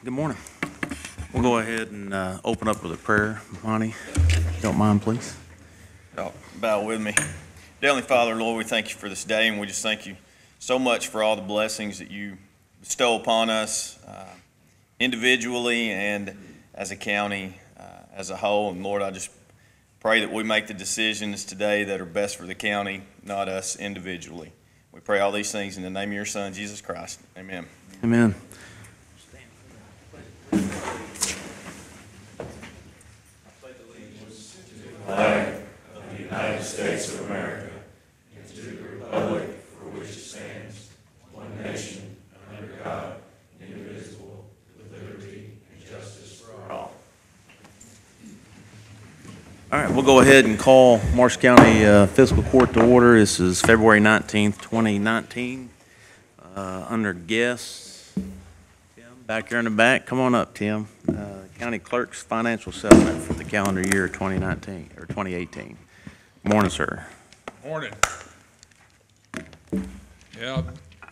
Good morning. We'll go ahead and open up with a prayer. Monty, if you don't mind, please. Y'all bow with me. Dear Heavenly Father, Lord, we thank you for this day, and we just thank you so much for all the blessings that you bestow upon us individually and as a county as a whole. And Lord, I just pray that we make the decisions today that are best for the county, not us individually. We pray all these things in the name of your Son, Jesus Christ. Amen. Amen. Flag of the United States of America and to the republic for which it stands, one nation, under God, indivisible, with liberty and justice for all. All right, we'll go ahead and call Marshall County Fiscal Court to order. This is February 19th, 2019. Under guests, Tim, back here in the back. Come on up, Tim. County Clerk's financial settlement for the calendar year 2019 or 2018. Morning, sir. Morning. Yeah,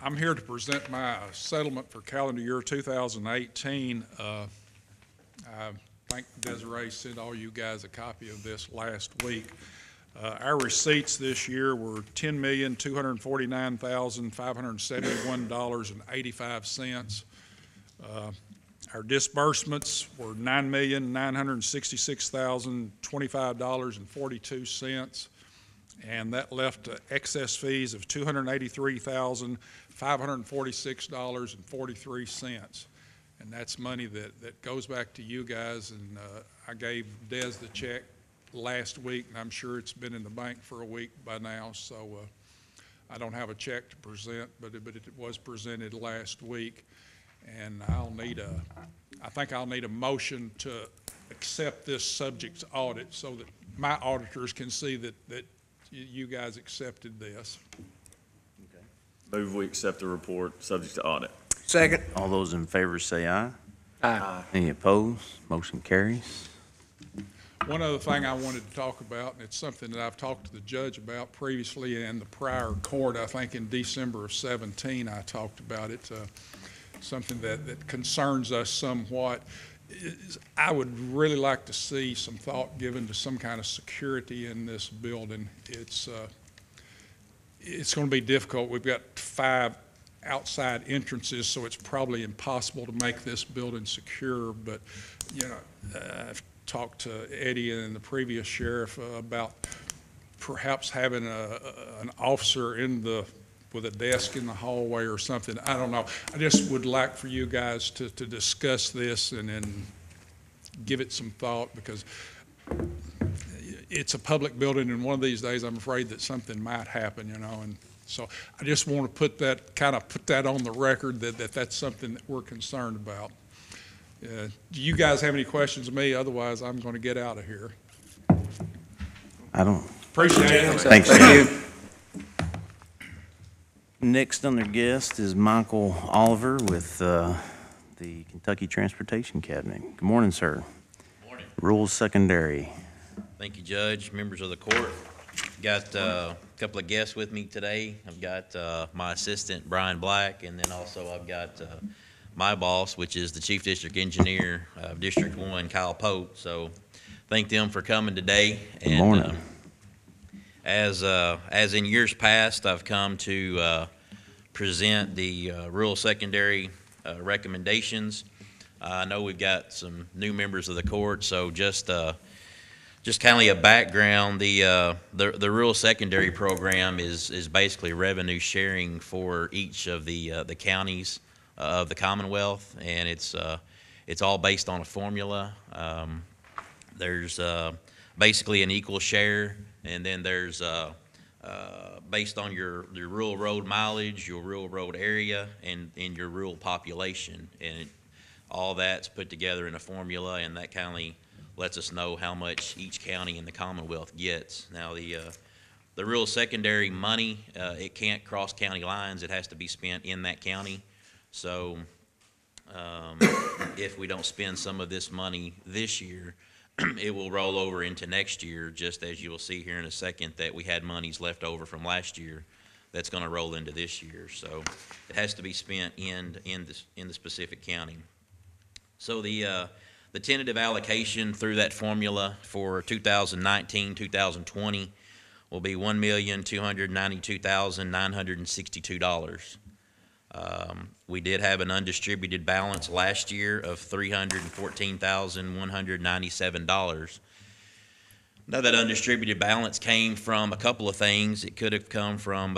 I'm here to present my settlement for calendar year 2018. I think Desiree sent all you guys a copy of this last week. Our receipts this year were $10,249,571.85. Our disbursements were $9,966,025.42, and that left excess fees of $283,546.43. And that's money that goes back to you guys, and I gave Des the check last week, and I'm sure it's been in the bank for a week by now, so I don't have a check to present, but it was presented last week. And I think I'll need a motion to accept this subject to audit so that my auditors can see that you guys accepted this. Okay. Move we accept the report subject to audit. Second. All those in favor say aye. Aye. Any opposed? Motion carries. One other thing I wanted to talk about, and it's something that I've talked to the judge about previously in the prior court. I think in December of 17 I talked about it. Something that concerns us somewhat. I would really like to see some thought given to some kind of security in this building. It's going to be difficult. We've got 5 outside entrances, so it's probably impossible to make this building secure. But you know, I've talked to Eddie and the previous sheriff about perhaps having an officer with a desk in the hallway or something. I don't know. I just would like for you guys to discuss this and then give it some thought, because it's a public building, and one of these days I'm afraid that something might happen, you know. And so I just want to put that on the record that that's something that we're concerned about. Do you guys have any questions of me? Otherwise, I'm going to get out of here. I don't. Appreciate it. Thanks, Thank Tim. you. Next under guest is Michael Oliver with the Kentucky Transportation Cabinet. Good morning, sir. Good morning. Rules Secondary. Thank you, Judge, members of the court. Got a couple of guests with me today. I've got my assistant, Brian Black, and then also I've got my boss, which is the Chief District Engineer of District 1, Kyle Pope. So thank them for coming today. Good morning. As in years past, I've come to present the rural secondary recommendations. I know we've got some new members of the court, so just kind of a background. The rural secondary program is basically revenue sharing for each of the counties of the Commonwealth, and it's all based on a formula. There's basically an equal share. And then there's based on your rural road mileage, your rural road area, and your rural population. And all that's put together in a formula, and that kind of lets us know how much each county in the Commonwealth gets. Now, the rural secondary money, it can't cross county lines. It has to be spent in that county. So if we don't spend some of this money this year, it will roll over into next year, just as you will see here in a second that we had monies left over from last year that's going to roll into this year. So it has to be spent in the specific county. So the tentative allocation through that formula for 2019, 2020 will be $1,292,962. We did have an undistributed balance last year of $314,197. Now, that undistributed balance came from a couple of things. It could have come from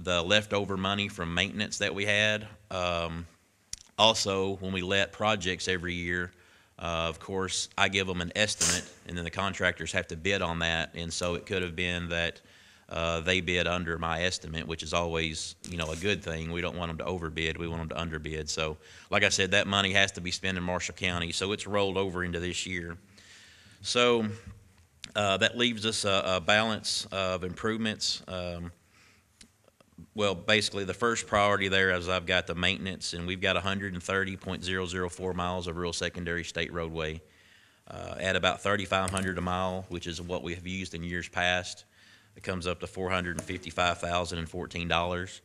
the leftover money from maintenance that we had. Also, when we let projects every year, of course, I give them an estimate, and then the contractors have to bid on that. And so it could have been that they bid under my estimate, which is always, a good thing. We don't want them to overbid. We want them to underbid. So, like I said, that money has to be spent in Marshall County, so it's rolled over into this year. So that leaves us a balance of improvements. Well, basically, the first priority there is I've got the maintenance, and we've got 130.004 miles of rural secondary state roadway at about $3,500 a mile, which is what we have used in years past. It comes up to $455,014.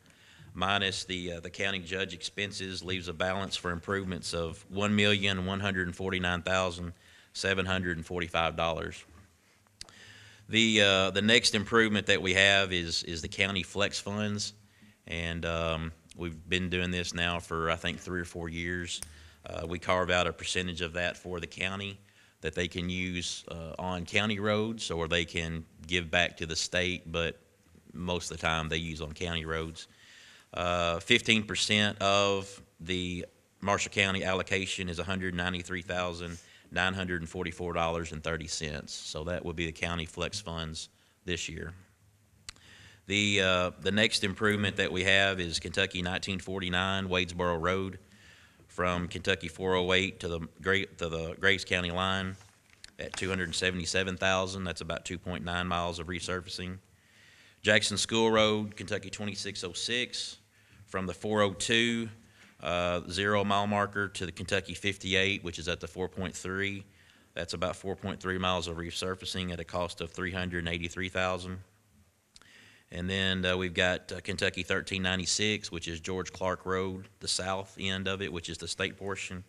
Minus the county judge expenses leaves a balance for improvements of $1,149,745. The next improvement that we have is the county flex funds, and we've been doing this now for, I think, 3 or 4 years. We carve out a percentage of that for the county that they can use on county roads, or they can give back to the state, but most of the time they use on county roads. 15% of the Marshall County allocation is $193,944.30. So that would be the county flex funds this year. The next improvement that we have is Kentucky 1949 Wadesboro Road from Kentucky 408 to the Graves County line at $277,000. That's about 2.9 miles of resurfacing. Jackson School Road, Kentucky 2606 from the 402 0 mile marker to the Kentucky 58, which is at the 4.3. That's about 4.3 miles of resurfacing at a cost of $383,000. And then we've got Kentucky 1396, which is George Clark Road, the south end of it, which is the state portion,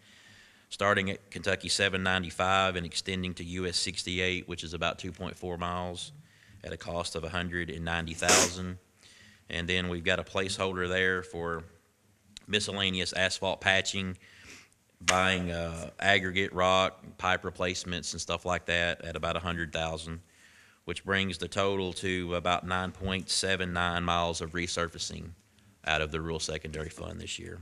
starting at Kentucky 795 and extending to US 68, which is about 2.4 miles at a cost of $190,000. And then we've got a placeholder there for miscellaneous asphalt patching, buying aggregate rock, pipe replacements and stuff like that at about $100,000, which brings the total to about 9.79 miles of resurfacing out of the rural secondary fund this year.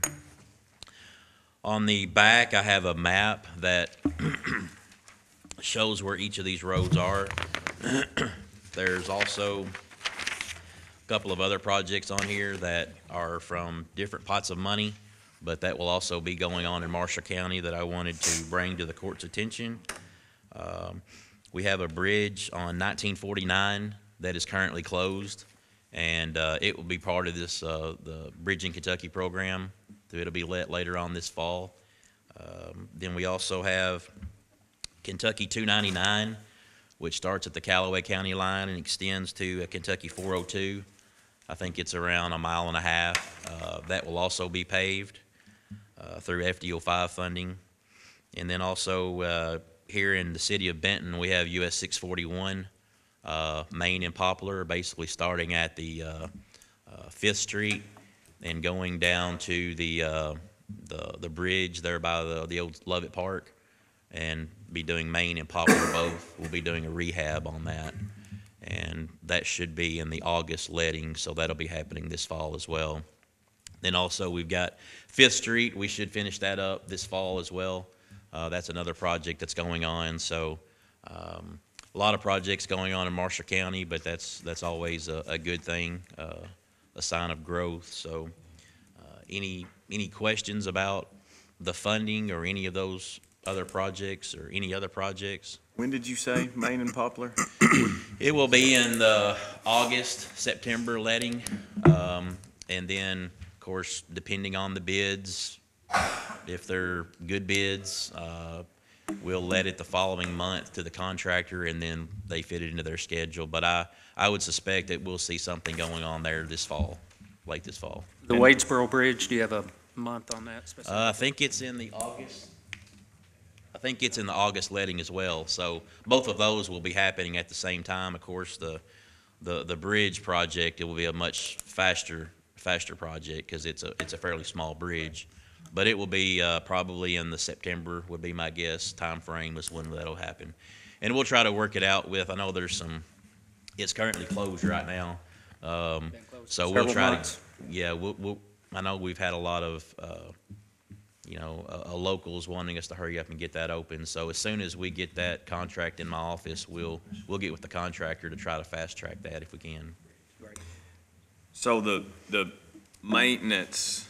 On the back, I have a map that shows where each of these roads are. There's also a couple of other projects on here that are from different pots of money, but that will also be going on in Marshall County that I wanted to bring to the court's attention. We have a bridge on 1949 that is currently closed, and it will be part of this the Bridging Kentucky program. So it'll be let later on this fall. Then we also have Kentucky 299, which starts at the Callaway County line and extends to Kentucky 402. I think it's around 1.5 miles. That will also be paved through FDO5 funding. And then also here in the city of Benton, we have US 641 Main and Poplar, basically starting at the 5th Street and going down to the bridge there by the old Lovett Park, and be doing Main and Poplar both. We'll be doing a rehab on that, and that should be in the August letting, so that'll be happening this fall as well. Then also we've got 5th Street. We should finish that up this fall as well. That's another project that's going on. So a lot of projects going on in Marshall County, but that's always a good thing, a sign of growth. So any questions about the funding or any of those other projects or any other projects? When did you say Main and Poplar? It will be in the August, September letting, and then, of course, depending on the bids, if they're good bids, we'll let it the following month to the contractor, and then they fit it into their schedule. But I would suspect that we'll see something going on there this fall, late this fall. The Wadesboro Bridge, do you have a month on that specifically? I think it's in the August I think it's in the August letting as well. So both of those will be happening at the same time. Of course, the bridge project, it will be a much faster project because it's a fairly small bridge. But it will be probably in the September would be my guess. Time frame is when that'll happen, and we'll try to work it out with. I know there's some. It's currently closed right now, so we'll try to. Yeah, we'll. I know we've had a lot of. Locals wanting us to hurry up and get that open. So as soon as we get that contract in my office, we'll get with the contractor to try to fast track that if we can. So the maintenance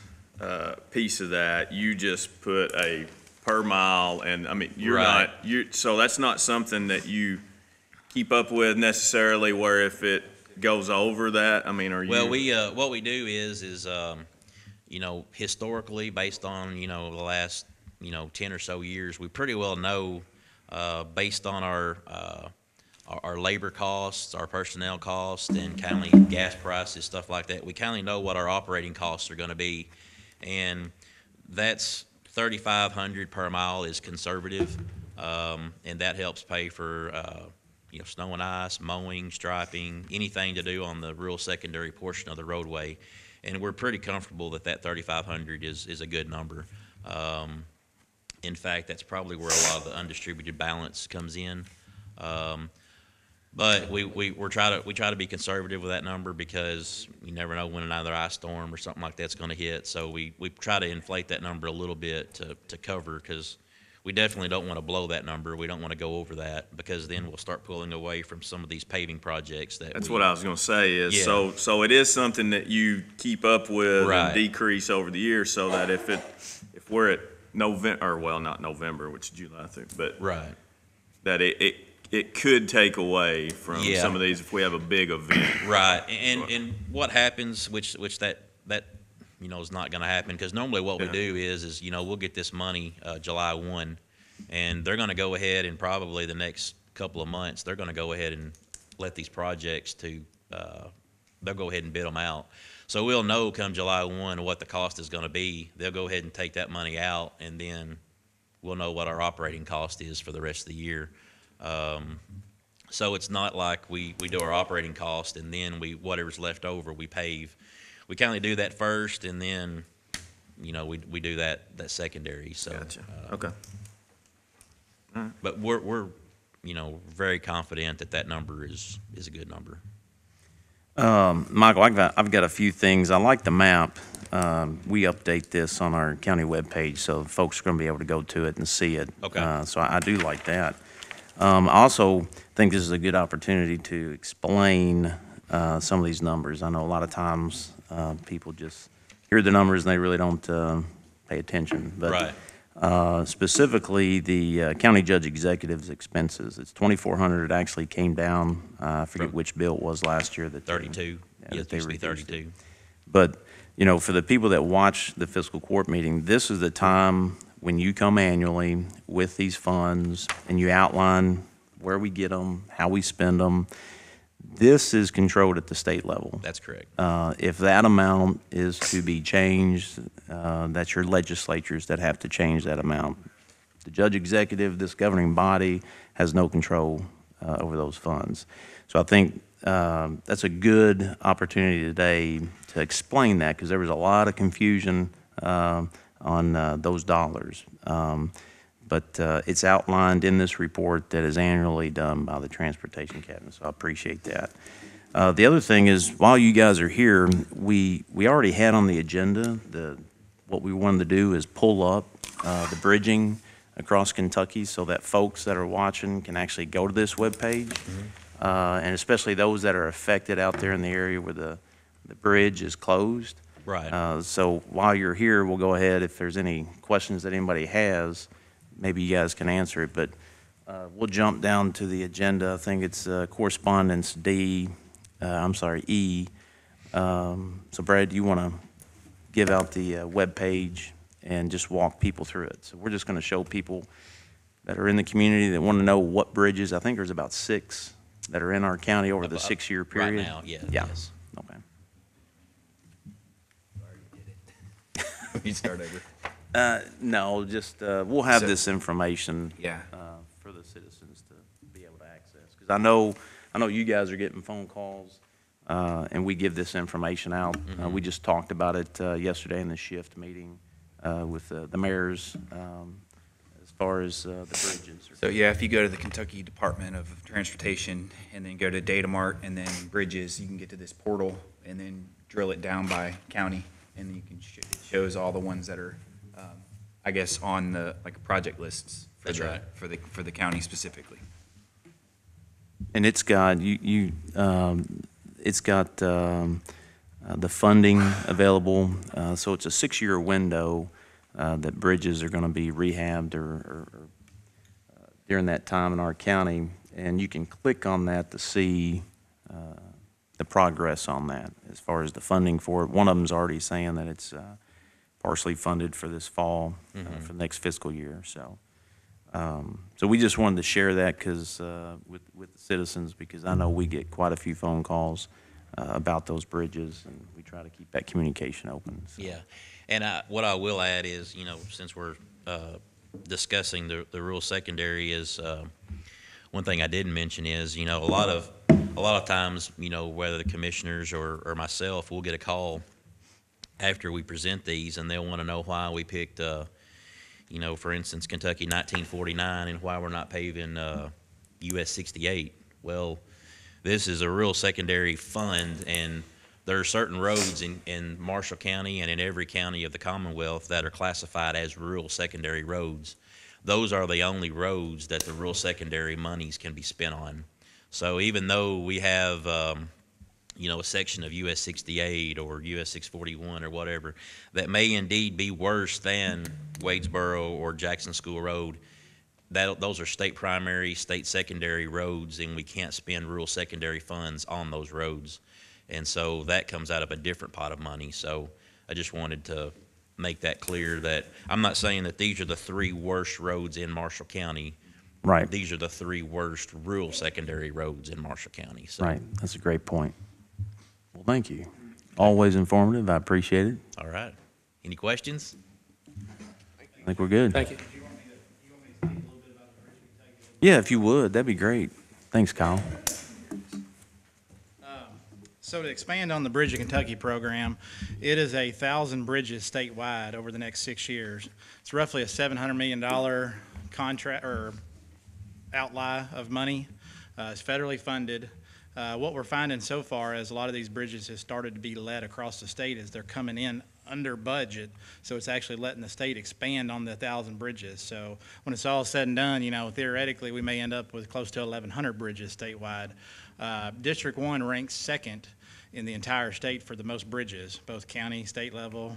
piece of that, you just put a per mile, and I mean Right. so that's not something that you keep up with necessarily. Where if it goes over that, I mean, are you? Well, what we do is historically, based on the last 10 or so years, we pretty well know based on our labor costs, our personnel costs, and kind of gas prices, stuff like that. We kind of know what our operating costs are going to be, and that's $3,500 per mile is conservative, and that helps pay for snow and ice, mowing, striping, anything to do on the rural secondary portion of the roadway. And we're pretty comfortable that $3,500 is a good number. In fact, that's probably where a lot of the undistributed balance comes in. But we try to be conservative with that number because you never know when another ice storm or something like that's going to hit. So we try to inflate that number a little bit to cover, because we definitely don't want to blow that number. We don't want to go over that, because then we'll start pulling away from some of these paving projects That's what I was going to say is, Yeah. so it is something that you keep up with Right. and decrease over the years, so that if we're at November, or well, not November, which is July through, but Right. that it could take away from Yeah. some of these if we have a big event. Right, and what happens, which that is not going to happen, because normally what we Yeah. do is we'll get this money July 1, and they're going to go ahead and probably the next couple of months they're going to go ahead and let these projects they'll go ahead and bid them out. So we'll know come July 1 what the cost is going to be. They'll go ahead and take that money out, and then we'll know what our operating cost is for the rest of the year. So it's not like we do our operating cost and then whatever's left over we pave. We kind of do that first, and then we do that secondary. So Gotcha. Okay. but we're very confident that number is a good number. Michael, I've got a few things. I like the map. We update this on our county webpage, so folks are going to be able to go to it and see it. Okay. So I do like that. I also think this is a good opportunity to explain some of these numbers. I know a lot of times people just hear the numbers and they really don't pay attention. But specifically, the county judge executive's expenses, it's $2,400. It actually came down. I forget which bill it was last year. 32. Yeah, that they it used to be reduced it. 32. But, for the people that watch the fiscal court meeting, this is the time when you come annually with these funds and you outline where we get them, how we spend them. This is controlled at the state level. That's correct. If that amount is to be changed, that's your legislatures that have to change that amount. The judge executive, this governing body, has no control over those funds. So I think that's a good opportunity today to explain that, because there was a lot of confusion on those dollars. But it's outlined in this report that is annually done by the Transportation Cabinet, so I appreciate that. The other thing is, while you guys are here, we already had on the agenda, what we wanted to do is pull up the bridging across Kentucky so that folks that are watching can actually go to this webpage. And especially those that are affected out there in the area where the bridge is closed. Right. So while you're here, we'll go ahead, if there's any questions that anybody has, maybe you guys can answer it, but we'll jump down to the agenda. I think it's correspondence E. So Brad, do you want to give out the webpage and just walk people through it? So we're just going to show people that are in the community that want to know what bridges. I think there's about 6 that are in our county over the 6-year period. Right now, yeah. Yeah. Yes. Okay. You start over. No, just, we'll have So- this information. Yeah. For the citizens to be able to access. Because I know you guys are getting phone calls, and we give this information out. We just talked about it, yesterday in the shift meeting, with, the mayors, as far as, the bridges. So, yeah, if you go to the Kentucky Department of Transportation and then go to Data Mart and then Bridges, you can get to this portal and then drill it down by county, and you can, it shows all the ones that are, I guess, on the, like, project lists. That's right. For the county specifically. And it's got, it's got, the funding available, so it's a 6-year window, that bridges are gonna be rehabbed or during that time in our county, and you can click on that to see, the progress on that, as far as the funding for it. One of them's already saying that it's, partially funded for this fall, for the next fiscal year, so. So we just wanted to share that because, with the citizens, because I know we get quite a few phone calls, about those bridges, and we try to keep that communication open. So. Yeah, and what I will add is, since we're discussing the rural secondary, is one thing I didn't mention is, a lot of times, whether the commissioners or myself will get a call after we present these, and they'll want to know why we picked, for instance, Kentucky 1949 and why we're not paving US 68. Well, this is a rural secondary fund, and there are certain roads in Marshall County and in every county of the Commonwealth that are classified as rural secondary roads. Those are the only roads that the rural secondary monies can be spent on. So even though we have, a section of US 68 or US 641 or whatever that may indeed be worse than Wadesboro or Jackson School Road, those are state primary, state secondary roads, and we can't spend rural secondary funds on those roads. And so that comes out of a different pot of money. So I just wanted to make that clear, that I'm not saying that these are the 3 worst roads in Marshall County. Right. These are the 3 worst rural secondary roads in Marshall County. So. Right. That's a great point. Well, thank you. Always informative. I appreciate it. All right. Any questions? I think we're good. Thank you. Yeah, if you would, that'd be great. Thanks, Kyle. So to expand on the Bridge of Kentucky program, it is 1,000 bridges statewide over the next 6 years. It's roughly a $700 million contract or outlay of money. It's federally funded. What we're finding so far is a lot of these bridges have started to be let across the state as they're coming in under budget, so it's actually letting the state expand on the 1,000 bridges. So when it's all said and done, theoretically we may end up with close to 1,100 bridges statewide. District 1 ranks second in the entire state for the most bridges, both county, state level.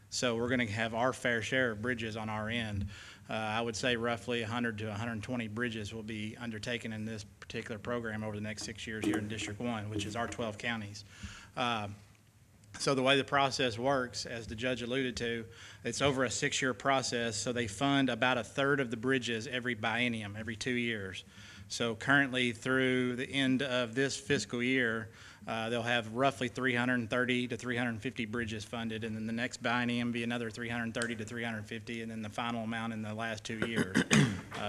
So we're going to have our fair share of bridges on our end. I would say roughly 100 to 120 bridges will be undertaken in this particular program over the next 6 years here in District 1, which is our 12 counties. So the way the process works, as the judge alluded to, it's over a 6-year process, so they fund about 1/3 of the bridges every biennium, every 2 years. So currently through the end of this fiscal year, they'll have roughly 330 to 350 bridges funded, and then the next biennium be another 330 to 350, and then the final amount in the last 2 years.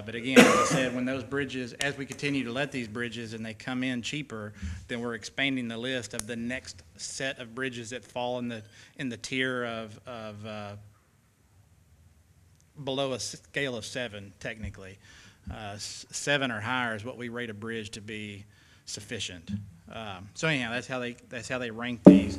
But again, as I said, when those bridges, as we continue to let these bridges and they come in cheaper, then we're expanding the list of the next set of bridges that fall in the tier of below a scale of 7, technically. 7 or higher is what we rate a bridge to be sufficient. So anyhow, that's how they rank these.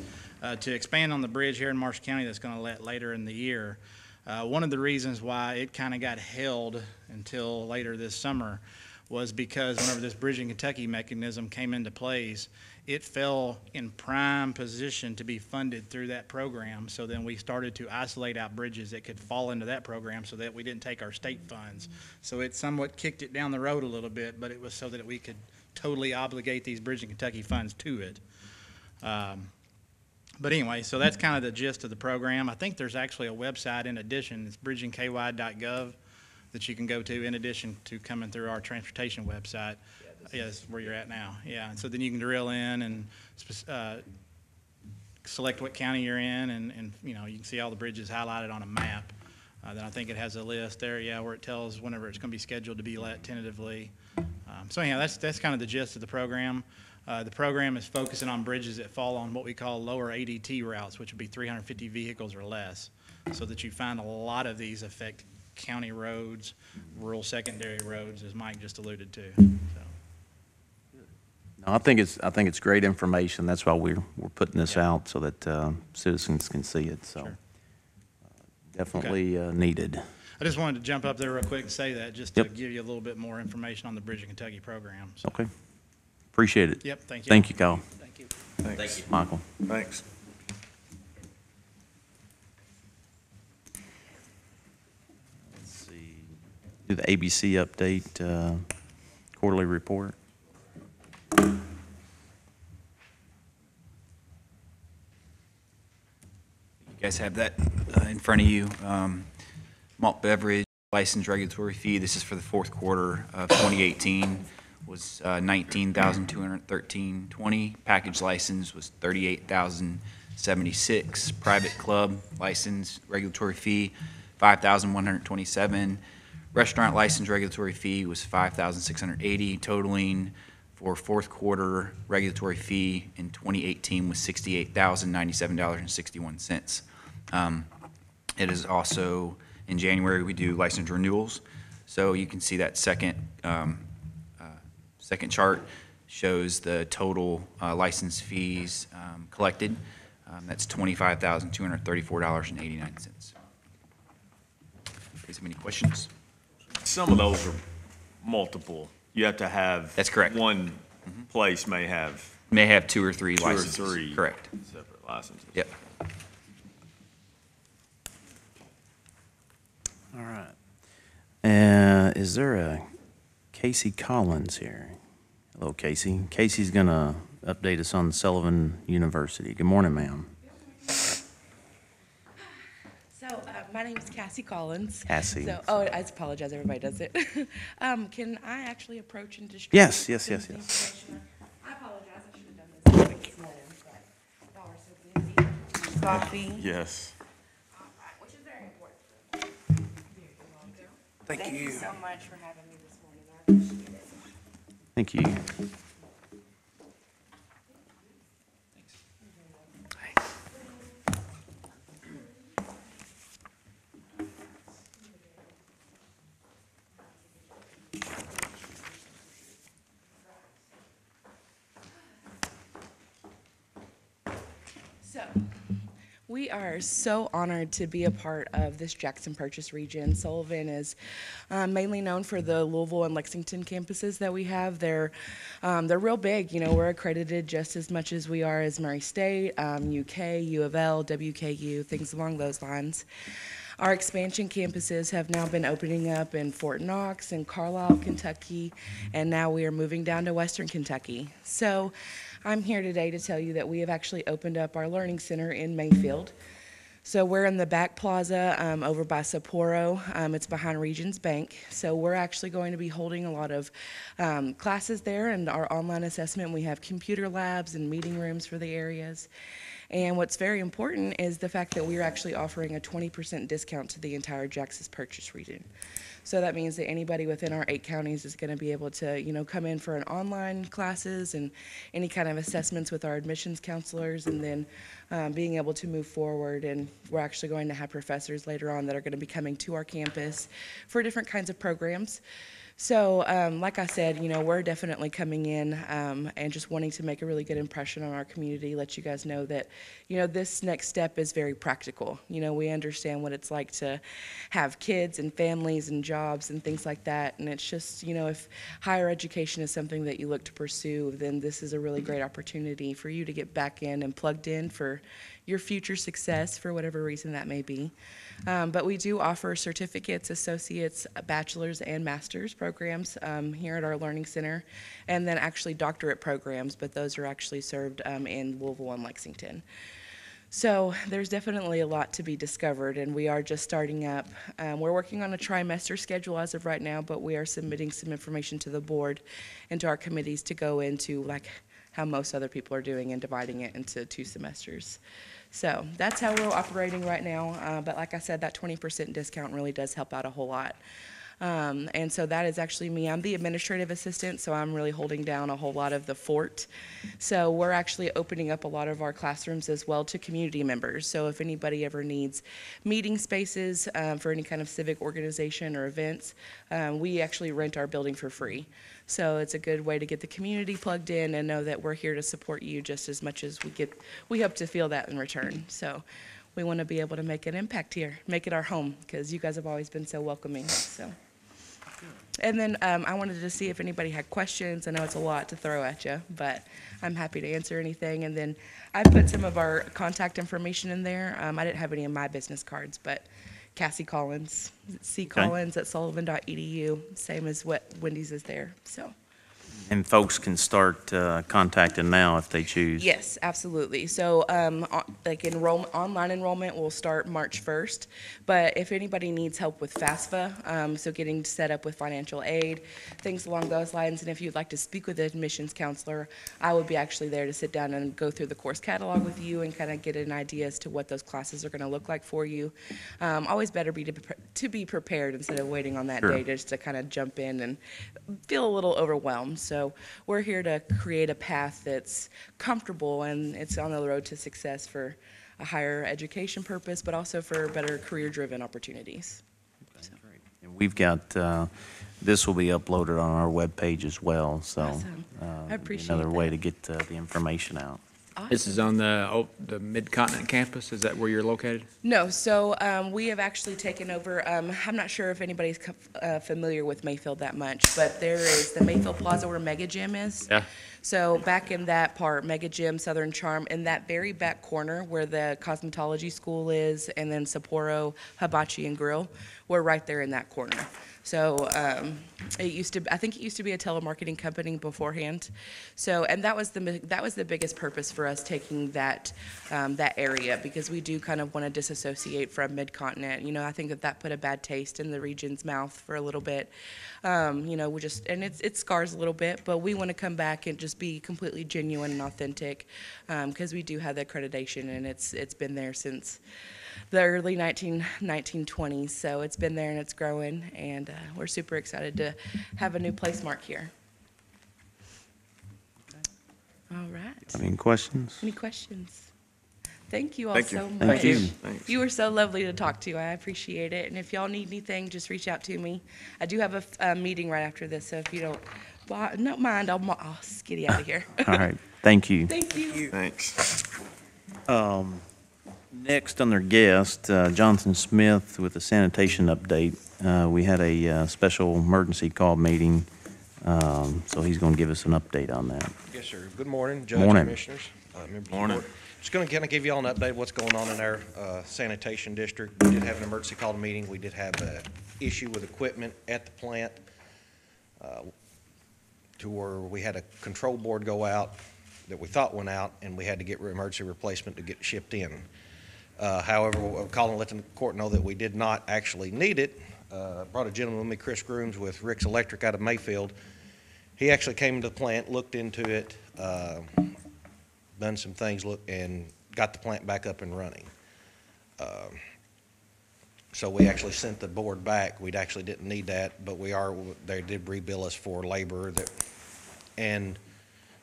To expand on the bridge here in Marshall County that's going to let later in the year, one of the reasons why it kind of got held until later this summer was because whenever this Bridge in Kentucky mechanism came into place, it fell in prime position to be funded through that program. So then we started to isolate out bridges that could fall into that program so that we didn't take our state funds. So it somewhat kicked it down the road a little bit, but it was so that we could totally obligate these Bridge in Kentucky funds to it. But anyway, so that's kind of the gist of the program. I think there's actually a website in addition. It's bridgingky.gov that you can go to in addition to coming through our transportation website. Yeah, that's where you're at now. Yeah, and so then you can drill in and select what county you're in, and you can see all the bridges highlighted on a map. Then I think it has a list there, yeah, where it tells whenever it's going to be scheduled to be let tentatively. So anyhow, that's kind of the gist of the program. The program is focusing on bridges that fall on what we call lower ADT routes, which would be 350 vehicles or less, so that you find a lot of these affect county roads, rural secondary roads, as Mike just alluded to. So. No, I think it's great information. That's why we're putting this out so that citizens can see it. So Sure. definitely needed. I just wanted to jump up there real quick and say that, just to Yep. give you a little bit more information on the Bridge of Kentucky program. So. Okay. Appreciate it. Yep, thank you. Thank you, Kyle. Thank you. Thank you. Michael. Thanks. Let's see. Do the ABC update quarterly report. You guys have that in front of you. Malt beverage license regulatory fee, this is for the fourth quarter of 2018, was $19,213.20. Package license was $38,076. Private club license regulatory fee, $5,127. Restaurant license regulatory fee was $5,680, totaling for fourth quarter regulatory fee in 2018 was $68,097.61. It is also, in January, we do license renewals. So you can see that second chart shows the total license fees collected. That's $25,234.89. Is there any questions? Some of those are multiple. You have to have. That's correct. One place may have May have two or three two or licenses. three. Correct. Separate licenses. Yep. All right. Is there a Casey Collins here? Hello, Casey. Casey's going to update us on Sullivan University. Good morning, ma'am. So, my name is Cassie Collins. Cassie. So, I apologize, everybody does it. Can I actually approach and distribute? Yes. the information? I apologize, I should have done this this morning, but y'all are so busy. Coffee. Yes. Which is very important. Thank you so much for having me this morning. I appreciate it. Thank you. So, we are so honored to be a part of this Jackson Purchase region. Sullivan is mainly known for the Louisville and Lexington campuses that we have. They're real big. You know, we're accredited just as much as we are as Murray State, UK, U of L, WKU, things along those lines. Our expansion campuses have now been opening up in Fort Knox and Carlisle, Kentucky, and now we are moving down to Western Kentucky. So I'm here today to tell you that we have actually opened up our learning center in Mayfield. So we're in the back plaza over by Sapporo. It's behind Regions Bank. So we're actually going to be holding a lot of classes there, and our online assessment. We have computer labs and meeting rooms for the areas. And what's very important is the fact that we're actually offering a 20% discount to the entire Jackson Purchase region. So that means that anybody within our 8 counties is going to be able to, you know, come in for an online classes and any kind of assessments with our admissions counselors, and then being able to move forward. And we're actually going to have professors later on that are going to be coming to our campus for different kinds of programs. So, like I said, you know, we're definitely coming in and just wanting to make a really good impression on our community, let you guys know that, you know, this next step is very practical. You know, we understand what it's like to have kids and families and jobs and things like that. And it's just, you know, if higher education is something that you look to pursue, then this is a really great opportunity for you to get back in and plugged in for your future success for whatever reason that may be. But we do offer certificates, associates, bachelor's, and master's programs here at our Learning Center, and then actually doctorate programs, but those are actually served in Louisville and Lexington. So there's definitely a lot to be discovered, and we are just starting up. We're working on a trimester schedule as of right now, but we are submitting some information to the board and to our committees to go into like how most other people are doing and dividing it into 2 semesters. So that's how we're operating right now. But like I said, that 20% discount really does help out a whole lot. And so that is actually me. I'm the administrative assistant, so I'm really holding down a whole lot of the fort. So we're actually opening up a lot of our classrooms as well to community members. So if anybody ever needs meeting spaces for any kind of civic organization or events, we actually rent our building for free. So it's a good way to get the community plugged in and know that we're here to support you just as much as we hope to feel that in return. So we want to be able to make an impact here, make it our home, because you guys have always been so welcoming. So. And then I wanted to see if anybody had questions. I know it's a lot to throw at you, but I'm happy to answer anything. And then I put some of our contact information in there. I didn't have any of my business cards, but Cassie Collins, ccollins@sullivan.edu, same as what Wendy's is there. So. And folks can start contacting now if they choose. Yes, absolutely. So, like online enrollment will start March 1st. But if anybody needs help with FAFSA, so getting set up with financial aid, things along those lines, and if you'd like to speak with an admissions counselor, I would be actually there to sit down and go through the course catalog with you and kind of get an idea as to what those classes are going to look like for you. Always better to be prepared instead of waiting on that day just to kind of jump in and feel a little overwhelmed. So we're here to create a path that's comfortable and it's on the road to success for a higher education purpose, but also for better career-driven opportunities. So. And we've got, this will be uploaded on our webpage as well, so. Awesome. I appreciate another way that. to get the information out. This is on the Mid-Continent campus. Is that where you're located? No, so we have actually taken over, I'm not sure if anybody's familiar with Mayfield that much, but there is the Mayfield Plaza where Mega Gym is. Yeah. So back in that part, Mega Gym, Southern Charm, in that very back corner where the cosmetology school is, and then Sapporo Hibachi and Grill, we're right there in that corner. So I think it used to be a telemarketing company beforehand. So, and that was the biggest purpose for us taking that area, because we do kind of want to disassociate from Mid-Continent. You know, I think that put a bad taste in the region's mouth for a little bit. You know, and it scars a little bit, but we want to come back and just be completely genuine and authentic, because we do have the accreditation, and it's been there since the early 1920s, so it's been there and it's growing, and we're super excited to have a new place mark here. All right. Any questions? Any questions? Thank you all Thank you. so much. Thank you. Thanks. You were so lovely to talk to. I appreciate it. And if y'all need anything, just reach out to me. I do have a meeting right after this, so if you don't mind, I'll skitty out of here. All right, thank you. Thank you. Thanks. Next on their guest, Jonathan Smith with the sanitation update. We had a special emergency call meeting, so he's going to give us an update on that. Yes, sir. Good morning, Judge, Morning. Commissioners, members of the Morning. court. Just going to kind of give you all an update of what's going on in our sanitation district. We did have an emergency call meeting. We did have an issue with equipment at the plant to where we had a control board go out that we thought went out, and we had to get emergency replacement to get shipped in. However, we're calling to let the court know that we did not actually need it. Brought a gentleman with me, Chris Grooms, with Rick's Electric out of Mayfield. He actually came to the plant, looked into it, done some things, and got the plant back up and running. So we actually sent the board back. We actually didn't need that, but they did rebill us for labor and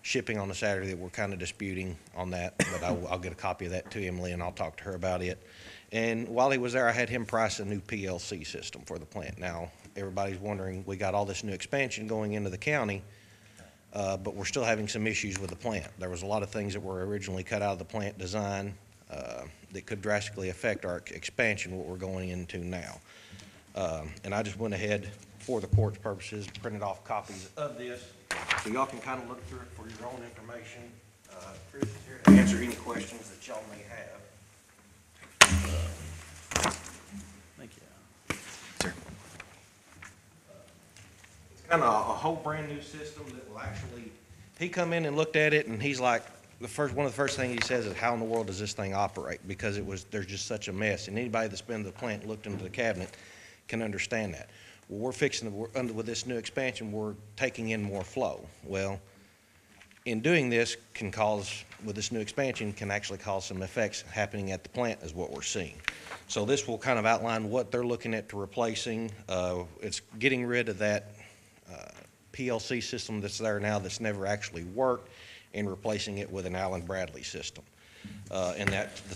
shipping on a Saturday that we're kind of disputing on that, but I'll get a copy of that to Emily and I'll talk to her about it. And while he was there, I had him price a new PLC system for the plant. Now, everybody's wondering, we got all this new expansion going into the county, but we're still having some issues with the plant. There was a lot of things that were originally cut out of the plant design that could drastically affect our expansion, what we're going into now. And I just went ahead, for the court's purposes, printed off copies of this, so y'all can kind of look through it for your own information. Chris is here to answer any questions that y'all may have. Thank you. It's kind of a whole brand new system that will actually, he come in and looked at it and he's like, one of the first things he says is, how in the world does this thing operate? Because there's just such a mess, and anybody that's been to the plant and looked into the cabinet can understand that. Well, with this new expansion, we're taking in more flow. Well, in doing this can cause, with this new expansion, can actually cause some effects happening at the plant is what we're seeing. So this will kind of outline what they're looking at to replacing. It's getting rid of that PLC system that's there now that's never actually worked and replacing it with an Allen Bradley system. And that the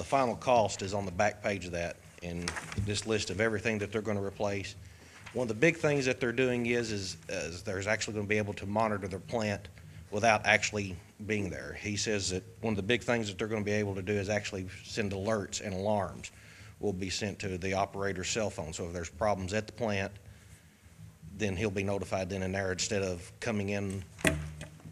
final cost is on the back page of that in this list of everything that they're going to replace. One of the big things that they're doing is there's actually going to be able to monitor their plant without actually being there. He says that one of the big things that they're going to be able to do is actually send alerts and alarms will be sent to the operator's cell phone. So if there's problems at the plant, then he'll be notified then and there instead of coming in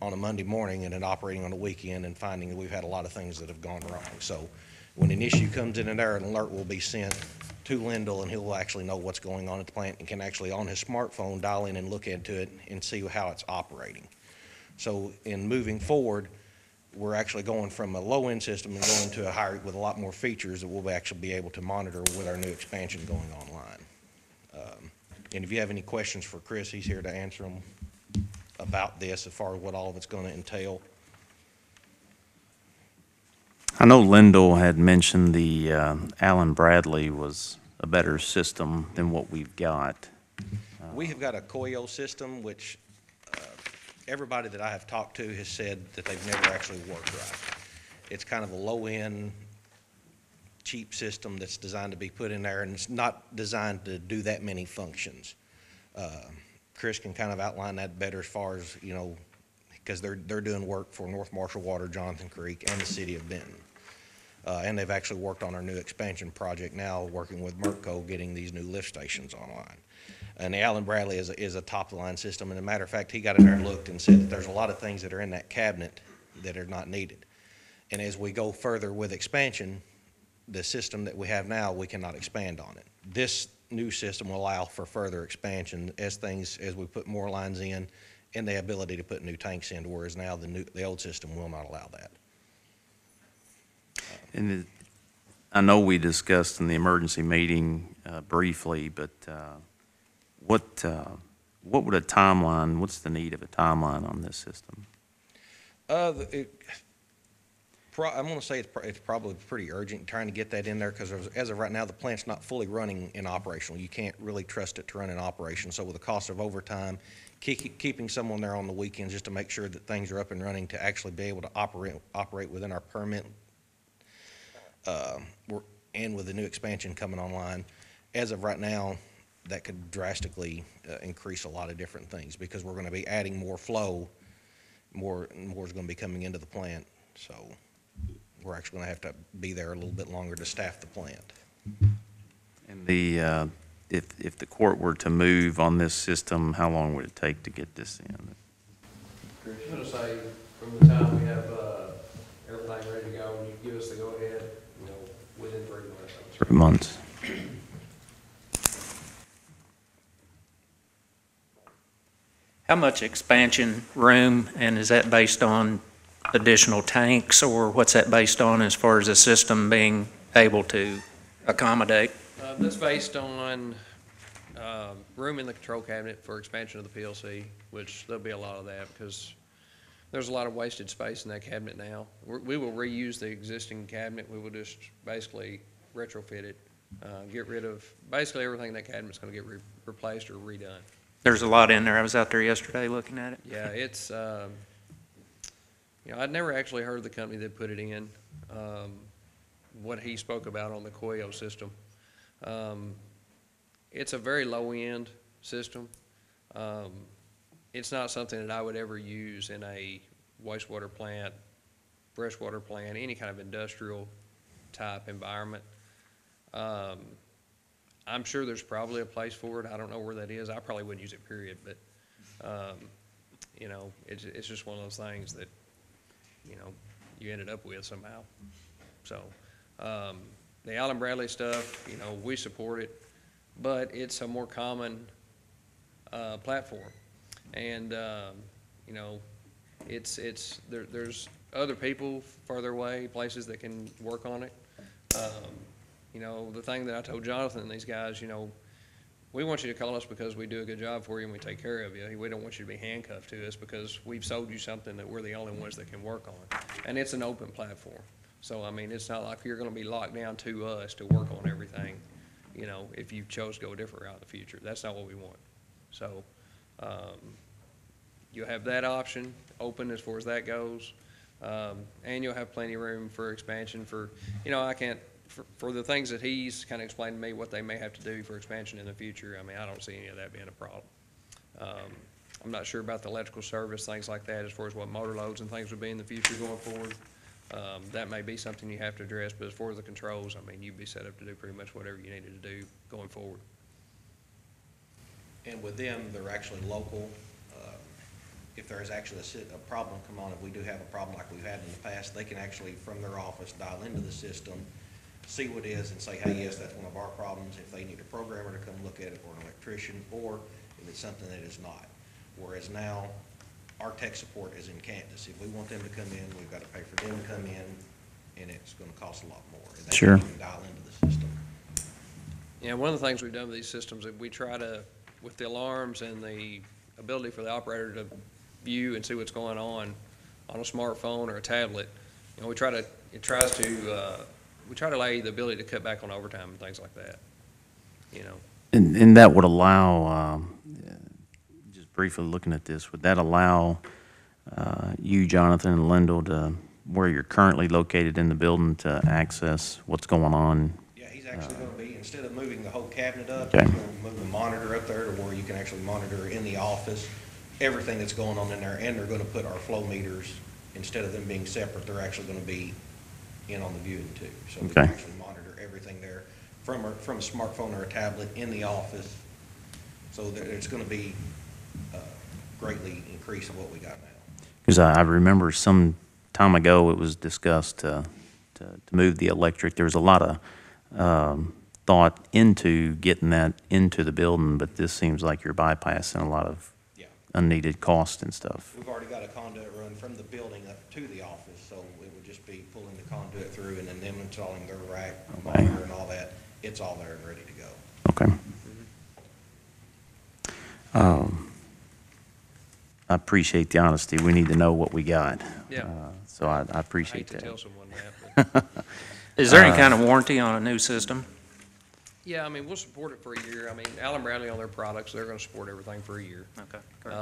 on a Monday morning and then operating on the weekend and finding that we've had a lot of things that have gone wrong. So when an issue comes in and there, an alert will be sent to Lindell and he'll actually know what's going on at the plant and can actually on his smartphone dial in and look into it and see how it's operating. So in moving forward, we're actually going from a low-end system and going to a higher with a lot more features that we'll actually be able to monitor with our new expansion going online. And if you have any questions for Chris, he's here to answer them about this as far as what all of it's going to entail. I know Lindell had mentioned the Allen Bradley was a better system than what we've got. We have got a COYO system, which everybody that I have talked to has said that they've never actually worked right. It's kind of a low-end, cheap system that's designed to be put in there, and it's not designed to do that many functions. Chris can kind of outline that better as far as, you know, because they're doing work for North Marshall Water, Jonathan Creek, and the city of Benton. And they've actually worked on our new expansion project now, working with MERCO, getting these new lift stations online. And the Allen Bradley is a top-of-the-line system. And as a matter of fact, he got in there and looked and said that there's a lot of things that are in that cabinet that are not needed. And as we go further with expansion, the system that we have now, we cannot expand on it. This new system will allow for further expansion as we put more lines in and the ability to put new tanks in, whereas now the old system will not allow that. And I know we discussed in the emergency meeting briefly, but what would a timeline, what's the need of a timeline on this system? I'm going to say it's probably pretty urgent trying to get that in there because as of right now, the plant's not fully running and operational. You can't really trust it to run in operation. So with the cost of overtime, keeping someone there on the weekends just to make sure that things are up and running to actually be able to operate within our permit and with the new expansion coming online, as of right now, that could drastically increase a lot of different things because we're going to be adding more flow, more is going to be coming into the plant. So we're actually going to have to be there a little bit longer to staff the plant. And if the court were to move on this system, how long would it take to get this in? I'm going to say from the time we have everything ready to go, and you give us the go-ahead, you know, within 3 months. 3 months. How much expansion room, and is that based on additional tanks, or what's that based on as far as the system being able to accommodate? That's based on room in the control cabinet for expansion of the PLC, which there'll be a lot of that because there's a lot of wasted space in that cabinet now. We will reuse the existing cabinet. We will just basically retrofit it, get rid of basically everything in that cabinet's going to get replaced or redone. There's a lot in there. I was out there yesterday looking at it. Yeah, it's, you know, I'd never actually heard of the company that put it in, what he spoke about on the COYO system. It's a very low-end system. It's not something that I would ever use in a wastewater plant, freshwater plant, any kind of industrial type environment. I'm sure there's probably a place for it. I don't know where that is. I probably wouldn't use it, period. But, you know, it's just one of those things that, you know, you ended up with somehow. So the Allen Bradley stuff, you know, we support it, but it's a more common platform. And, you know, there's other people further away, places that can work on it. You know, the thing that I told Jonathan and these guys, you know, we want you to call us because we do a good job for you and we take care of you. We don't want you to be handcuffed to us because we've sold you something that we're the only ones that can work on. And it's an open platform. So, I mean, it's not like you're gonna be locked down to us to work on everything, you know, if you chose to go a different route in the future. That's not what we want. So, you'll have that option open as far as that goes. And you'll have plenty of room for expansion for, you know, for the things that he's kind of explained to me what they may have to do for expansion in the future, I mean, I don't see any of that being a problem. I'm not sure about the electrical service, things like that, as far as what motor loads and things would be in the future going forward. That may be something you have to address, but as far as the controls, I mean, you'd be set up to do pretty much whatever you needed to do going forward. And with them, they're actually local. If there is actually a problem come on, if we do have a problem like we've had in the past, they can actually, from their office, dial into the system, see what it is and say, hey, yes, that's one of our problems. If they need a programmer to come look at it, or an electrician, or if it's something that is not. Whereas now, our tech support is in Candace. If we want them to come in, we've got to pay for them to come in, and it's going to cost a lot more. And they Sure. can't even dial into the system. Yeah, one of the things we've done with these systems is we try to, with the alarms and the ability for the operator to view and see what's going on a smartphone or a tablet, you know, we try to allow you the ability to cut back on overtime and things like that, you know. And that would allow, just briefly looking at this, would that allow you, Jonathan, and Lendl to, where you're currently located in the building, to access what's going on? Yeah, he's actually going to be, instead of moving the whole cabinet up, Okay. he's going to move the monitor up there to where you can actually monitor in the office everything that's going on in there, and they're going to put our flow meters, instead of them being separate, they're actually going to be in on the viewing too. So we can Okay. actually monitor everything there from a smartphone or a tablet in the office. So that it's going to be greatly increase of what we got now. Because I remember some time ago, it was discussed to move the electric. There was a lot of thought into getting that into the building, but this seems like you're bypassing a lot of Yeah. unneeded cost and stuff. We've already got a conduit run from the building up to the office, so it would just be pulling the conduit through and then them installing their rack, Okay. monitor and all that. It's all there and ready to go. Okay. I appreciate the honesty. We need to know what we got. Yeah. So I I hate appreciate to that. tell someone that, but, Is there any kind of warranty on a new system? yeah, I mean, we'll support it for a year. I mean, Allen Bradley on their products, they're gonna support everything for a year. Okay, great.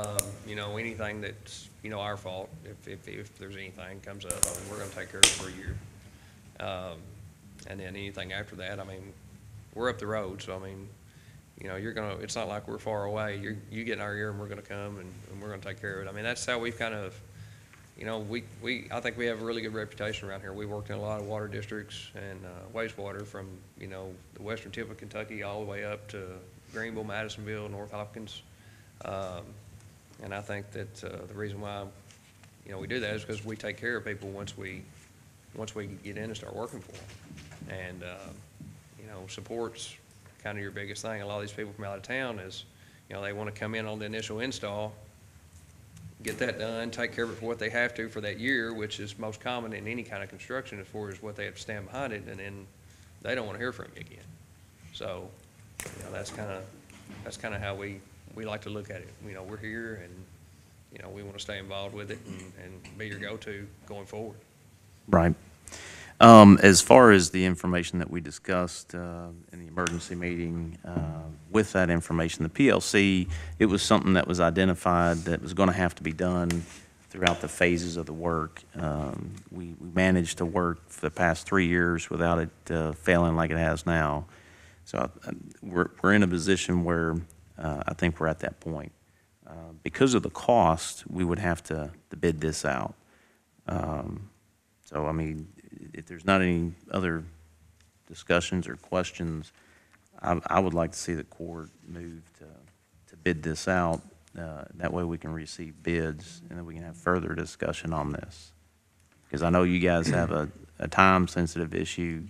You know, anything that's, you know, our fault, if there's anything comes up, I mean, we're gonna take care of it for a year. And then anything after that, I mean, we're up the road, so I mean, you know, it's not like we're far away. You get in our ear and we're gonna come and we're gonna take care of it. I mean, that's how we've kind of, you know, I think we have a really good reputation around here. We worked in a lot of water districts and wastewater from, you know, the western tip of Kentucky all the way up to Greenville, Madisonville, North Hopkins. And I think that the reason why, you know, we do that is because we take care of people once we get in and start working for them. And, you know, support's kind of your biggest thing. A lot of these people from out of town is, you know, they want to come in on the initial install, get that done, take care of it for what they have to for that year, which is most common in any kind of construction as far as what they have to stand behind it, and then they don't want to hear from you again. So, you know, that's kind of how we like to look at it. You know, we're here and, you know, we want to stay involved with it and be your go-to going forward. Right. As far as the information that we discussed in the emergency meeting, with that information, the PLC, it was something that was identified that was going to have to be done throughout the phases of the work. We managed to work for the past 3 years without it failing like it has now. So we're in a position where I think we're at that point. Because of the cost, we would have to bid this out. So, I mean, if there's not any other discussions or questions, I would like to see the court move to bid this out. That way we can receive bids, and then we can have further discussion on this. Because I know you guys have a time-sensitive issue.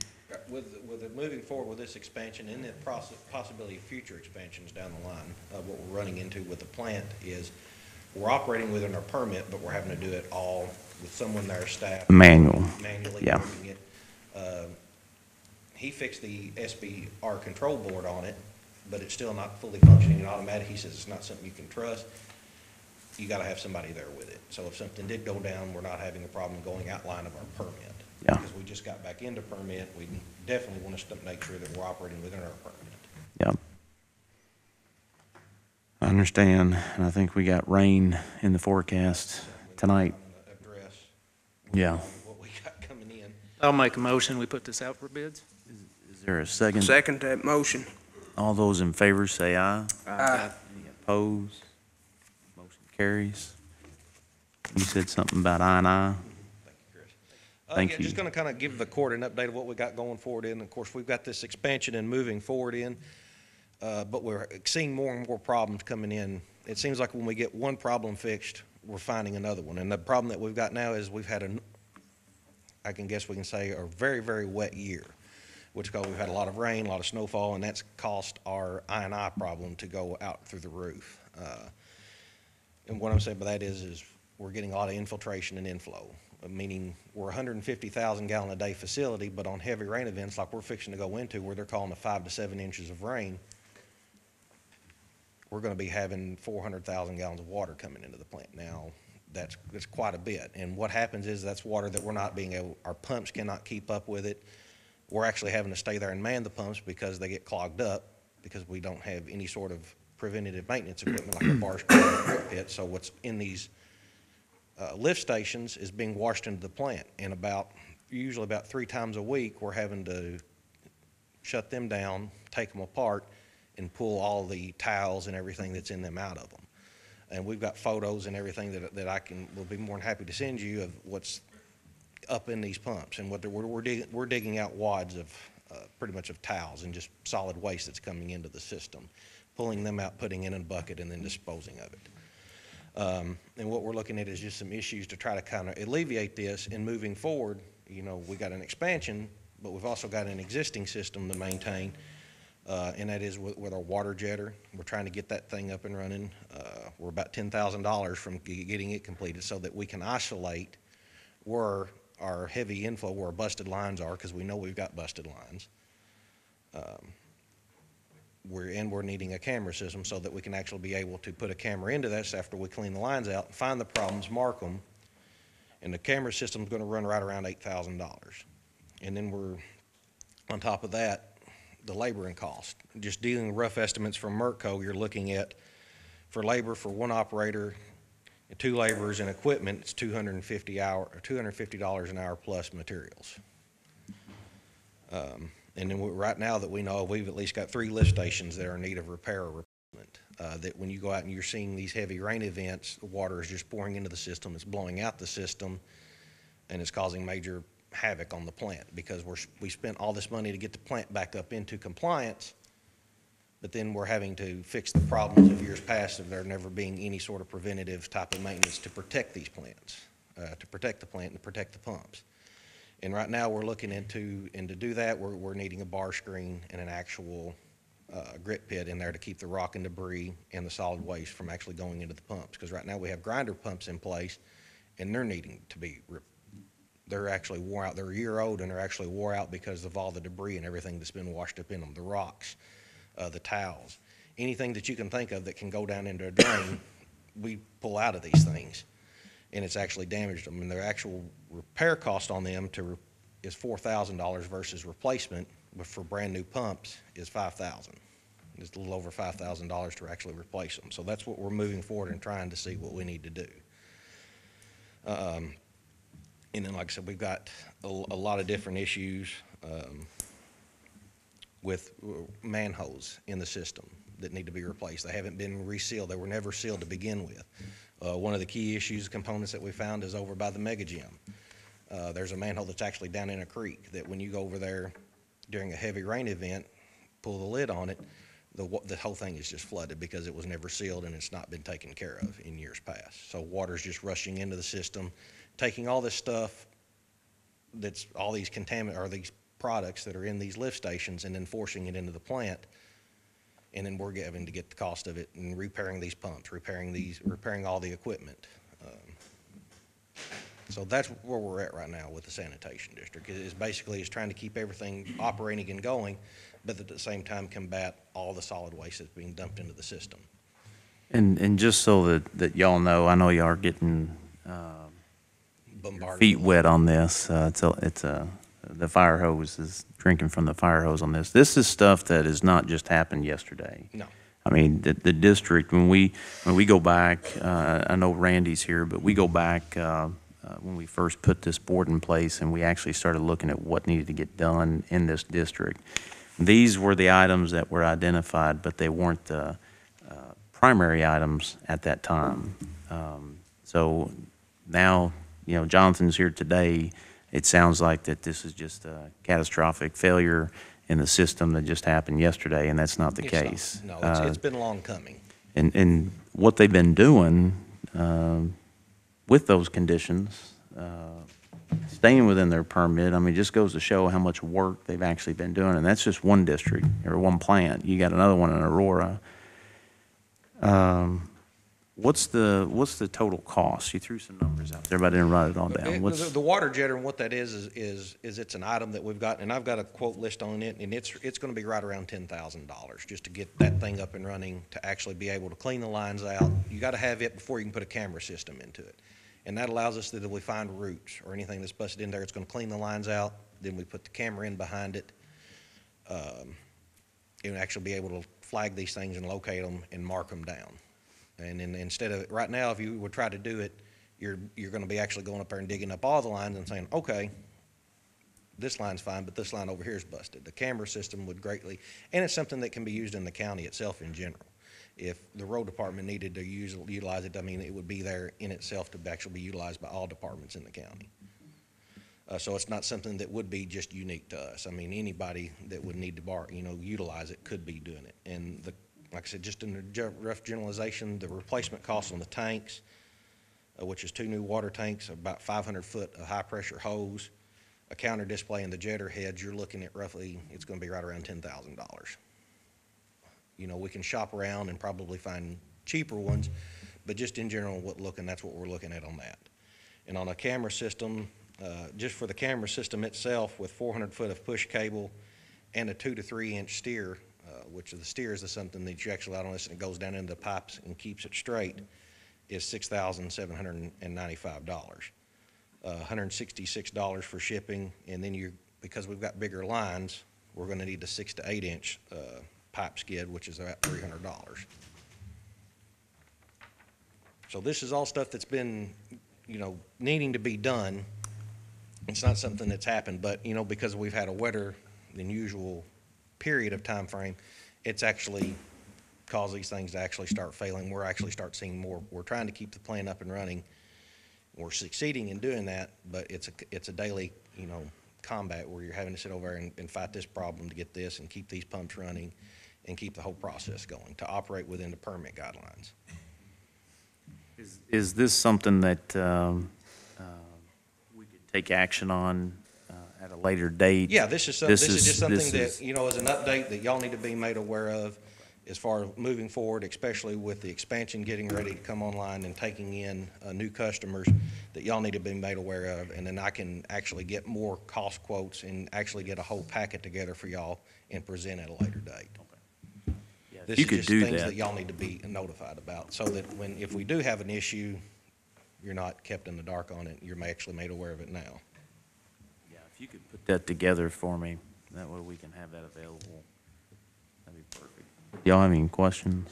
With it moving forward with this expansion and the possibility of future expansions down the line, what we're running into with the plant is we're operating within our permit, but we're having to do it all with someone there, staff. Manually, yeah. Working it. He fixed the SBR control board on it, but it's still not fully functioning and automatic. He says it's not something you can trust. You gotta have somebody there with it. So if something did go down, we're not having a problem going outline of our permit. Yeah. Because we just got back into permit, we definitely want to make sure that we're operating within our permit. Yeah. I understand, and I think we got rain in the forecast tonight. Address Yeah. what we got coming in. I'll make a motion, we put this out for bids. Is there a second? Second that motion. All those in favor say aye. Aye. Any opposed? Motion carries. You said something about aye and aye. Thank you, Chris. Thank Yeah, you. just going to kind of give the court an update of what we got going forward in. Of course, we've got this expansion and moving forward in, but we're seeing more and more problems coming in. It seems like when we get one problem fixed, we're finding another one. And the problem that we've got now is we've had I can guess we can say, a very, very wet year, which is because we've had a lot of rain, a lot of snowfall, and that's cost our I&I problem to go out through the roof. And what I'm saying by that is we're getting a lot of infiltration and inflow, meaning we're a 150,000 gallon a day facility, but on heavy rain events like we're fixing to go into where they're calling 5 to 7 inches of rain, we're going to be having 400,000 gallons of water coming into the plant. Now, that's quite a bit. And what happens is that's water that we're not being able, our pumps cannot keep up with it. We're actually having to stay there and man the pumps because they get clogged up because we don't have any sort of preventative maintenance equipment like a bar screen or a drip pit. So what's in these lift stations is being washed into the plant. And usually about 3 times a week, we're having to shut them down, take them apart, and pull all the tiles and everything that's in them out of them. And we've got photos and everything that will be more than happy to send you of what's up in these pumps. And we're digging out wads of pretty much of tiles and just solid waste that's coming into the system, pulling them out, putting in a bucket, and then disposing of it. And what we're looking at is just some issues to try to kind of alleviate this. And moving forward, you know, we got an expansion, but we've also got an existing system to maintain. And that is with our water jetter. We're trying to get that thing up and running. We're about $10,000 from getting it completed so that we can isolate where our heavy inflow, where our busted lines are, because we know we've got busted lines. We're needing a camera system so that we can actually be able to put a camera into this after we clean the lines out, find the problems, mark them, and the camera system's going to run right around $8,000. And then we're, on top of that, the labor and cost. Just dealing rough estimates from Merco, you're looking at, for labor for one operator, 2 laborers and equipment, it's $250 an hour plus materials. And then right now that we know, we've at least got 3 lift stations that are in need of repair or replacement. That when you go out and you're seeing these heavy rain events, the water is just pouring into the system, it's blowing out the system, and it's causing major havoc on the plant because we spent all this money to get the plant back up into compliance, but then we're having to fix the problems of years past of there never being any sort of preventative type of maintenance to protect these plants, to protect the plant and to protect the pumps. And right now we're looking into, and to do that, we're needing a bar screen and an actual grit pit in there to keep the rock and debris and the solid waste from actually going into the pumps. Because right now we have grinder pumps in place and they're needing to be they're actually wore out. They're a year old and they're actually wore out because of all the debris and everything that's been washed up in them, the rocks, the towels, anything that you can think of that can go down into a drain, we pull out of these things, and it's actually damaged them. And their actual repair cost on them is $4,000 versus replacement, but for brand new pumps is $5,000. It's a little over $5,000 to actually replace them. So that's what we're moving forward and trying to see what we need to do. And then, like I said, we've got a lot of different issues with manholes in the system that need to be replaced. They haven't been resealed. They were never sealed to begin with. One of the key issues, components that we found is over by the mega gym. There's a manhole that's actually down in a creek that when you go over there during a heavy rain event, pull the lid on it, the whole thing is just flooded because it was never sealed and it's not been taken care of in years past. So water's just rushing into the system, taking all this stuff that's all these contaminants or these products that are in these lift stations and then forcing it into the plant. And then we're having to get the cost of it and repairing these pumps, repairing all the equipment. So that's where we're at right now with the sanitation district. Is basically trying to keep everything operating and going, but at the same time combat all the solid waste that's being dumped into the system. And just so that y'all know, I know y'all are getting Bombarded. feet wet on this. The fire hose is drinking from the fire hose on this. This is stuff that has not just happened yesterday. No. I mean, the district, when we go back, I know Randy's here, but we go back when we first put this board in place and we actually started looking at what needed to get done in this district. These were the items that were identified, but they weren't the primary items at that time. So now, Jonathan's here today. It sounds like that this is just a catastrophic failure in the system that just happened yesterday, and that's not the case. No, it's been long coming. And what they've been doing with those conditions, staying within their permit, I mean, just goes to show how much work they've actually been doing, and that's just one district or one plant. You got another one in Aurora. What's the total cost? You threw some numbers out there, but I didn't write it all down. The water jetter, and what that is it's an item that we've got, and I've got a quote list on it, and it's going to be right around $10,000 just to get that thing up and running, to actually be able to clean the lines out. You got to have it before you can put a camera system into it. And that allows us that if we find roots or anything that's busted in there, it's going to clean the lines out. Then we put the camera in behind it. And actually be able to flag these things and locate them and mark them down. And then instead of, right now, if you would try to do it, you're going to be actually going up there and digging up all the lines and saying, okay, this line's fine, but this line over here is busted. The camera system would greatly, and it's something that can be used in the county itself in general. If the road department needed to utilize it, I mean, it would be there in itself to actually be utilized by all departments in the county. So it's not something that would be just unique to us. I mean, anybody that would need to utilize it could be doing it. And like I said, just in the rough generalization, the replacement cost on the tanks, which is 2 new water tanks, about 500 foot of high pressure hose, a counter display, and the jetter heads, you're looking at roughly, it's going to be right around $10,000. We can shop around and probably find cheaper ones, but just in general, that's what we're looking at on that. And on a camera system, just for the camera system itself, with 400 foot of push cable and a 2 to 3 inch steer, which the steer is something that you actually, and it goes down into the pipes and keeps it straight, is $6,795. $166 for shipping, and then because we've got bigger lines, we're going to need a 6 to 8 inch pipe skid, which is about $300. So this is all stuff that's been, needing to be done. It's not something that's happened, but, because we've had a wetter than usual period of time frame, it's actually caused these things to actually start failing. We're actually start seeing more. We're trying to keep the plant up and running. We're succeeding in doing that, but it's a daily, combat where you're having to sit over there and fight this problem to get this and keep these pumps running and keep the whole process going to operate within the permit guidelines. Is this something that we could take action on at a later date? Yeah, this is just something that, as an update that y'all need to be made aware of as far as moving forward, especially with the expansion getting ready to come online and taking in new customers, that y'all need to be made aware of. And then I can actually get more cost quotes and actually get a whole packet together for y'all and present at a later date. Yeah, This you is could just do things that. that y'all need to be notified about, so that if we do have an issue, you're not kept in the dark on it. You're actually made aware of it now. Yeah, if you could put that together for me, that way we can have that available. That'd be perfect. Y'all have any questions?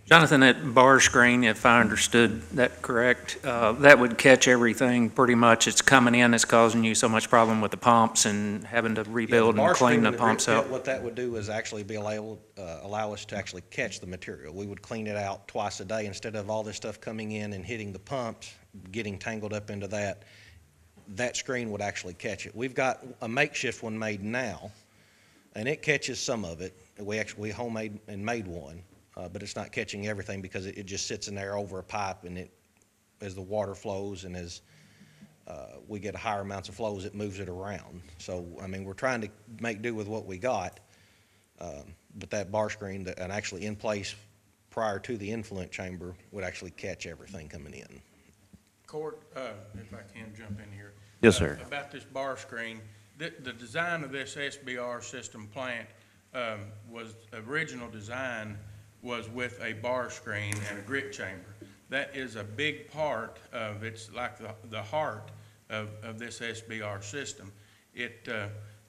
Jonathan, that bar screen, if I understood that correct, that would catch everything pretty much. It's coming in, it's causing you so much problem with the pumps and having to rebuild and clean the pumps out. What that would do is actually allow us to actually catch the material. We would clean it out twice a day instead of all this stuff coming in and hitting the pumps, getting tangled up into that. That screen would actually catch it. We've got a makeshift one made now, and it catches some of it. We homemade and made one. But it's not catching everything because it just sits in there over a pipe, and as the water flows and as we get higher amounts of flows, it moves it around. So, I mean, we're trying to make do with what we got, but that bar screen and actually in place prior to the influent chamber would actually catch everything coming in. Court, if I can jump in here. Yes, sir. About this bar screen, the design of this SBR system plant was, original design was with a bar screen and a grit chamber. That is a big part of, it's like the heart of this SBR system. It,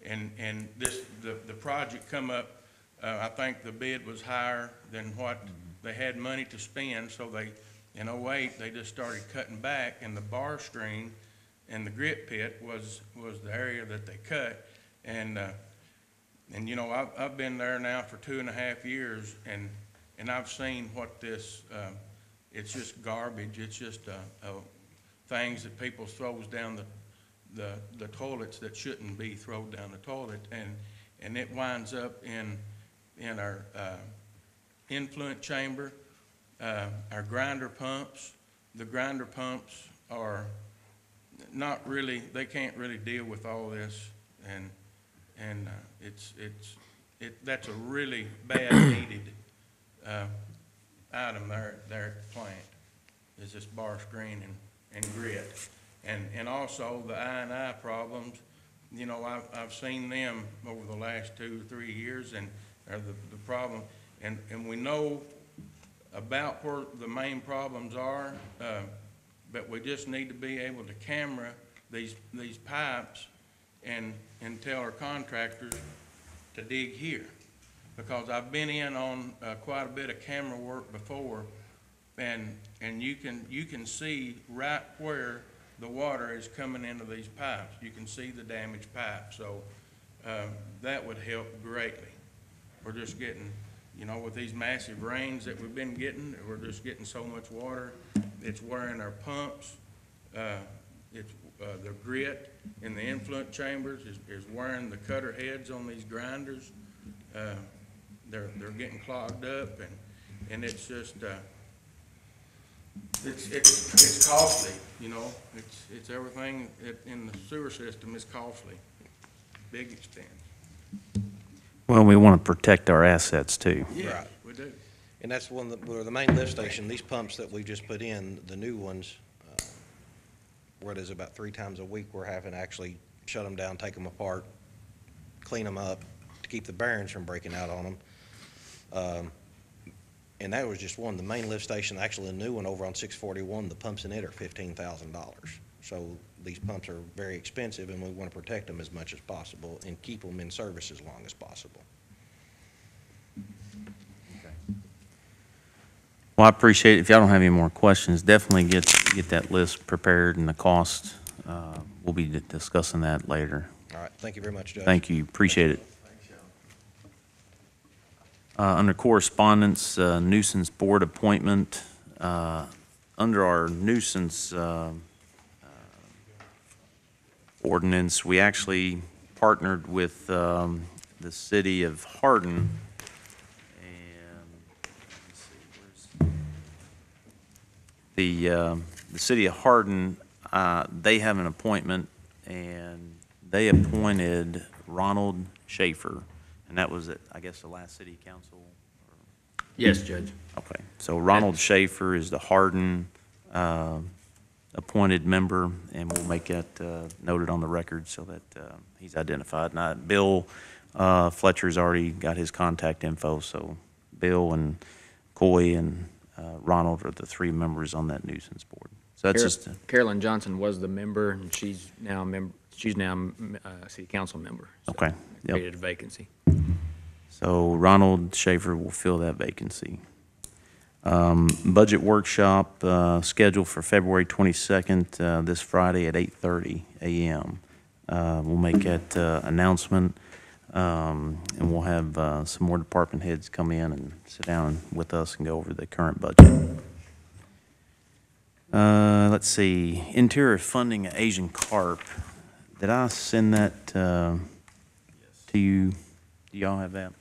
and this, the project come up, I think the bid was higher than what they had money to spend, so they, in 08, they just started cutting back, and the bar screen and the grit pit was the area that they cut. And you know, I've been there now for 2.5 years, and I've seen what this, it's just garbage. It's just things that people throws down the toilets that shouldn't be thrown down the toilet, and it winds up in our influent chamber, our grinder pumps. The grinder pumps are not really, they can't really deal with all this, and that's a really bad needed item there at the plant, is this bar screen and grit. And also the I&I problems, you know, I've seen them over the last 2 or 3 years, and are the problem, and we know about where the main problems are, but we just need to be able to camera these pipes and tell our contractors to dig here. Because I've been in on quite a bit of camera work before, and you can see right where the water is coming into these pipes. You can see the damaged pipes, so that would help greatly. We're just getting, you know, with these massive rains that we've been getting, we're just getting so much water. It's wearing our pumps. The grit in the influent chambers is wearing the cutter heads on these grinders. They're getting clogged up, and it's just it's costly. You know, it's everything in the sewer system is costly, big expense. Well, we want to protect our assets too. Yeah, Right. we do. And that's one where the main lift station, these pumps that we just put in, the new ones, what is about 3 times a week, we're having to actually shut them down, take them apart, clean them up to keep the bearings from breaking out on them. And that was just one. The main lift station, actually the new one over on 641, the pumps in it are $15,000. So these pumps are very expensive, and we want to protect them as much as possible and keep them in service as long as possible. Well, I appreciate it. If y'all don't have any more questions, definitely get that list prepared, and the cost, we'll be discussing that later. All right. Thank you very much, Judge. Thank you. Appreciate it. Under correspondence, nuisance board appointment, under our nuisance ordinance, we actually partnered with the city of Hardin, and let's see, where's the city of Hardin. They have an appointment, and they appointed Ronald Schaefer. And that was, I guess, the last city council? Yes, Judge. Okay, so Ronald Schaefer is the Hardin appointed member, and we'll make that noted on the record so that he's identified. Now, Bill Fletcher's already got his contact info, so Bill and Coy and Ronald are the 3 members on that nuisance board. So that's just Carolyn Johnson was the member, and she's now a city council member. So okay. Yep. Created a vacancy. So Ronald Schaefer will fill that vacancy. Budget workshop scheduled for February 22nd, this Friday at 8:30 a.m. We'll make that announcement, and we'll have some more department heads come in and sit down with us and go over the current budget. Let's see, interior funding of Asian carp. Did I send that to you? Do y'all have that?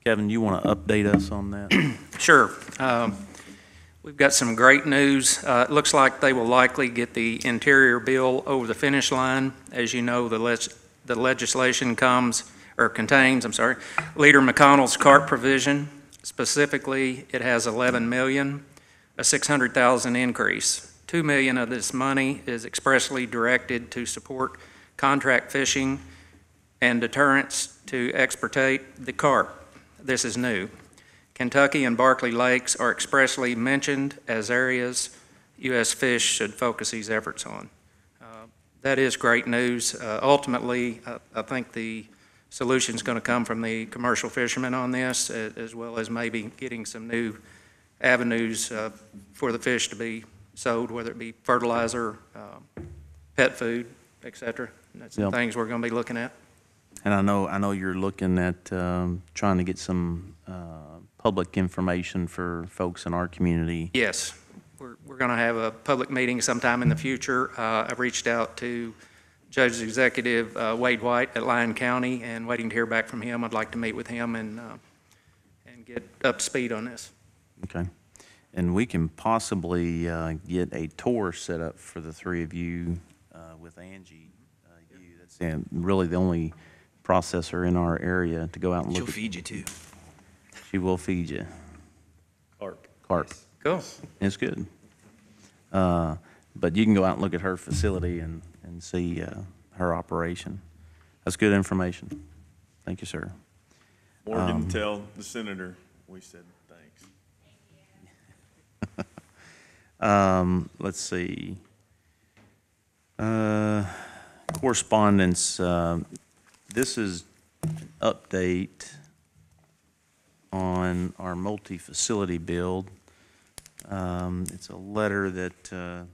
Kevin, you want to update us on that? Sure. We've got some great news. It looks like they will likely get the interior bill over the finish line. As you know, the legislation contains, Leader McConnell's CART provision. Specifically, it has $11 million, a $600,000 increase. $2 million of this money is expressly directed to support contract fishing and deterrence to exportate the carp. This is new. Kentucky and Barkley Lakes are expressly mentioned as areas U.S. Fish should focus these efforts on. That is great news. Ultimately, I think the solution's going to come from the commercial fishermen on this, as well as maybe getting some new avenues for the fish to be sold, whether it be fertilizer, pet food, et cetera. That's some things we're going to be looking at. And I know you're looking at trying to get some public information for folks in our community. Yes. We're going to have a public meeting sometime in the future. I've reached out to Judge Executive Wade White at Lyon County and waiting to hear back from him. I'd like to meet with him and get up to speed on this. Okay. And we can possibly get a tour set up for the three of you with Angie. That's really the only processor in our area to go out and look. She'll feed you too. She will feed you. Carp. Cool. It's good. But you can go out and look at her facility and see her operation. That's good information. Thank you, sir. Morgan, tell the senator we said thanks. Let's see. Correspondence. This is an update on our multi-facility build. It's a letter that, let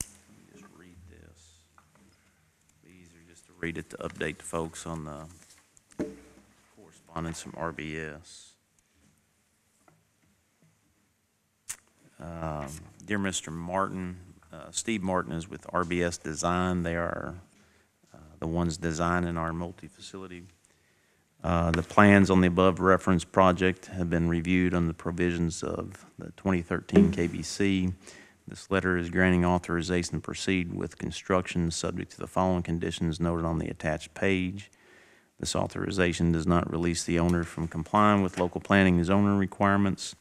me just read this. It's easier just to read it to update the folks on the correspondence from RBS. Dear Mr. Martin, Steve Martin is with RBS Design. They are the ones designing our multi-facility. The plans on the above referenced project have been reviewed on the provisions of the 2013 KBC. This letter is granting authorization to proceed with construction subject to the following conditions noted on the attached page. This authorization does not release the owner from complying with local planning and zoning requirements.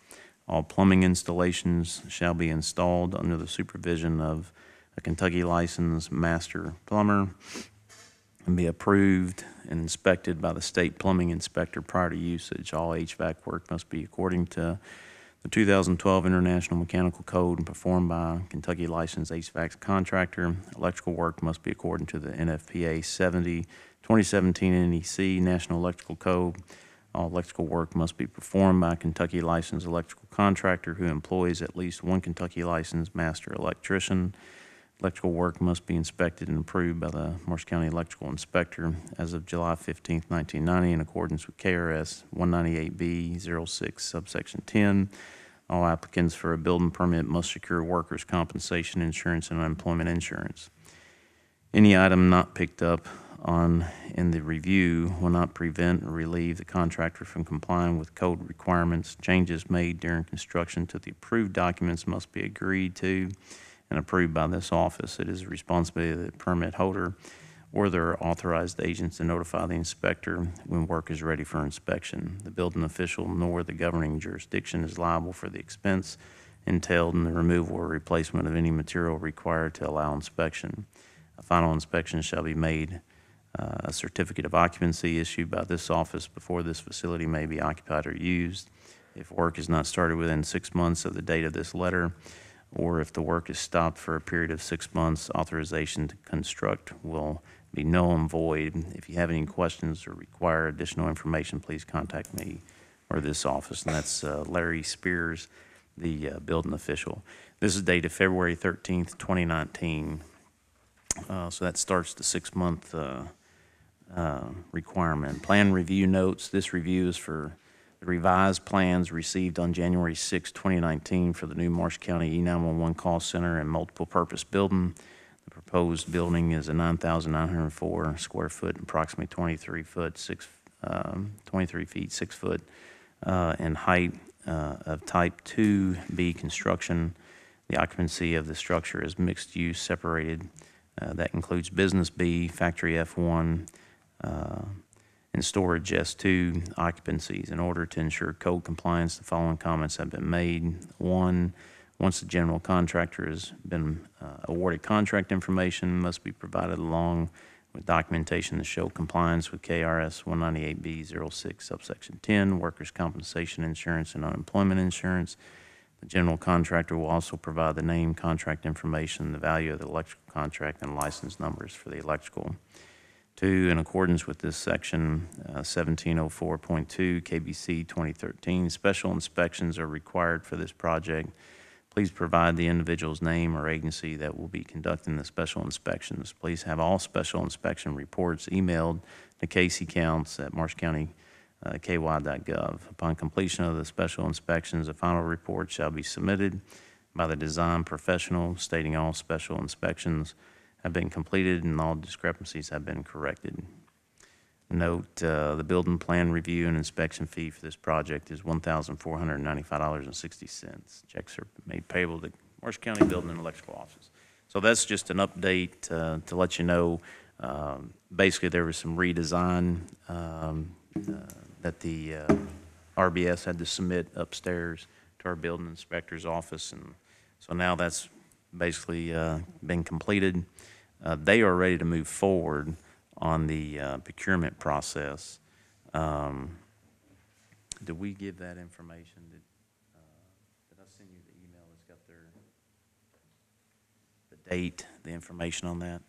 All plumbing installations shall be installed under the supervision of a Kentucky licensed master plumber and be approved and inspected by the state plumbing inspector prior to usage. All HVAC work must be according to the 2012 International Mechanical Code and performed by a Kentucky licensed HVAC contractor. Electrical work must be according to the NFPA 2017 NEC National Electrical Code. All electrical work must be performed by a Kentucky licensed electrical contractor who employs at least one Kentucky licensed master electrician. Electrical work must be inspected and approved by the Morris County Electrical Inspector as of July 15, 1990, in accordance with KRS 198B06, subsection 10. All applicants for a building permit must secure workers' compensation insurance and unemployment insurance. Any item not picked up on in the review will not prevent or relieve the contractor from complying with code requirements. Changes made during construction to the approved documents must be agreed to and approved by this office. It is the responsibility of the permit holder or their authorized agents to notify the inspector when work is ready for inspection. The building official nor the governing jurisdiction is liable for the expense entailed in the removal or replacement of any material required to allow inspection. A final inspection shall be made. A certificate of occupancy issued by this office before this facility may be occupied or used. If work is not started within 6 months of the date of this letter, or if the work is stopped for a period of 6 months, authorization to construct will be null and void. If you have any questions or require additional information, please contact me or this office. And that's Larry Spears, the building official. This is dated February 13th, 2019. So that starts the 6-month requirement. Plan review notes. This review is for the revised plans received on January 6, 2019 for the new Marsh County E911 call center and multiple purpose building. The proposed building is a 9,904 square foot, approximately 23 feet 6 foot in height, of type 2B construction. The occupancy of the structure is mixed use separated. That includes business B, factory F1, and storage S2 occupancies. In order to ensure code compliance, the following comments have been made. 1, once the general contractor has been awarded contract information, must be provided along with documentation to show compliance with KRS 198B06 subsection 10, workers' compensation insurance and unemployment insurance. The general contractor will also provide the name, contract information, the value of the electrical contract, and license numbers for the electrical. 2, in accordance with this section 1704.2 KBC 2013, special inspections are required for this project. Please provide the individual's name or agency that will be conducting the special inspections. Please have all special inspection reports emailed to kcounts@marshcountyky.gov. Upon completion of the special inspections, a final report shall be submitted by the design professional stating all special inspections have been completed and all discrepancies have been corrected. Note, the building plan review and inspection fee for this project is $1,495.60. Checks are made payable to Marshall County Building and Electrical Office. So that's just an update to let you know. Basically, there was some redesign that the RBS had to submit upstairs to our building inspector's office, and so now that's basically been completed. They are ready to move forward on the procurement process. Did we give that information? Did I send you the email that's got the date, the information on that?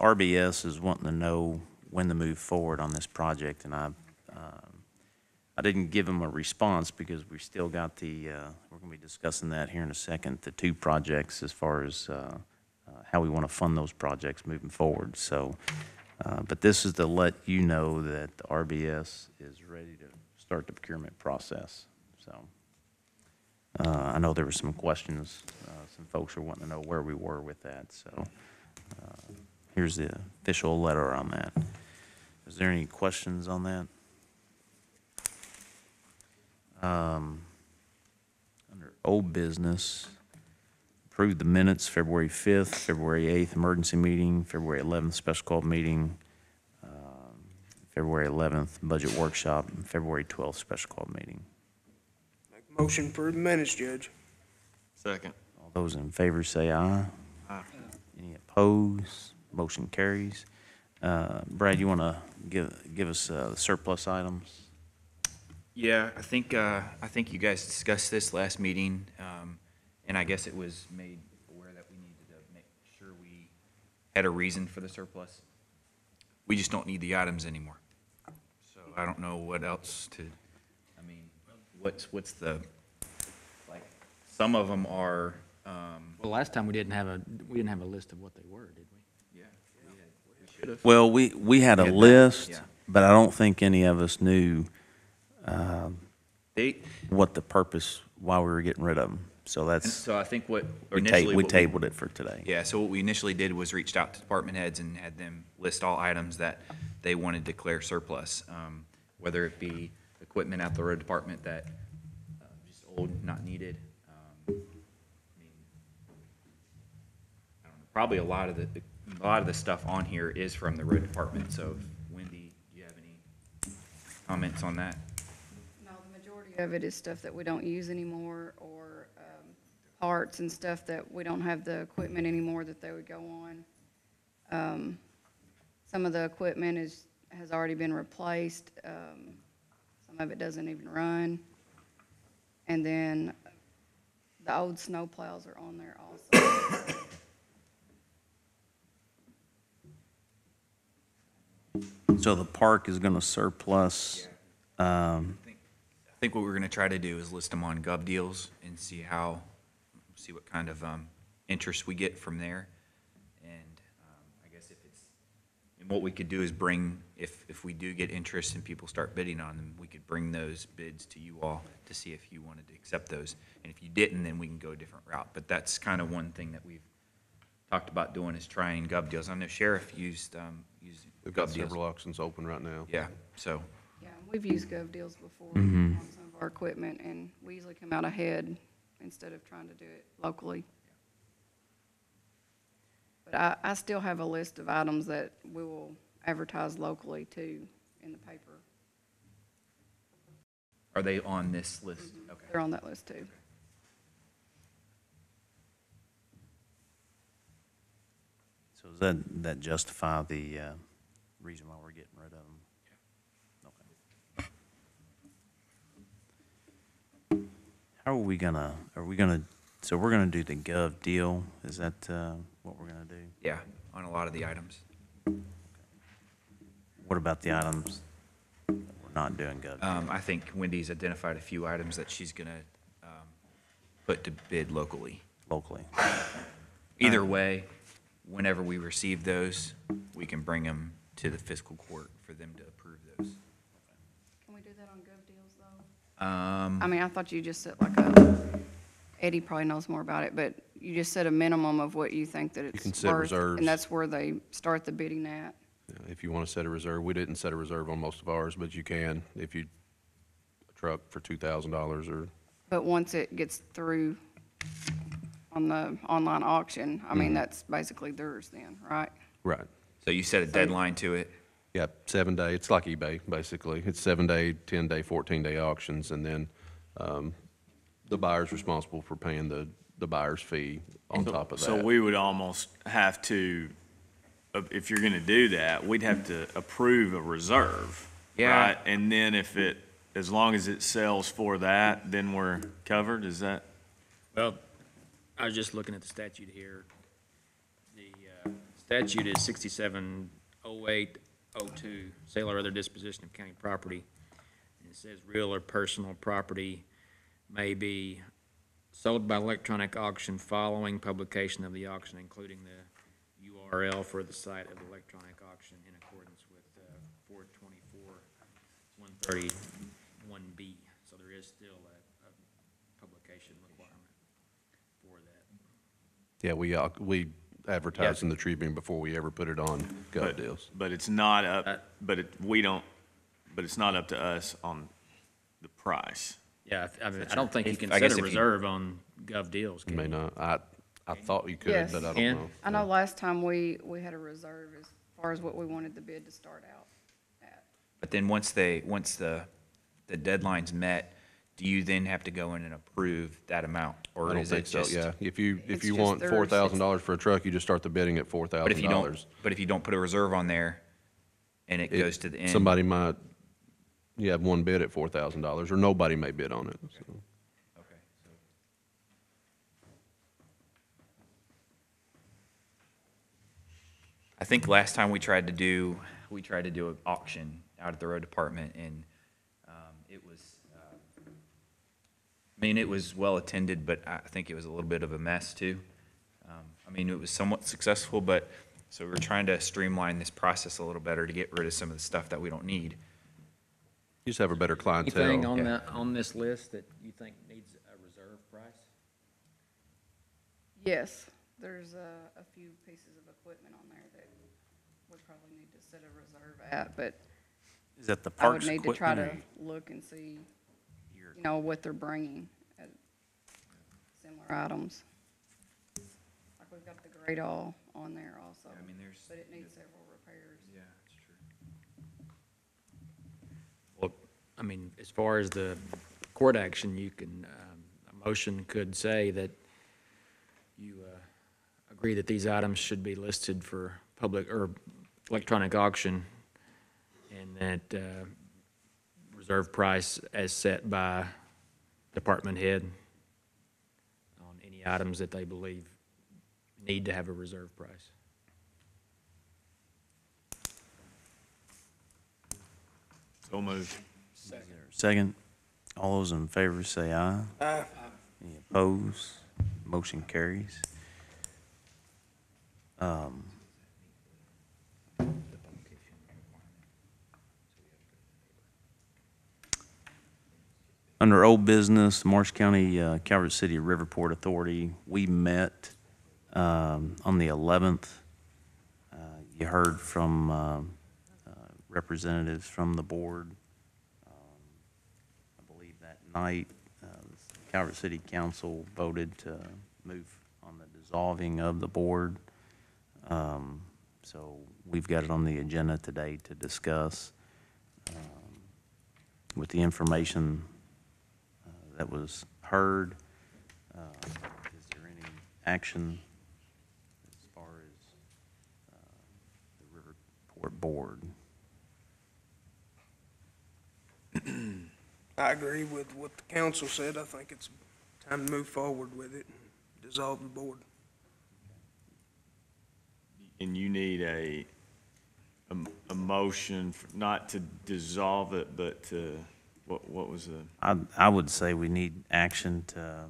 RBS is wanting to know when to move forward on this project, and I didn't give them a response because we still got we're going to be discussing that here in a second, the 2 projects as far as how we want to fund those projects moving forward. So, but this is to let you know that the RBS is ready to start the procurement process. So, I know there were some questions. Some folks are wanting to know where we were with that. So, here's the official letter on that. Is there any questions on that? Under old business, approve the minutes, February 5th, February 8th, emergency meeting, February 11th, special call meeting, February 11th, budget workshop, and February 12th, special call meeting. Make a motion for the minutes, Judge. Second. All those in favor say aye. Aye. Any opposed? Motion carries. Brad, you want to give us the surplus items? Yeah, I think you guys discussed this last meeting, and I guess it was made aware that we needed to make sure we had a reason for the surplus. We just don't need the items anymore. So I don't know what else to, I mean, what's the, like, some of them are, Well, last time we didn't have a list of what they were, did we? yeah, we should have. Well, we had a We had that, list, yeah. but I don't think any of us knew They, what the purpose, why we were getting rid of them. So and that's, so I think what we initially. what we- tabled it for today. Yeah, so what we initially did was reached out to department heads and had them list all items that they wanted to declare surplus, whether it be equipment out the road department that just old, not needed. I mean, I don't know, probably a lot of the stuff on here is from the road department. So, Wendy, do you have any comments on that? No, the majority of it is stuff that we don't use anymore, or parts and stuff that we don't have the equipment anymore that they would go on. Some of the equipment has already been replaced. Some of it doesn't even run. And then the old snow plows are on there also. So the park is going to surplus, I think what we're gonna try to do is list them on Gov Deals and see what kind of interest we get from there. And I guess and what we could do is bring, if we do get interest and people start bidding on them, we could bring those bids to you all to see if you wanted to accept those. And if you didn't, then we can go a different route. But that's kind of one thing that we've talked about doing is trying Gov Deals. I know Sheriff used We've got Gov Deals. several auctions open right now. Yeah, so. Yeah, we've used Gov Deals before Mhm. on some of our equipment, and we usually come out ahead instead of trying to do it locally. But I still have a list of items that we will advertise locally too in the paper. Are they on this list? Okay. They're on that list too. So does that justify the reason why we're getting rid of them? Okay. How are we gonna, so we're gonna do the gov deal? Is that what we're gonna do? Yeah, on a lot of the items. What about the items that we're not doing gov deal? I think Wendy's identified a few items that she's gonna put to bid locally. Locally? Either way, whenever we receive those, we can bring them to the fiscal court for them to approve those. Can we do that on gov deals, though? I mean, I thought you just said Eddie probably knows more about it, but you just said a minimum of what you think that can it's set worth. reserves. And that's where they start the bidding at. If you want to set a reserve, we didn't set a reserve on most of ours, but you can if you, a truck for $2,000 or. But once it gets through on the online auction, I mean, that's basically theirs then, right? Right. So you set a deadline to it? Yep, 7 day, it's like eBay, basically. It's 7 day, 10 day, 14 day auctions, and then the buyer's responsible for paying the buyer's fee on top of that. So we would almost have to, if you're gonna do that, we'd have to approve a reserve. Yeah. Right? And then if it, as long as it sells for that, then we're covered, is that? Well, I was just looking at the statute here. The statute is 670802, sale or other disposition of county property. And it says real or personal property may be sold by electronic auction following publication of the auction, including the URL for the site of the electronic auction in accordance with 424-131B. So there is still a publication requirement for that. Yeah, we advertise in the Tribune before we ever put it on gov deals. But it's not up, but it's not up to us on the price. Yeah, I mean, I don't think you can I set guess a if you- reserve on gov deals, You can may you? not, I thought you could, Yes. but I Can? don't know. I know last time we had a reserve as far as what we wanted the bid to start out at. But then once the deadline's met, do you then have to go in and approve that amount? I Or don't is think it so, just? yeah. If you It's want just theirs. $4,000 for a truck, you just start the bidding at $4,000. But if you don't put a reserve on there and it goes to the end? Somebody might, you have one bid at $4,000, or nobody may bid on it, so. Okay, so. I think last time we tried to do an auction out at the road department, and it was, I mean, it was well attended, but I think it was a little bit of a mess too. I mean, it was somewhat successful, but, so we're trying to streamline this process a little better to get rid of some of the stuff that we don't need. You just have a better clientele. Anything on this list that you think needs a reserve price? Yes, there's a few pieces of equipment on there that we probably need to set a reserve at, but Is that the I would parks need to try equipment? to look and see, you know, what they're bringing as similar items. Like we've got the Great All on there also, I mean, there's. but it needs several repairs. Yeah, that's true. Well, I mean, as far as the court action, you can, a motion could say that you agree that these items should be listed for public or electronic auction, and that reserve price as set by department head on any items that they believe need to have a reserve price. So moved. Is there a second? All those in favor say aye. Aye. Any opposed? Motion carries. Under old business, Marsh County, Calvert City Riverport Authority, we met on the 11th. You heard from representatives from the board. I believe that night, Calvert City Council voted to move on the dissolving of the board. So we've got it on the agenda today to discuss. With the information that was heard, is there any action as far as board. I agree with what the council said. I think it's time to move forward with it and dissolve the board. And you need a motion, not to dissolve it, but to, what was the? I would say we need action to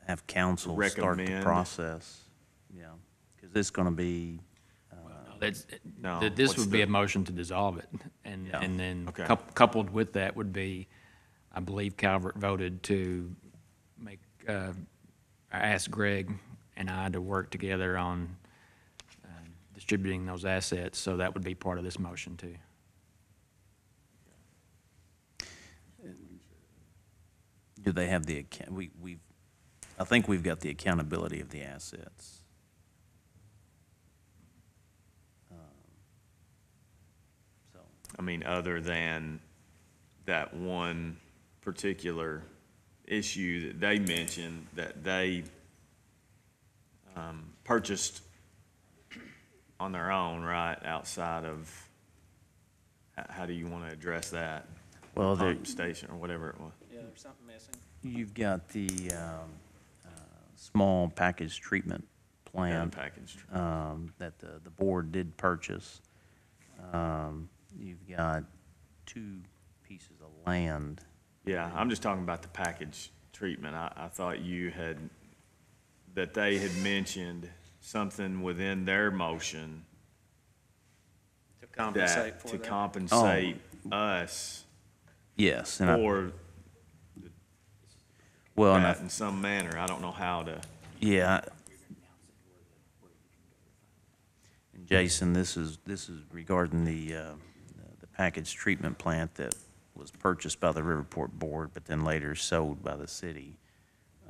have council start the Recommend. process. Yeah, because it's going to be, No, This what's would be the- a motion to dissolve it, and Yeah. then Okay. coupled with that would be, I believe Calvert voted to make, ask Greg and I to work together on distributing those assets, so that would be part of this motion too. do they have the, I think we've got the accountability of the assets. So, I mean, other than that one particular issue that they mentioned, that they purchased on their own, right, outside of, how do you want to address that? well, there, Pump station or whatever it was. Yeah, there's something missing. you've got the small package treatment plant Packaged. that the board did purchase. You've got 2 pieces of land. Yeah, I'm just talking about the package treatment. I thought that they had mentioned something within their motion To compensate that, for to that. compensate us Yes, and for well, and that in some manner. I don't know how to. yeah. And Jason, this is regarding the package treatment plant that was purchased by the Riverport Board, but then later sold by the city.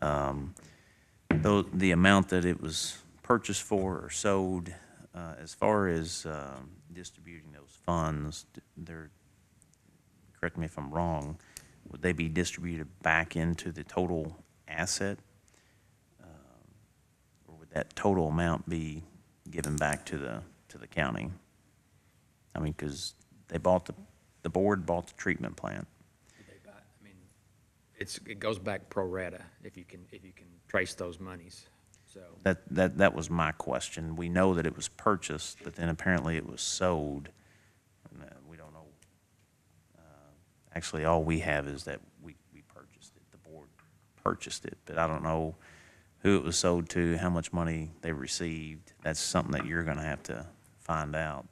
Though the amount that it was purchased for or sold, as far as distributing those funds, they're, correct me if I'm wrong, would they be distributed back into the total asset? Or would that total amount be given back to the county? I mean, because they bought the board bought the treatment plant. I mean, it goes back pro rata if you can trace those monies, so. That was my question. We know that it was purchased, but then apparently it was sold. We don't know. Actually, all we have is that we purchased it. The board purchased it, but I don't know who it was sold to, how much money they received. That's something that you're going to have to find out.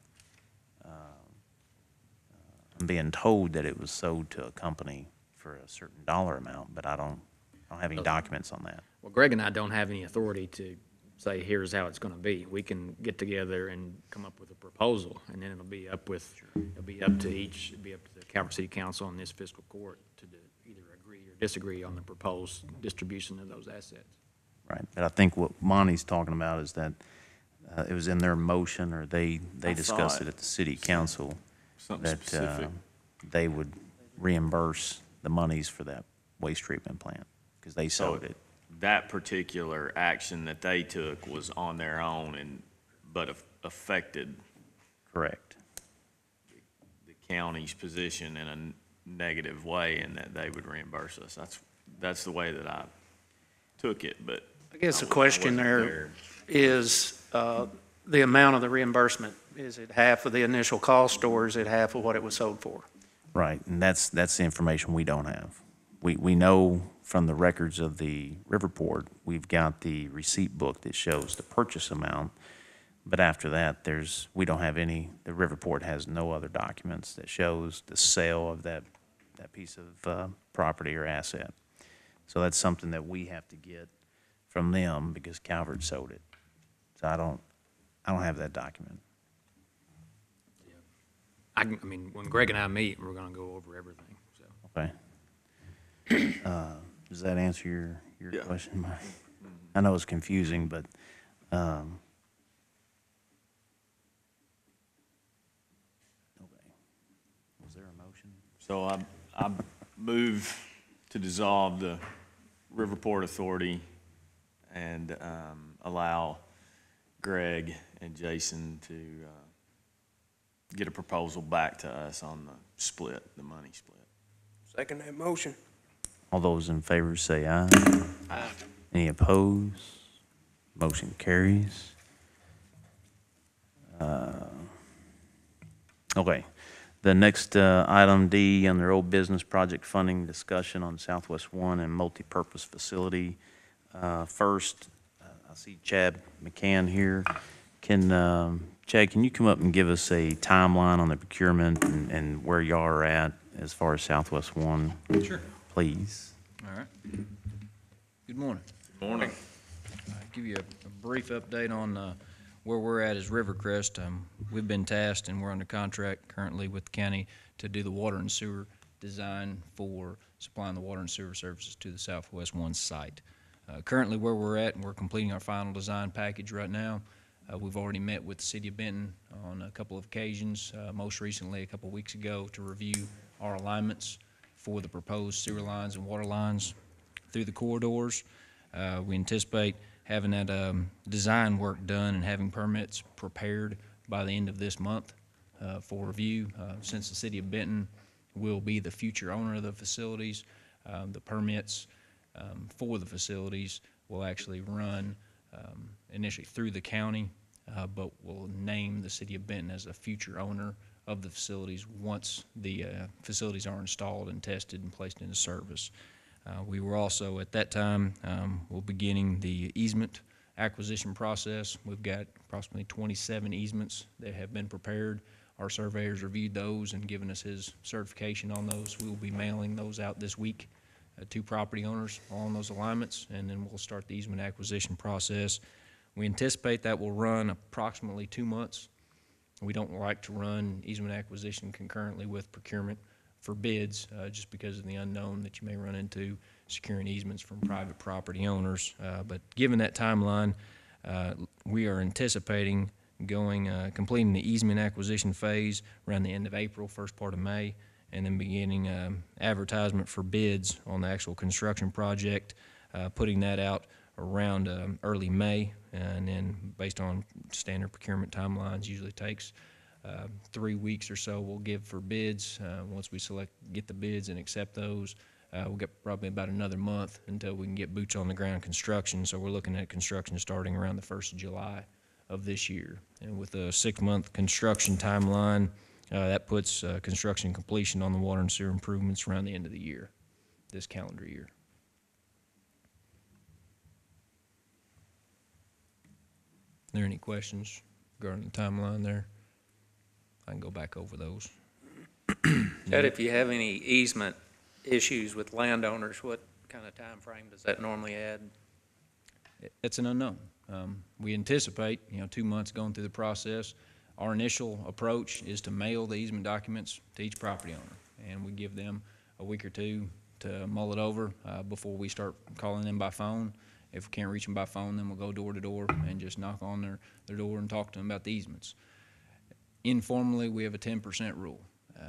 I'm being told that it was sold to a company for a certain dollar amount, but I don't have any documents on that. Well, Greg and I don't have any authority to say, here's how it's gonna be. We can get together and come up with a proposal, and then it'll be up to the Calvert City Council and this fiscal court to either agree or disagree on the proposed distribution of those assets. Right, but I think what Monty's talking about is that it was in their motion, or they discussed it at the city council, Something that specific. they would reimburse the monies for that waste treatment plant, because they So sold it. that particular action that they took was on their own but affected Correct. the county's position in a negative way, and that they would reimburse us. That's the way that I took it, but. I guess the I question wasn't there is the amount of the reimbursement. Is it half of the initial cost, or is it half of what it was sold for? Right, and that's the information we don't have. We know from the records of the Riverport, we've got the receipt book that shows the purchase amount, but after that, we don't have any, the Riverport has no other documents that shows the sale of that piece of property or asset. So that's something that we have to get from them, because Calvert sold it. So I don't have that document. I mean, when Greg and I meet, we're gonna go over everything, so. Okay. Does that answer your question, Mike? I know it's confusing, but, okay. Was there a motion? So I move to dissolve the Riverport Authority and allow Greg and Jason to get a proposal back to us on the split, the money split. Second that motion. All those in favor say aye. Aye. Any opposed? Motion carries. Okay. The next item D under old business project funding discussion on Southwest One and multipurpose facility. First, I see Chad McCann here. Chad, can you come up and give us a timeline on the procurement and where y'all are at as far as Southwest One? Sure. Please. All right. Good morning. Good morning. I'll give you a brief update on where we're at as Rivercrest. We've been tasked and we're under contract currently with the county to do the water and sewer design for supplying the water and sewer services to the Southwest One site. Currently where we're at, and we're completing our final design package right now. We've already met with the city of Benton on a couple of occasions, most recently a couple of weeks ago, to review our alignments for the proposed sewer lines and water lines through the corridors. We anticipate having that design work done and having permits prepared by the end of this month for review. Since the city of Benton will be the future owner of the facilities, the permits for the facilities will actually run initially through the county, but will name the city of Benton as a future owner of the facilities once the facilities are installed and tested and placed into service. We were also, at that time, we're beginning the easement acquisition process. We've got approximately 27 easements that have been prepared. Our surveyor's reviewed those and given us his certification on those. We will be mailing those out this week to property owners on those alignments, and then we'll start the easement acquisition process. We anticipate that will run approximately 2 months. We don't like to run easement acquisition concurrently with procurement for bids, just because of the unknown that you may run into securing easements from private property owners. But given that timeline, we are anticipating completing the easement acquisition phase around the end of April, first part of May, and then beginning advertisement for bids on the actual construction project, putting that out around early May, and then based on standard procurement timelines, usually takes 3 weeks or so we'll give for bids. Once we get the bids and accept those, we'll get probably about another month until we can get boots on the ground construction. So we're looking at construction starting around the 1st of July of this year. And with a 6-month construction timeline, that puts construction completion on the water and sewer improvements around the end of the year, this calendar year. Are there any questions regarding the timeline there? I can go back over those. Chad, if you have any easement issues with landowners, what kind of time frame does that normally add? It's an unknown. We anticipate, 2 months going through the process. Our initial approach is to mail the easement documents to each property owner, and we give them a week or two to mull it over before we start calling them by phone. If we can't reach them by phone, then we'll go door to door and just knock on their door and talk to them about the easements. Informally, we have a 10% rule.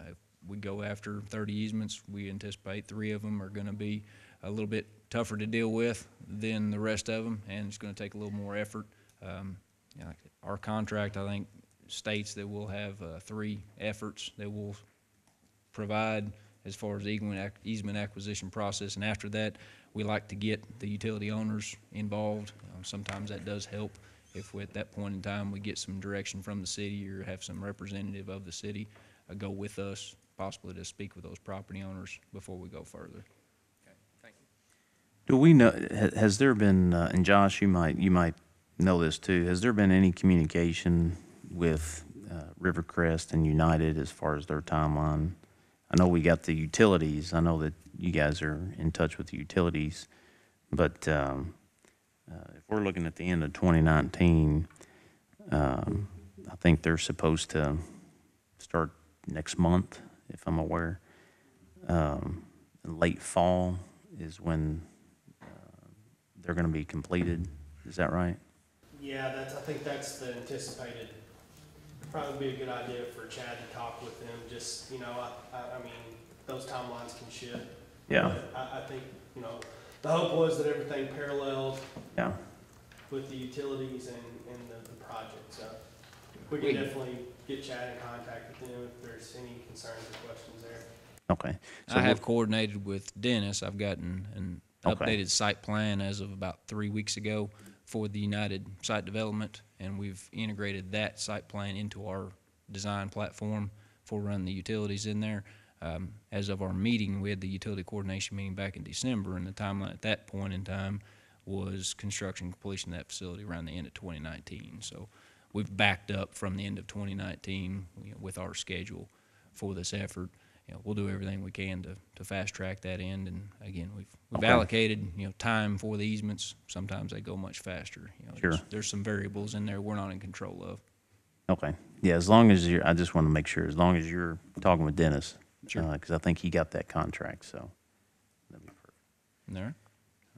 If we go after 30 easements, we anticipate 3 of them are going to be a little bit tougher to deal with than the rest of them, and it's going to take a little more effort. Our contract, I think, states that we'll have 3 efforts that we'll provide as far as the easement acquisition process, and after that, we like to get the utility owners involved. Sometimes that does help if at that point in time we get some direction from the city or have some representative of the city go with us, possibly to speak with those property owners before we go further. Okay, thank you. Do we know, has there been, and Josh, you might know this too, has there been any communication with Rivercrest and United as far as their timeline? I know we got the utilities. I know that you guys are in touch with the utilities, but if we're looking at the end of 2019, I think they're supposed to start next month, if I'm aware. Late fall is when they're going to be completed. Is that right? Yeah, I think that's the anticipated. Probably be a good idea for Chad to talk with them. Just, I mean, those timelines can shift. Yeah. But I think, the hope was that everything paralleled Yeah. with the utilities and the project. So we can definitely get Chad in contact with them if there's any concerns or questions there. Okay. So I have coordinated with Dennis. I've gotten an Okay. updated site plan as of about 3 weeks ago for the United Site Development, and we've integrated that site plan into our design platform for running the utilities in there. As of our meeting, we had the utility coordination meeting back in December, and the timeline at that point in time was construction completion of that facility around the end of 2019. So we've backed up from the end of 2019, with our schedule for this effort. We'll do everything we can to fast track that end. And again, we've Okay. allocated, time for the easements. Sometimes they go much faster. Sure. There's some variables in there we're not in control of. Okay. Yeah, as long as I just want to make sure, as long as you're talking with Dennis. Sure. Because I think he got that contract, so that'd be perfect. All right.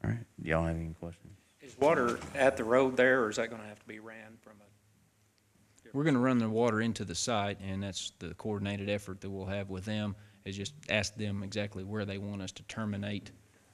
All right. Do y'all have any questions? Is water at the road there, or is that going to have to be ran from a? We're going to run the water into the site, and that's the coordinated effort that we'll have with them, is just ask them exactly where they want us to terminate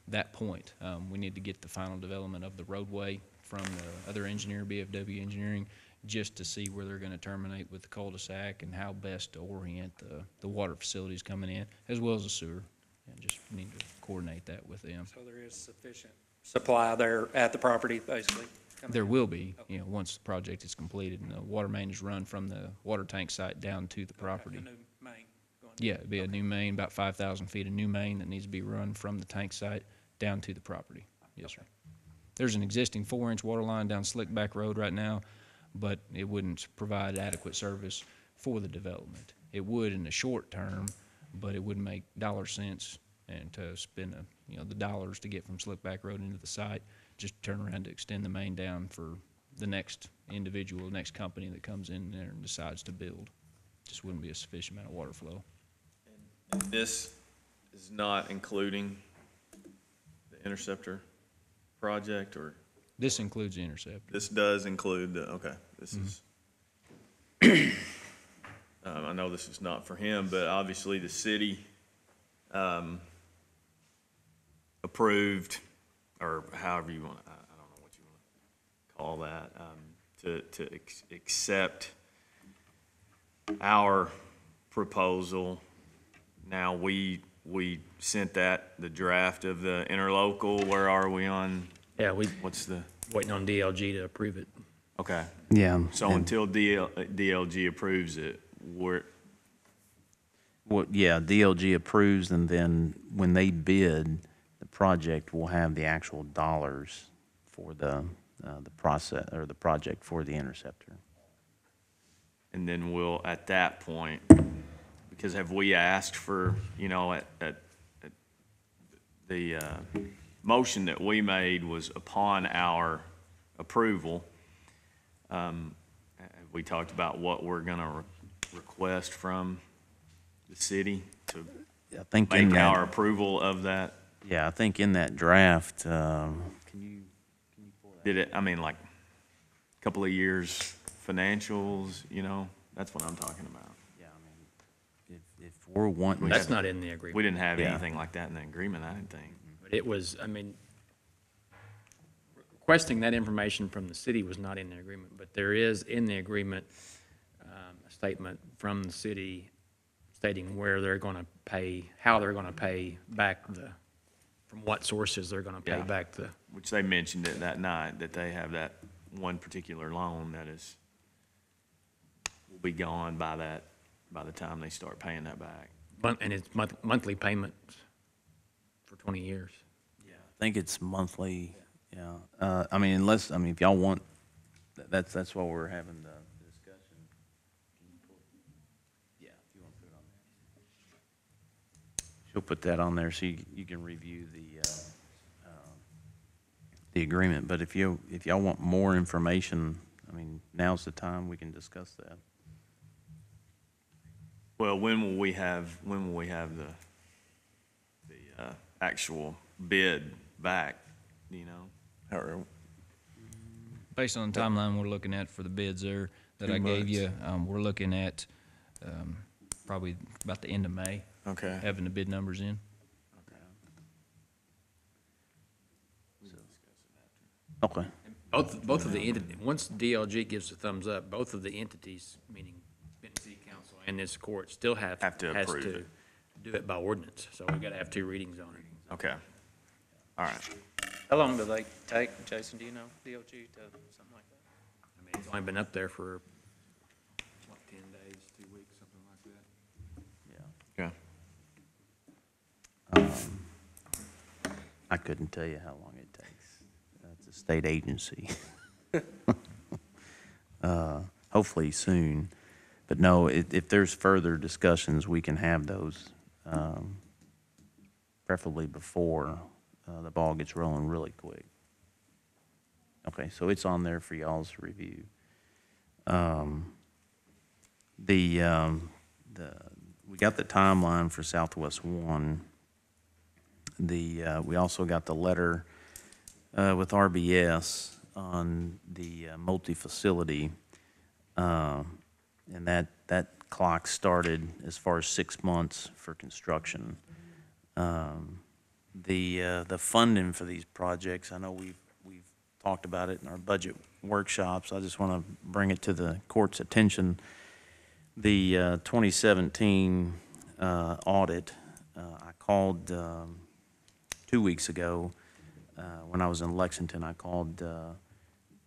that point. We need to get the final development of the roadway from the other engineer, BFW Engineering, just to see where they're going to terminate with the cul-de-sac and how best to orient the water facilities coming in, as well as the sewer. And just need to coordinate that with them. So there is sufficient supply there at the property, basically? There will be, once the project is completed, and the water main is run from the water tank site down to the property. A new main going. Yeah, it'd be a new main, about 5,000 feet of new main that needs to be run from the tank site down to the property. Yes, sir. There's an existing 4-inch water line down Slickback Road right now, but it wouldn't provide adequate service for the development. It would in the short term, but it wouldn't make dollar cents, and to spend the dollars to get from Slickback Road into the site, just turn around to extend the main down for the next individual, next company that comes in there and decides to build. Just wouldn't be a sufficient amount of water flow. And this is not including the interceptor project, or? This includes the interceptor. This does include okay, this is, I know this is not for him, but obviously the city approved, or however you want, I don't know what you want to call that, to accept our proposal. Now, we sent the draft of the interlocal. Where are we on? Yeah, what's the? Waiting on DLG to approve it. Okay. Yeah. So until DLG approves it, DLG approves, and then when they bid, the project will have the actual dollars for the process, or the project for the interceptor. and then we'll, at that point, because have we asked for, at the motion that we made was upon our approval, we talked about what we're gonna request from the city to I think make our approval of that. Yeah, I think in that draft, Did it, like, a couple of years financials, that's what I'm talking about. Yeah, if we're wanting. That's not in the agreement. We didn't have anything like that in the agreement, I didn't think. But it was, requesting that information from the city was not in the agreement, but there is in the agreement a statement from the city stating where they're going to pay, how they're going to pay back from what sources they're going to pay back the. Which they mentioned it that night, that they have that one particular loan that will be gone by the time they start paying that back. And it's monthly payments for 20 years. Yeah, I think it's monthly, yeah. If y'all want, that's why we're having the discussion. Can you pull it? Yeah, if you want to put it on there. She'll put that on there so you can review the agreement. But if y'all want more information, now's the time we can discuss that. Well, when will we have the actual bid back, Or, Based on the timeline we're looking at for the bids there that I gave you, we're looking at probably about the end of May. Okay. Having the bid numbers in. Okay. Both of the entities, once DLG gives the thumbs up, both of the entities, meaning Benton City Council and this court, still has to approve to it. do it by ordinance. So we gotta have 2 readings on it. Okay. All right. How long do they take, Jason, do you know, DLG to something like that? I mean, it's only been up there for, what, 10 days, 2 weeks, something like that. Okay. I couldn't tell you how long it takes. It's a state agency. Hopefully soon. But no, if there's further discussions, we can have those, preferably before the ball gets rolling really quick. Okay, so it's on there for y'all's review. We got the timeline for Southwest One. We also got the letter with RBS on the multi-facility, and that clock started as far as 6 months for construction. The funding for these projects, I know we've talked about it in our budget workshops. I just want to bring it to the court's attention. The 2017 audit, I called 2 weeks ago when I was in Lexington. I called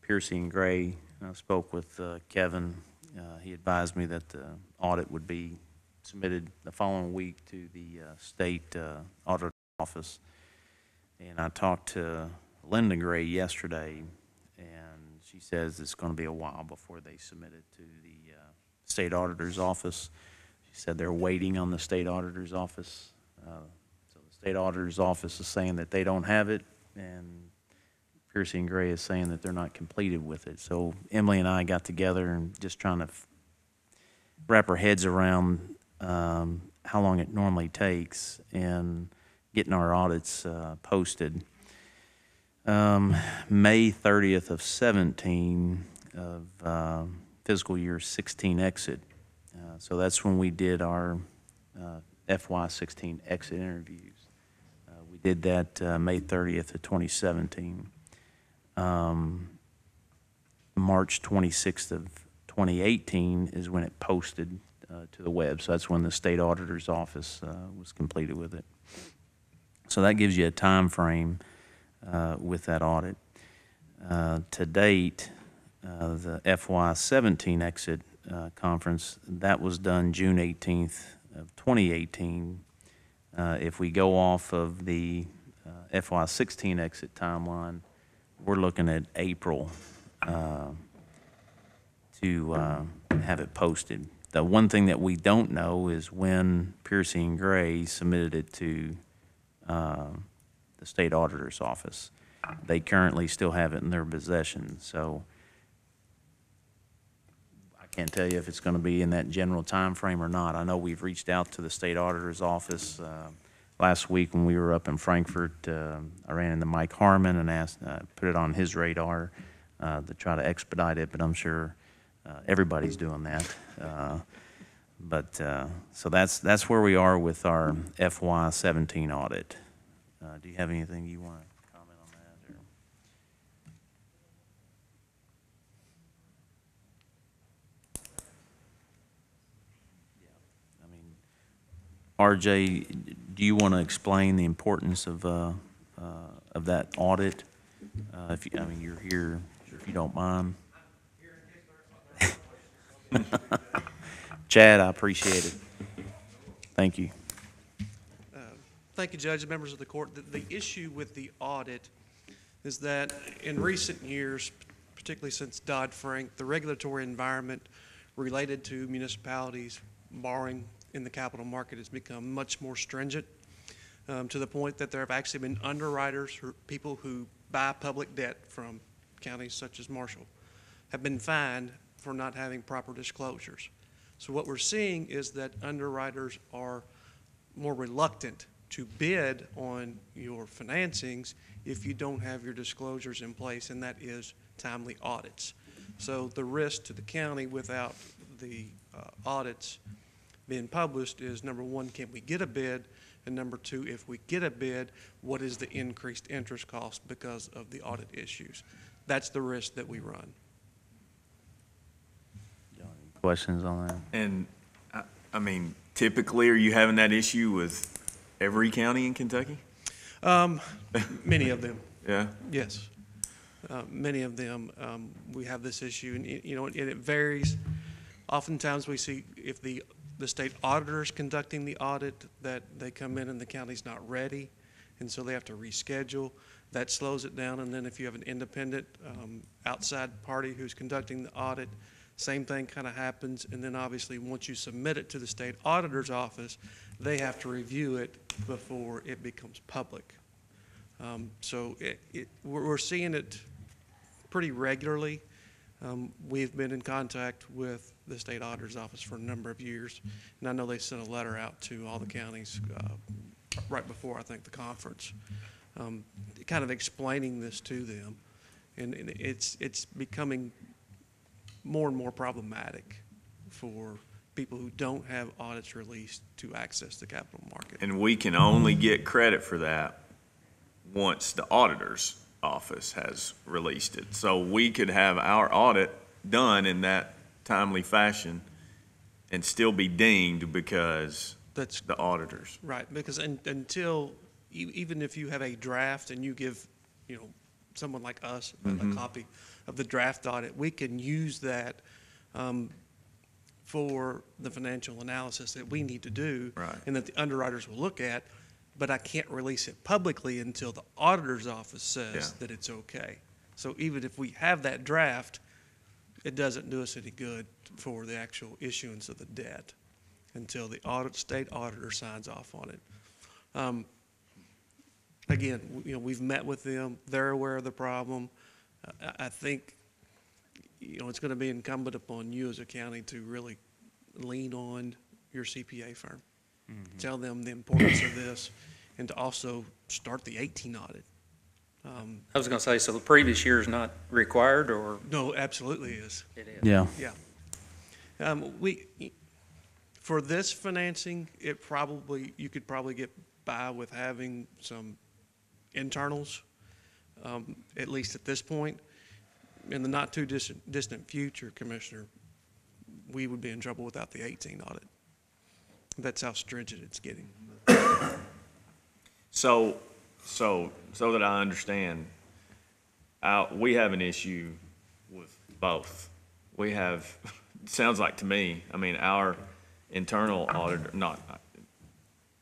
Piercy and Gray. I spoke with Kevin. He advised me that the audit would be submitted the following week to the state auditor office. And I talked to Linda Gray yesterday, and she says it's going to be a while before they submit it to the state auditor's office. She said they're waiting on the state auditor's office. So the state auditor's office is saying that they don't have it, and Piercy and Gray is saying that they're not completed with it. So Emily and I got together and just trying to wrap our heads around how long it normally takes and getting our audits posted. May 30th of 17 of fiscal year 16 exit. So that's when we did our FY16 exit interviews. We did that May 30th of 2017. March 26th of 2018 is when it posted to the web. So that's when the state auditor's office was completed with it. So that gives you a time frame with that audit. To date, the FY17 exit conference, that was done June 18th of 2018. If we go off of the FY16 exit timeline, we're looking at April to have it posted. The one thing that we don't know is when Piercy and Gray submitted it to the state auditor's office. They currently still have it in their possession, so I can't tell you if it's going to be in that general time frame or not. I know we've reached out to the state auditor's office last week when we were up in Frankfurt. I ran into Mike Harmon and asked, put it on his radar to try to expedite it, but I'm sure everybody's doing that. So that's where we are with our FY17 audit. Do you have anything you want to comment on that? Or? Yeah, I mean, RJ, do you want to explain the importance of that audit? You're here, if you don't mind. Chad, I appreciate it. Thank you. Thank you, Judge and members of the court. The issue with the audit is that in recent years, particularly since Dodd-Frank, the regulatory environment related to municipalities borrowing in the capital market has become much more stringent, to the point that there have actually been underwriters, or people who buy public debt from counties such as Marshall, have been fined for not having proper disclosures. So what we're seeing is that underwriters are more reluctant to bid on your financings if you don't have your disclosures in place, and that is timely audits. So the risk to the county without the audits being published is, number one, can we get a bid? And number two, if we get a bid, what is the increased interest cost because of the audit issues? that's the risk that we run. Questions on that? And, I mean, typically, are you having that issue with every county in Kentucky? Many of them. Yeah? Yes. Many of them, we have this issue, and, and it varies. Oftentimes, we see if the state auditor is conducting the audit, that they come in and the county's not ready, and so they have to reschedule. That slows it down, and then if you have an independent outside party who's conducting the audit, same thing kind of happens, and then obviously, once you submit it to the state auditor's office, they have to review it before it becomes public. So we're seeing it pretty regularly. We've been in contact with the state auditor's office for a number of years, and I know they sent a letter out to all the counties right before, I think, the conference, kind of explaining this to them, and it's becoming more and more problematic for people who don't have audits released to access the capital market. And we can only get credit for that once the auditor's office has released it. So we could have our audit done in that timely fashion and still be dinged because that's the auditors. Right, because until, even if you have a draft and you give, someone like us a copy of the draft audit, we can use that for the financial analysis that we need to do, right, and that the underwriters will look at, but I can't release it publicly until the auditor's office says that it's okay. So even if we have that draft, it doesn't do us any good for the actual issuance of the debt until the state auditor signs off on it. Again, we've met with them. They're aware of the problem. I think, it's going to be incumbent upon you as a county to really lean on your CPA firm. Mm-hmm. Tell them the importance of this, and to also start the 18 audit. I was going to say, so the previous year is not required, or? No, absolutely is. It is. Yeah. Yeah. For this financing, you could probably get by with having some internals, at least at this point. In the not too distant future, Commissioner, we would be in trouble without the 18 audit. That's how stringent it's getting. So that I understand, we have an issue with both. We have, it sounds like to me, our internal auditor,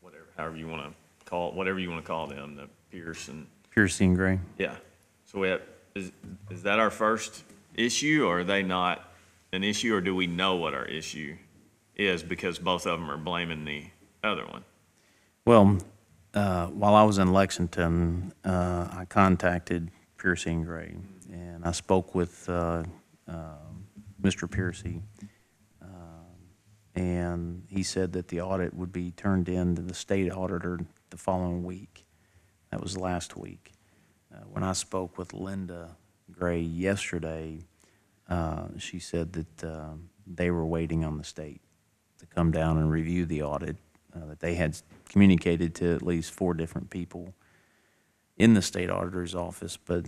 whatever you want to call them, the Piercy and Gray. Yeah. So we have, is that our first issue, or are they not an issue, or do we know what our issue is because both of them are blaming the other one? Well, while I was in Lexington, I contacted Piercy and Gray, and I spoke with Mr. Piercy, and he said that the audit would be turned in to the state auditor the following week. That was last week. When I spoke with Linda Gray yesterday, she said that they were waiting on the state to come down and review the audit, that they had communicated to at least 4 different people in the state auditor's office, but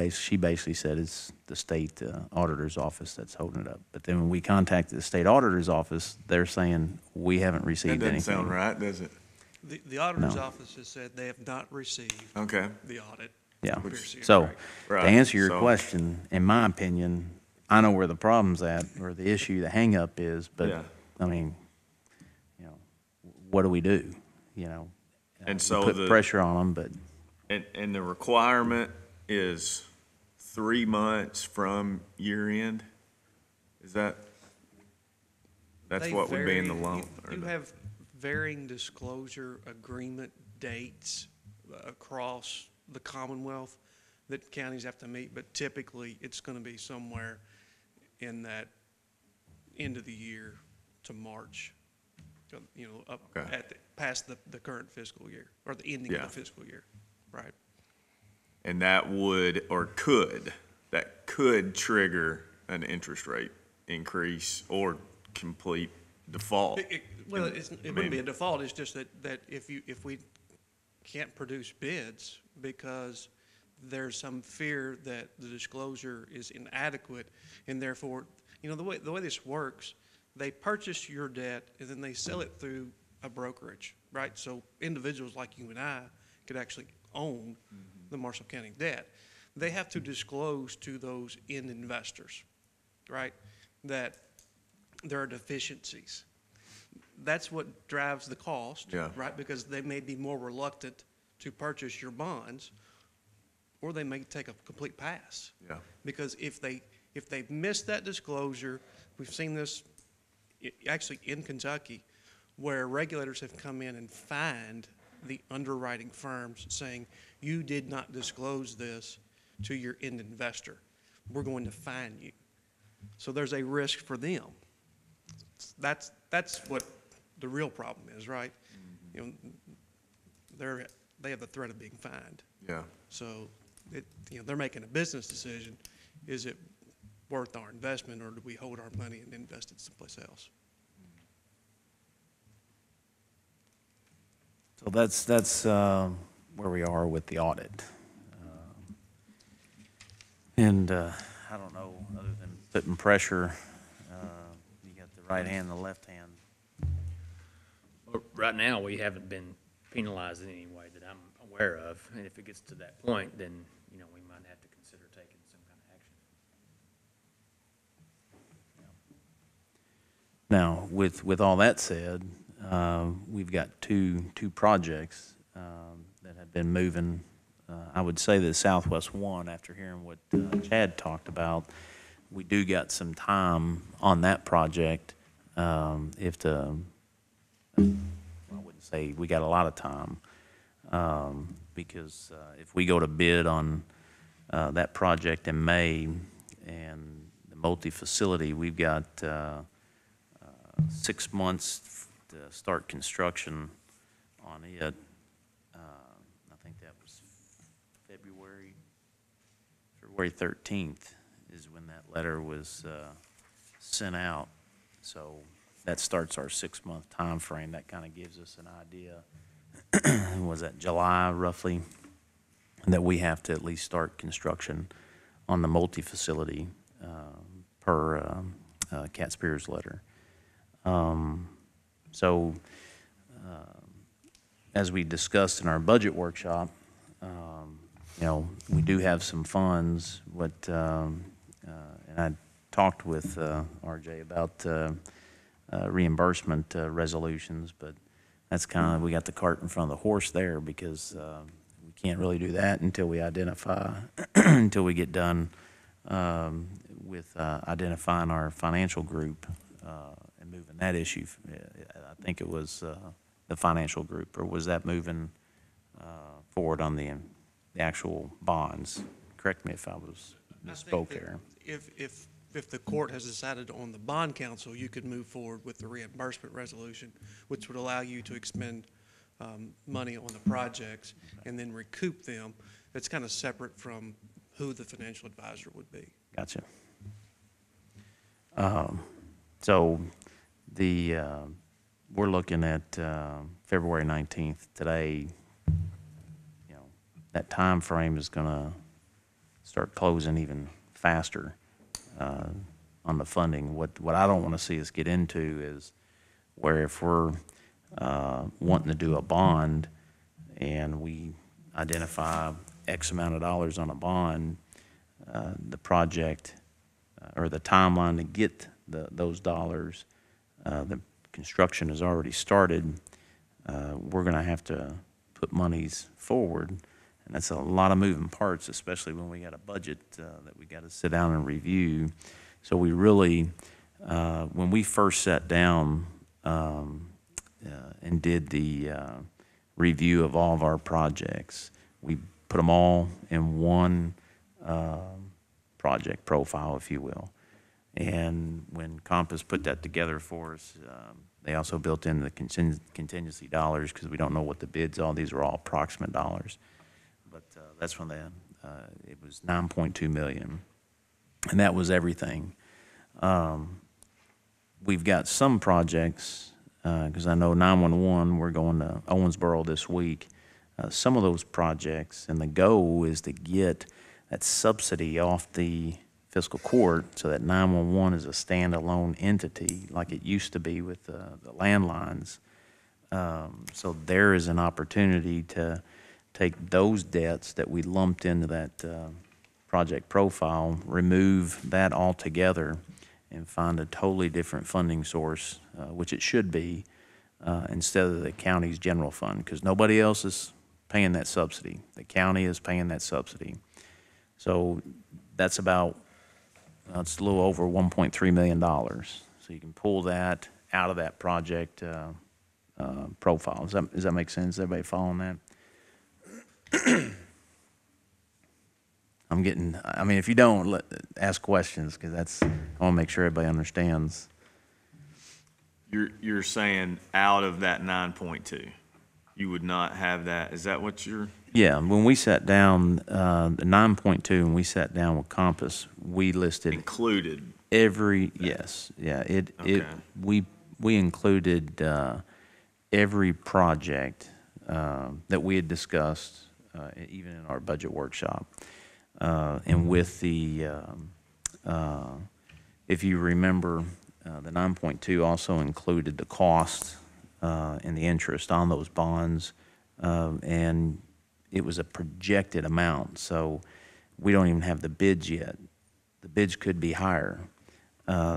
she basically said it's the state auditor's office that's holding it up. But then when we contacted the state auditor's office, they're saying we haven't received anything. That doesn't sound right, does it? The auditor's office has said they have not received the audit. Yeah. So to answer your question, in my opinion, I know where the problem's at, or the issue, the hang-up is, but what do we do? And so put pressure on them, but. And the requirement is 3 months from year end? That's what would be in the loan? You have varying disclosure agreement dates across the Commonwealth that counties have to meet, but typically it's going to be somewhere in that end of the year to March, past the current fiscal year, or the ending of the fiscal year, right? And that could trigger an interest rate increase or complete default. It wouldn't be a default. It's just that if we can't produce bids because there's some fear that the disclosure is inadequate, and therefore, you know, the way this works, they purchase your debt and then they sell it through a brokerage, right? So individuals like you and I could actually own the Marshall County debt. They have to disclose to those end investors, right, that there are deficiencies. That's what drives the cost, right? Because they may be more reluctant to purchase your bonds, or they may take a complete pass. Because if they miss that disclosure, we've seen this actually in Kentucky, where regulators have come in and fined the underwriting firms saying, you did not disclose this to your end investor. We're going to fine you. So there's a risk for them. That's what the real problem is, right? You know, they have the threat of being fined. So you know, they're making a business decision. Is it worth our investment, or do we hold our money and invest it someplace else? So that's where we are with the audit. And I don't know, other than putting pressure, you got the right hand and the left hand. Well, right now, we haven't been penalized in any way that I'm aware of, and if it gets to that point, then, you know, we might have to consider taking some kind of action. Now, with all that said, we've got two projects that have been moving. I would say that Southwest One, after hearing what Chad talked about, we do got some time on that project. I wouldn't say we got a lot of time, because if we go to bid on that project in May, and the multi-facility, we've got 6 months to start construction on it. I think that was February 13th is when that letter was sent out. So that starts our 6-month time frame. That kind of gives us an idea. Was that July roughly that we have to at least start construction on the multi-facility per Cat Spears letter. So as we discussed in our budget workshop, you know, we do have some funds, and I talked with RJ about reimbursement resolutions, but that's kind of, we got the cart in front of the horse there, because we can't really do that until we identify, until we get done with identifying our financial group and moving that issue. I think it was the financial group, or was that moving forward on the actual bonds? Correct me if I was misspoke there. If the court has decided on the bond council, you could move forward with the reimbursement resolution, which would allow you to expend money on the projects and then recoup them. It's kind of separate from who the financial advisor would be. Gotcha. So we're looking at February 19th today. You know, that time frame is going to start closing even faster on the funding. What I don't want to see us get into is where, if we're wanting to do a bond and we identify X amount of dollars on a bond, the project or the timeline to get those dollars, the construction has already started. We're going to have to put monies forward, and that's a lot of moving parts, especially when we got a budget that we got to sit down and review. So we really, when we first sat down and did the review of all of our projects, we put them all in one project profile, if you will. And when Compass put that together for us, they also built in the contingency dollars, because we don't know what the bids are. These are all approximate dollars. But that's when it was $9.2 million, and that was everything. We've got some projects, because I know 911, we're going to Owensboro this week. some of those projects, and the goal is to get that subsidy off the fiscal court so that 911 is a standalone entity like it used to be with the landlines. So there is an opportunity to take those debts that we lumped into that project profile, remove that altogether, and find a totally different funding source, which it should be, instead of the county's general fund, because nobody else is paying that subsidy. The county is paying that subsidy. So that's about, it's a little over $1.3 million. So you can pull that out of that project profile. Does that make sense? Everybody following that? I mean, if you don't, ask questions, because I want to make sure everybody understands. You're saying out of that 9.2, you would not have that, is that what you're? Yeah, when we sat down, the 9.2, when we sat down with Compass, we listed. Included. Yes, yeah, we included every project that we had discussed, even in our budget workshop. And with the, if you remember, the 9.2 also included the cost and the interest on those bonds, and it was a projected amount, so we don't even have the bids yet. The bids could be higher.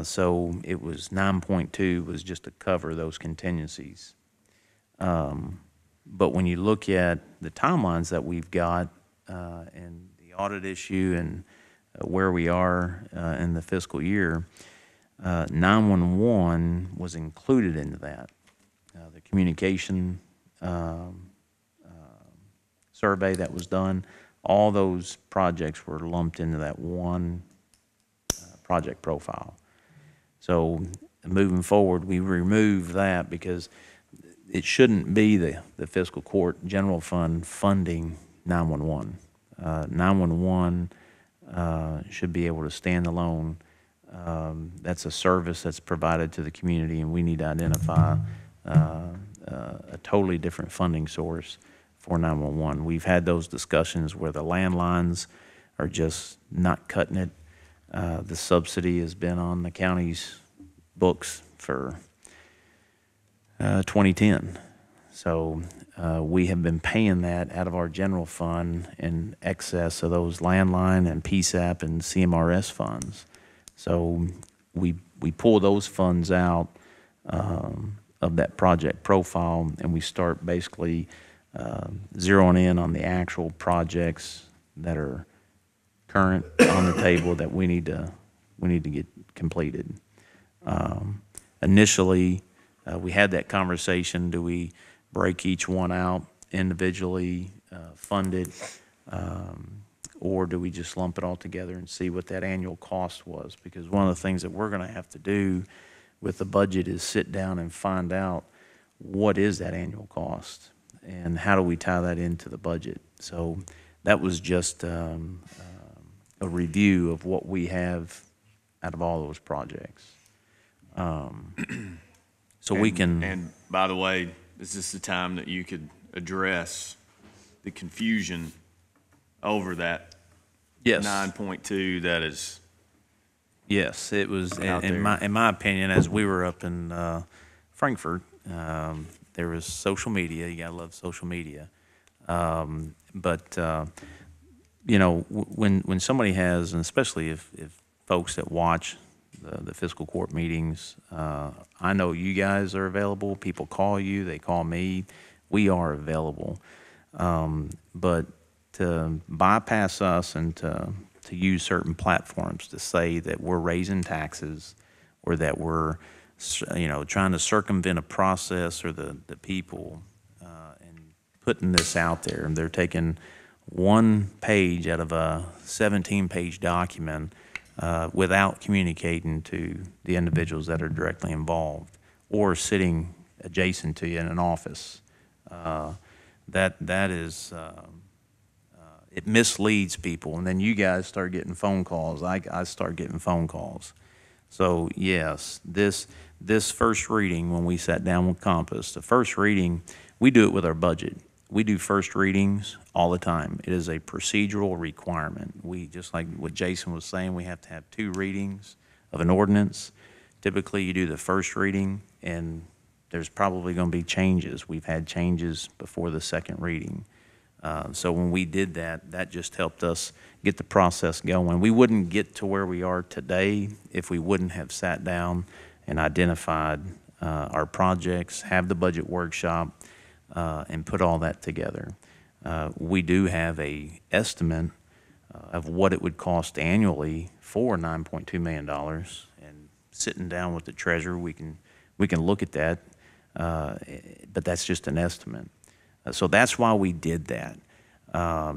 So it was 9.2 was just to cover those contingencies. But when you look at the timelines that we've got and the audit issue and where we are in the fiscal year, 911 was included into that. The communication survey that was done, all those projects were lumped into that one project profile. So moving forward, we removed that because it shouldn't be the fiscal court general fund funding 911. 911 should be able to stand alone. That's a service that's provided to the community, and we need to identify a totally different funding source for 911. We've had those discussions where the landlines are just not cutting it. The subsidy has been on the county's books for 2010. So we have been paying that out of our general fund in excess of those landline and PSAP and CMRS funds. So we pull those funds out of that project profile, and we start basically zeroing in on the actual projects that are current on the table that we need to get completed. Initially, we had that conversation: do we break each one out individually, fund it, or do we just lump it all together and see what that annual cost was? Because one of the things that we're going to have to do with the budget is sit down and find out what is that annual cost and how do we tie that into the budget. So that was just a review of what we have out of all those projects. So we can. And by the way, is this the time that you could address the confusion over that? Yes. 9.2 that is. Yes, it was, in my opinion, as we were up in Frankfurt, there was social media. You gotta love social media. But you know, when somebody has, and especially if folks that watch the fiscal court meetings, I know you guys are available. People call you, they call me. We are available. But to bypass us and to use certain platforms to say that we're raising taxes or that we're, you know, trying to circumvent a process or the people and putting this out there, and they're taking one page out of a 17-page document without communicating to the individuals that are directly involved or sitting adjacent to you in an office. That is, it misleads people, and then you guys start getting phone calls. I start getting phone calls. So yes, this first reading, when we sat down with Compass, the first reading, we do it with our budget. we do first readings all the time. It is a procedural requirement. We, just like what Jason was saying, we have to have 2 readings of an ordinance. Typically, you do the first reading, and there's probably going to be changes. We've had changes before the second reading. So when we did that, that just helped us get the process going. We wouldn't get to where we are today if we wouldn't have sat down and identified our projects, have the budget workshop, and put all that together. We do have a estimate of what it would cost annually for $9.2 million. And sitting down with the treasurer, we can look at that, but that's just an estimate. So that's why we did that.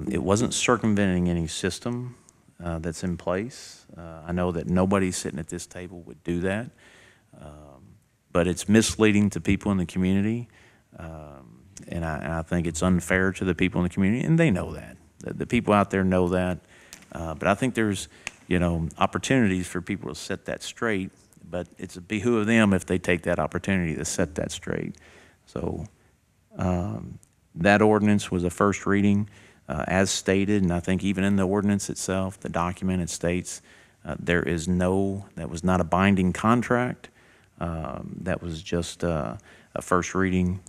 It wasn't circumventing any system that's in place. I know that nobody sitting at this table would do that, but it's misleading to people in the community. And I think it's unfair to the people in the community, and they know that. The people out there know that. But I think there's, opportunities for people to set that straight, but it's a behoove of them if they take that opportunity to set that straight. So that ordinance was a first reading, as stated, and I think even in the ordinance itself, the document, it states that was not a binding contract. That was just a first reading.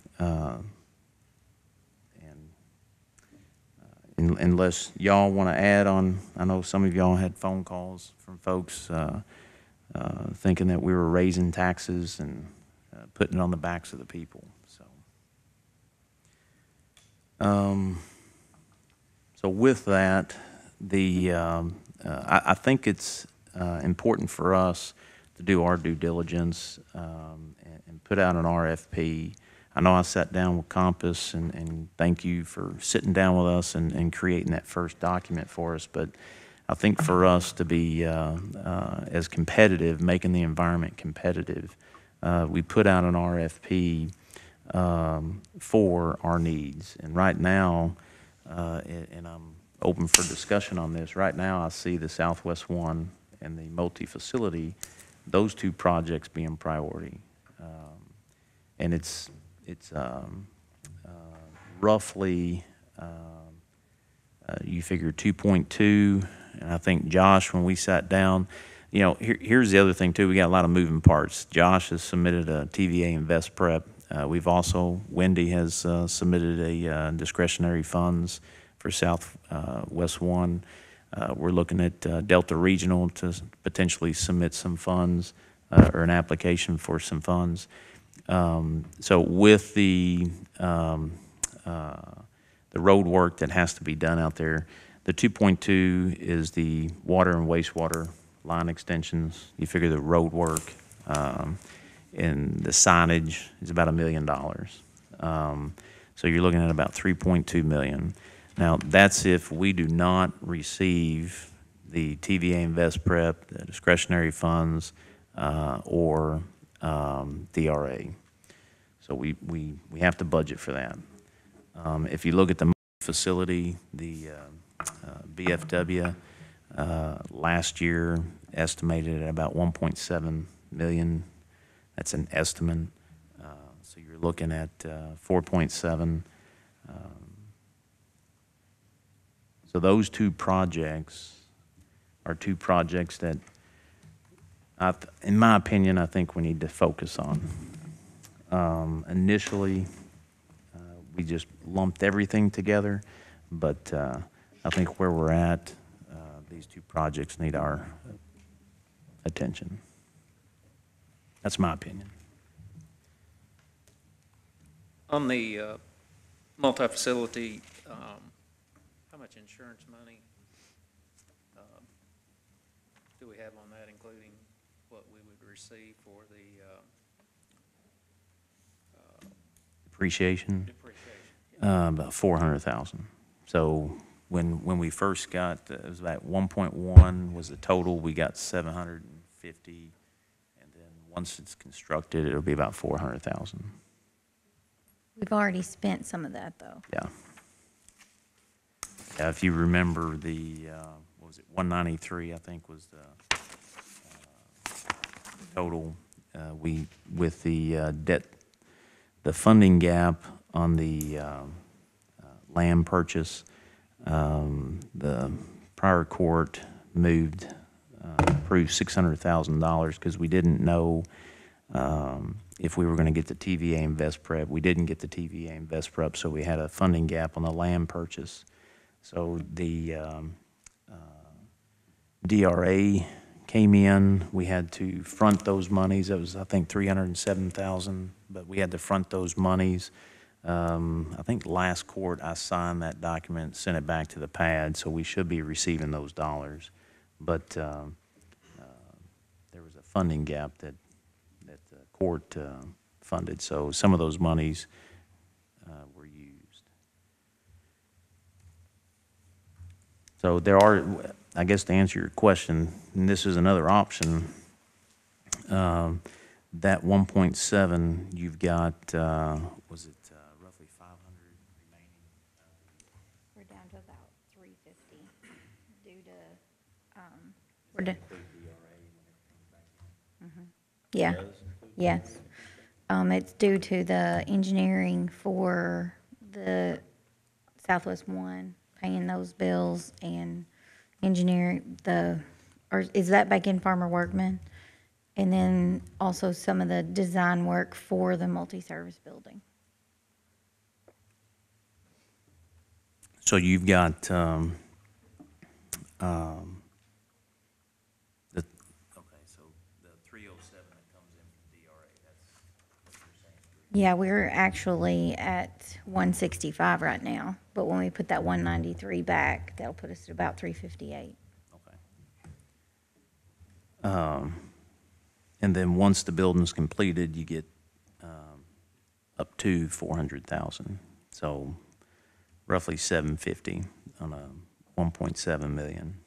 Unless y'all want to add on, I know some of y'all had phone calls from folks thinking that we were raising taxes and putting it on the backs of the people. So with that, I think it's important for us to do our due diligence and put out an RFP. I know I sat down with Compass, and thank you for sitting down with us and creating that first document for us. But I think for us to be as competitive, making the environment competitive, we put out an RFP for our needs. And right now, and I'm open for discussion on this, right now I see the Southwest 1 and the multi-facility, those 2 projects being priority. And it's roughly, you figure 2.2, and I think Josh, when we sat down, here's the other thing too, we got a lot of moving parts. Josh has submitted a TVA Invest Prep. We've also, Wendy has submitted a discretionary funds for Southwest 1. We're looking at Delta Regional to potentially submit some funds or an application for some funds. So with the road work that has to be done out there, the 2.2 is the water and wastewater line extensions. You figure the road work and the signage is about $1 million. So you're looking at about $3.2 million. Now that's if we do not receive the TVA Invest Prep, the discretionary funds, or DRA. So we have to budget for that. If you look at the facility, the BFW last year estimated at about 1.7 million. That's an estimate. So you're looking at 4.7. So those 2 projects are 2 projects that, in my opinion, I think we need to focus on. Initially, we just lumped everything together, but I think where we're at, these 2 projects need our attention. That's my opinion. On the multi-facility, how much insurance money do we have on that, including what we would receive for the Depreciation? About 400,000. So when we first got, it was about 1.1 was the total. We got 750, and then once it's constructed, it'll be about 400,000. We've already spent some of that, though. Yeah. Yeah, if you remember the, what was it, 193, I think was the total. With the debt, the funding gap on the land purchase. The prior court approved $600,000 because we didn't know if we were going to get the TVA Invest Prep. We didn't get the TVA Invest Prep, so we had a funding gap on the land purchase. So the DRA came in. We had to front those monies. It was, I think, $307,000, but we had to front those monies. I think last court I signed that document, sent it back to the pad, so we should be receiving those dollars. But there was a funding gap that the court funded, so some of those monies were used. So there are, I guess to answer your question, and this is another option, that 1.7, you've got, was it roughly 500 remaining? We're down to about 350 due to, we're done. Yeah, yes. It's due to the engineering for the Southwest One, paying those bills and engineering or is that back in Farmer Workman? And then also some of the design work for the multi-service building. So you've got, Yeah, we're actually at 165 right now, but when we put that 193 back, that'll put us at about 358. and then once the building's completed, you get up to 400,000. So roughly 750 on a 1.7 million.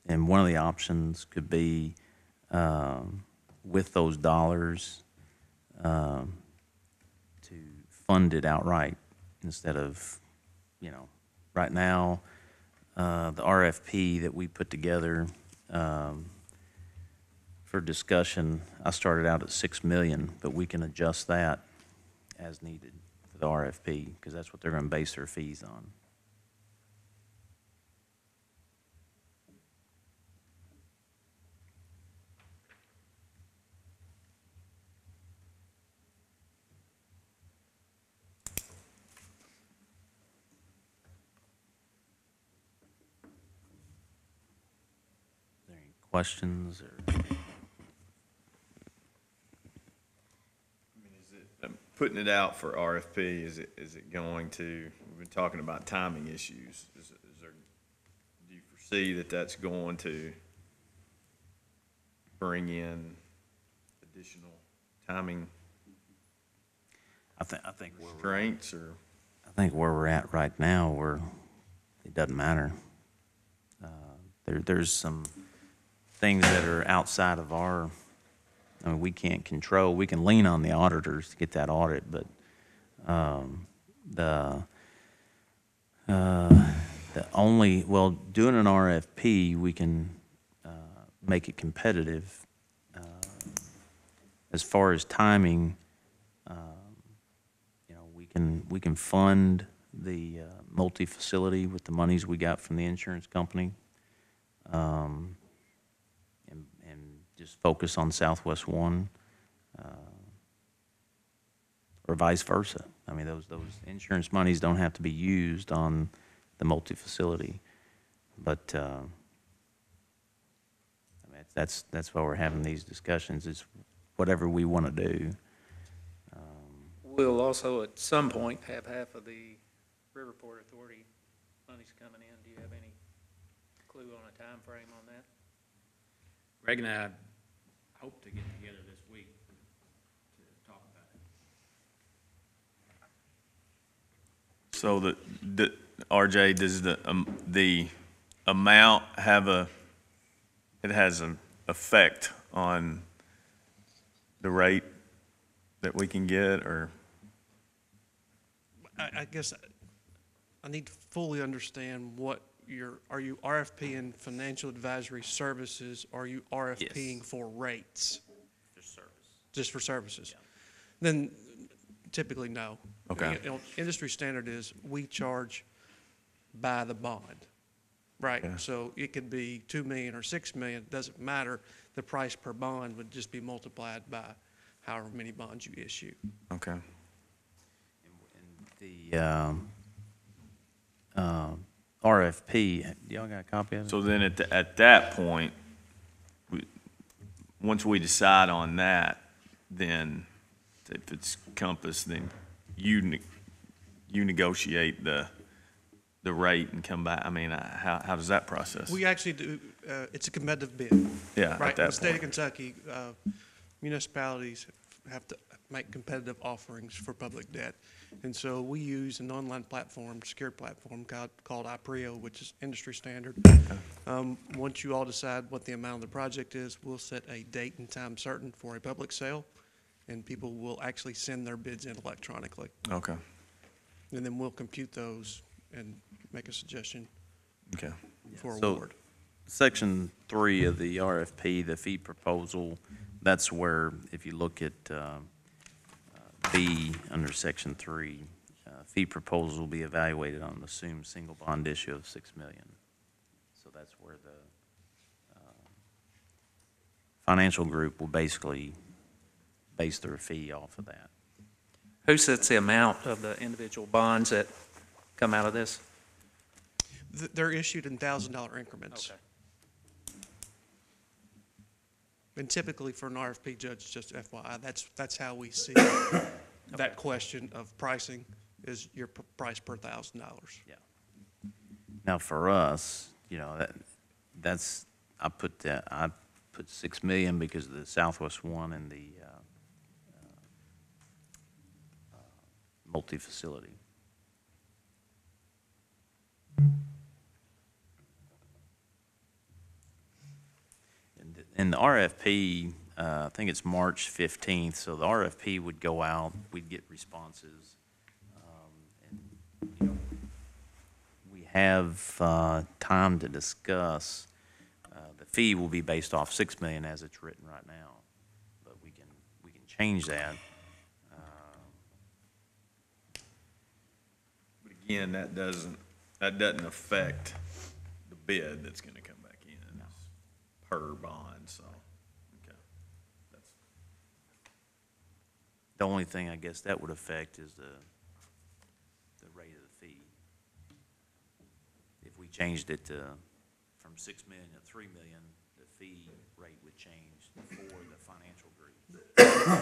And one of the options could be with those dollars to fund it outright instead of, right now, the RFP that we put together for discussion, I started out at 6 million, but we can adjust that as needed for the RFP because that's what they're going to base their fees on. Questions or? Putting it out for RFP, is it going to, we've been talking about timing issues. Is there, do you foresee that that's going to bring in additional timing I think restraints or? I think where we're at right now, it doesn't matter. There's some things that are outside of we can't control. We can lean on the auditors to get that audit, but doing an RFP, we can make it competitive. As far as timing, we can fund the multi-facility with the monies we got from the insurance company. And just focus on Southwest One, or vice versa. I mean, those insurance monies don't have to be used on the multi-facility, but that's why we're having these discussions. Is whatever we want to do. We'll also at some point have half of the Riverport Authority monies coming in. Do you have any clue on a time frame on that? Greg and I hope to get together this week to talk about it. So the RJ, does the amount have it has an effect on the rate that we can get, or? I guess I need to fully understand what are you RFPing financial advisory services, or are you RFPing for rates? Just service. Just for services. Yeah. Then Typically, no. Okay. You know, industry standard is we charge by the bond, right? Okay. So it could be 2 million or 6 million, doesn't matter. The price per bond would just be multiplied by however many bonds you issue. Okay. The RFP, y'all got a copy of it? So then at that point, once we decide on that, then if it's Compass, then you negotiate the rate and come back. I mean, how does that process? We actually do, it's a competitive bid. Yeah, at Right, in that the state of point. Kentucky, municipalities have to make competitive offerings for public debt. And so we use an online platform, secure platform called iPrio, which is industry standard. Once you all decide what the amount of the project is, we'll set a date and time certain for a public sale, and people will actually send their bids in electronically. Okay. And then we'll compute those and make a suggestion Okay. for So, award. Section 3 of the RFP, the fee proposal, that's where, if you look at B under Section 3, fee proposal will be evaluated on an assumed single bond issue of $6 million. So that's where the financial group will basically base their fee off of that. Who sets the amount of the individual bonds that come out of this? They're issued in $1,000 increments. Okay. And typically for an RFP, Judge, just FYI, that's how we see that question of pricing is your price per $1,000. Yeah. Now, for us, that's, I put 6 million because of the Southwest one and the multi-facility. And the RFP, I think it's March 15th, so the RFP would go out, we'd get responses. And we have time to discuss. The fee will be based off 6 million as it's written right now, but we can change that. But again, that doesn't affect the bid that's gonna come back in. It's per bond, so, okay. That's The only thing I guess that would affect is the rate of the fee. If we changed it from 6 million to 3 million, the fee rate would change for the financial group.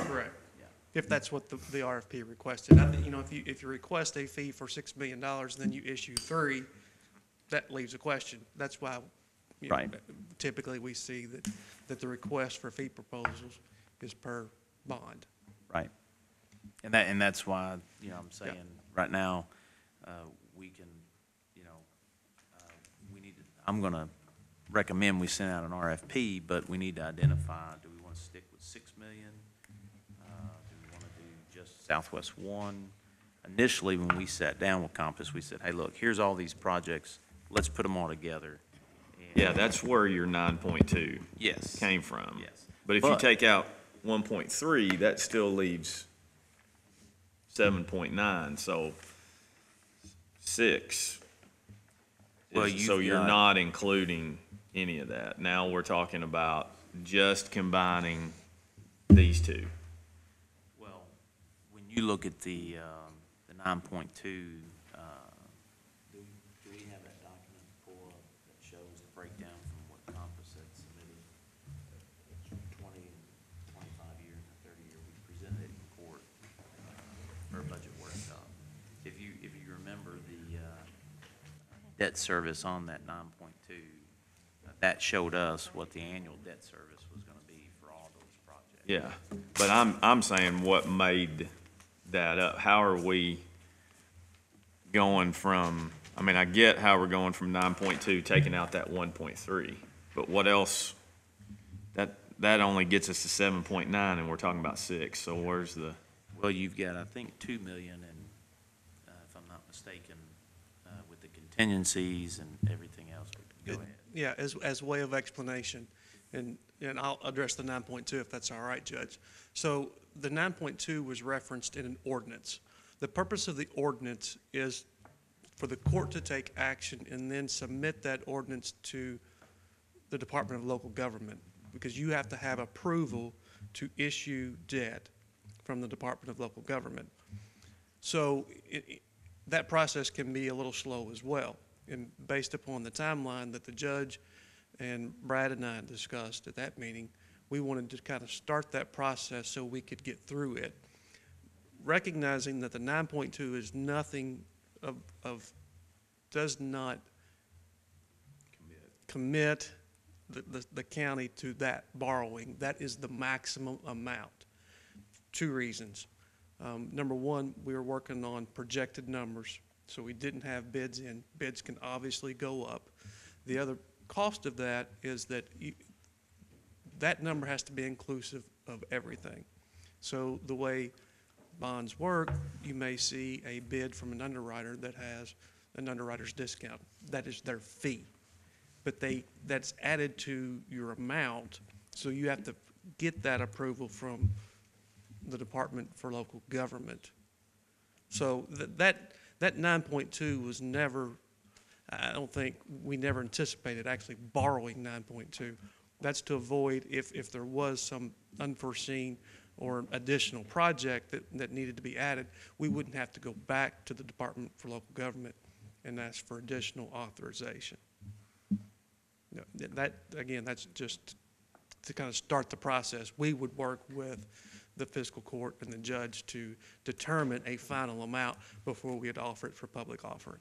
Correct. Yeah. If that's what the RFP requested. I think, if you request a fee for $6 million, and then you issue 3, that leaves a question. That's why, Right. typically we see that the request for fee proposals is per bond. Right. And that's why, I'm saying, right now, we can, we need to, I'm gonna recommend we send out an RFP, but we need to identify, do we want to stick with 6 million? Do we want to do just Southwest 1? Initially, when we sat down with Compass, we said, hey, look, here's all these projects, let's put them all together. And Yeah, that's where your 9.2 Yes. came from. Yes. But if you take out 1.3, that still leaves 7.9, so 6. Well, So you've you're got- not including any of that. Now we're talking about just combining these two. Well, when you look at the 9.2, do we have that document pull up that shows the breakdown from what Compass had submitted? 20 and 25 years and 30 years, we presented it in court for a budget workshop. If you remember the debt service on that 9.2, that showed us what the annual debt service was going to be for all those projects. Yeah, but I'm saying what made that up. How are we going from, I mean, I get how we're going from 9.2, taking out that 1.3, but what else? That only gets us to 7.9, and we're talking about 6, so where's the? Well, you've got, I think, 2 million, and if I'm not mistaken, with the contingencies and everything else. Go ahead. Yeah, as way of explanation, And I'll address the 9.2 if that's all right, Judge. So the 9.2 was referenced in an ordinance. The purpose of the ordinance is for the court to take action and then submit that ordinance to the Department of Local Government, because you have to have approval to issue debt from the Department of Local Government. So that process can be a little slow as well. And based upon the timeline that the judge and Brad and I discussed at that meeting, we wanted to kind of start that process so we could get through it, recognizing that the 9.2 is nothing does not commit the county to that borrowing. That is the maximum amount. Two reasons. Number one, we were working on projected numbers, so we didn't have bids in. Bids can obviously go up. The other cost of that is that that number has to be inclusive of everything. So the way bonds work, you may see a bid from an underwriter that has an underwriter's discount. That is their fee. But that's added to your amount, so you have to get that approval from the Department for Local Government. So that 9.2 was never, I don't think, we never anticipated actually borrowing 9.2. That's to avoid if there was some unforeseen or additional project that needed to be added, we wouldn't have to go back to the Department for Local Government and ask for additional authorization. That, again, that's just to kind of start the process. We would work with the fiscal court and the judge to determine a final amount before we would offer it for public offering.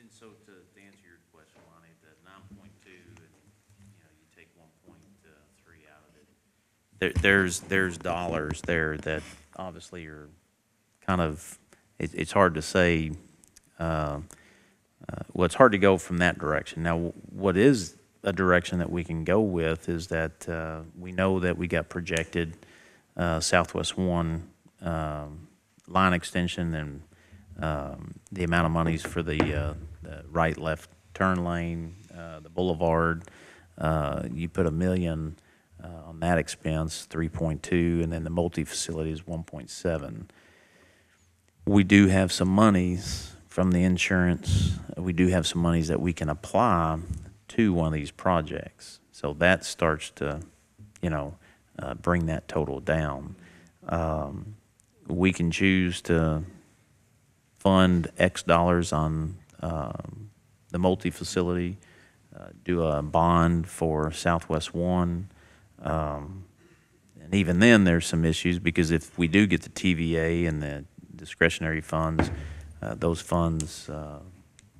And so to answer your question, Lonnie, the 9.2, you take 1.3 out of it. There's dollars there that obviously are kind of, it's hard to say, well, it's hard to go from that direction. Now, what is a direction that we can go with is that we know that we got projected Southwest 1 line extension and the amount of monies for the right-left turn lane, the boulevard. You put $1 million on that expense, 3.2, and then the multi-facility is 1.7. We do have some monies from the insurance. We do have some monies that we can apply to one of these projects. So that starts to, bring that total down. We can choose to fund X dollars on the multi-facility, do a bond for Southwest 1. And even then, there's some issues because if we do get the TVA and the discretionary funds, those funds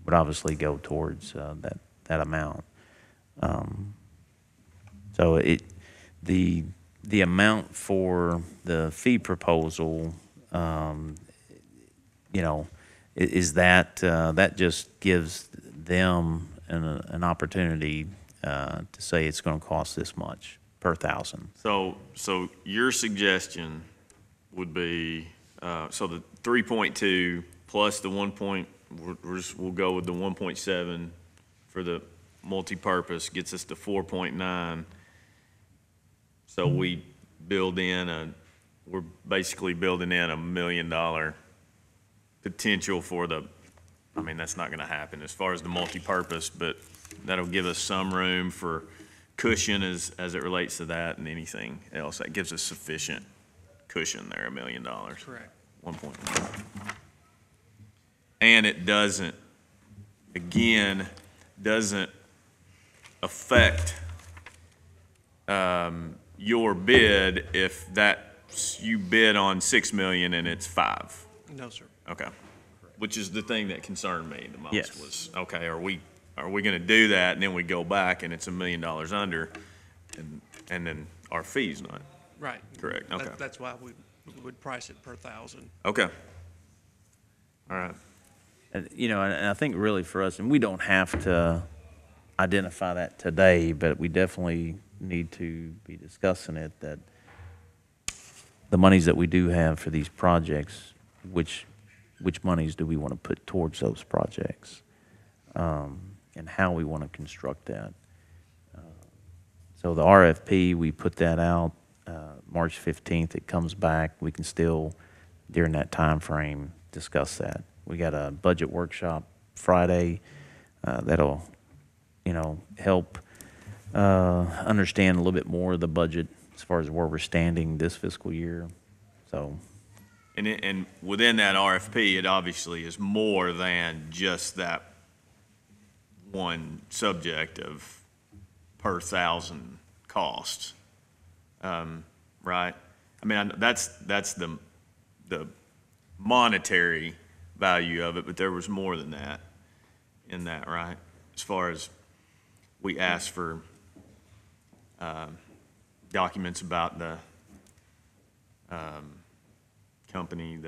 would obviously go towards that amount. So the amount for the fee proposal, is that just gives them an opportunity to say it's going to cost this much per thousand. So your suggestion would be, so the 3.2 plus the 1 point, we'll go with the 1.7 for the multi-purpose gets us to 4.9. So we we're basically building in $1 million potential for that's not going to happen as far as the multi-purpose, but that'll give us some room for cushion as it relates to that and anything else. That gives us sufficient cushion there, $1 million. Correct. 1.1. And it doesn't affect your bid if you bid on $6 million and it's $5 million. No, sir. Okay. Which is the thing that concerned me the most. Yes. Was, okay, are we going to do that and then we go back and it's $1 million under and then our fee's not? Right. Correct. Okay. That's why we would price it per thousand. Okay. All right. And I think really for us, and we don't have to identify that today, but we definitely need to be discussing it, that the monies that we do have for these projects, which monies do we want to put towards those projects, and how we want to construct that. So the RFP, we put that out, March 15th. It comes back. We can still, during that time frame, discuss that. We got a budget workshop Friday that'll, help understand a little bit more of the budget as far as where we're standing this fiscal year. So, And within that RFP, it obviously is more than just that one subject of per thousand costs, right? I mean, that's the monetary value of it, but there was more than that in that, right? As far as we asked for documents about the company,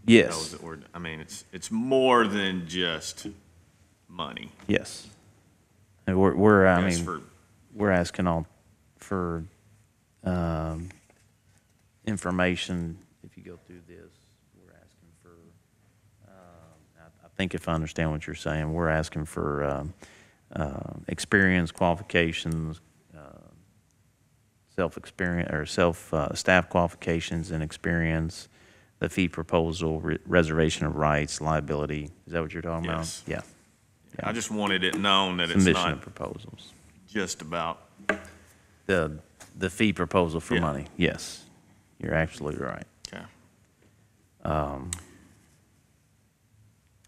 yes. those that were, I mean, it's more than just money. Yes. And we're Yes, for- we're asking all for information. If you go through this, we're asking for, I think if I understand what you're saying, we're asking for experience, qualifications, self-experience, or staff qualifications and experience, the fee proposal, reservation of rights, liability. Is that what you're talking Yes. about? Yeah. I just wanted it known that it's Submission of not proposals. just about, The fee proposal for Yeah. money, yes. You're absolutely right. okay.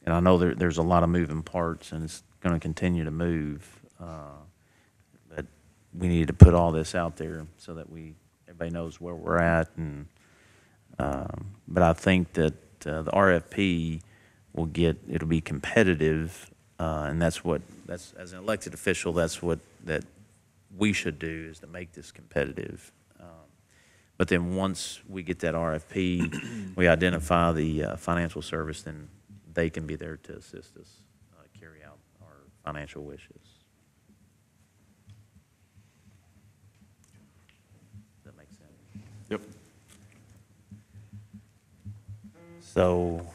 And I know there's a lot of moving parts, and it's going to continue to move. But we need to put all this out there so that everybody knows where we're at. And but I think that the RFP it'll be competitive, and that's as an elected official, that's what we should do, is to make this competitive. But then once we get that RFP, we identify the financial service, then they can be there to assist us carry out our financial wishes. Does that make sense? Yep. So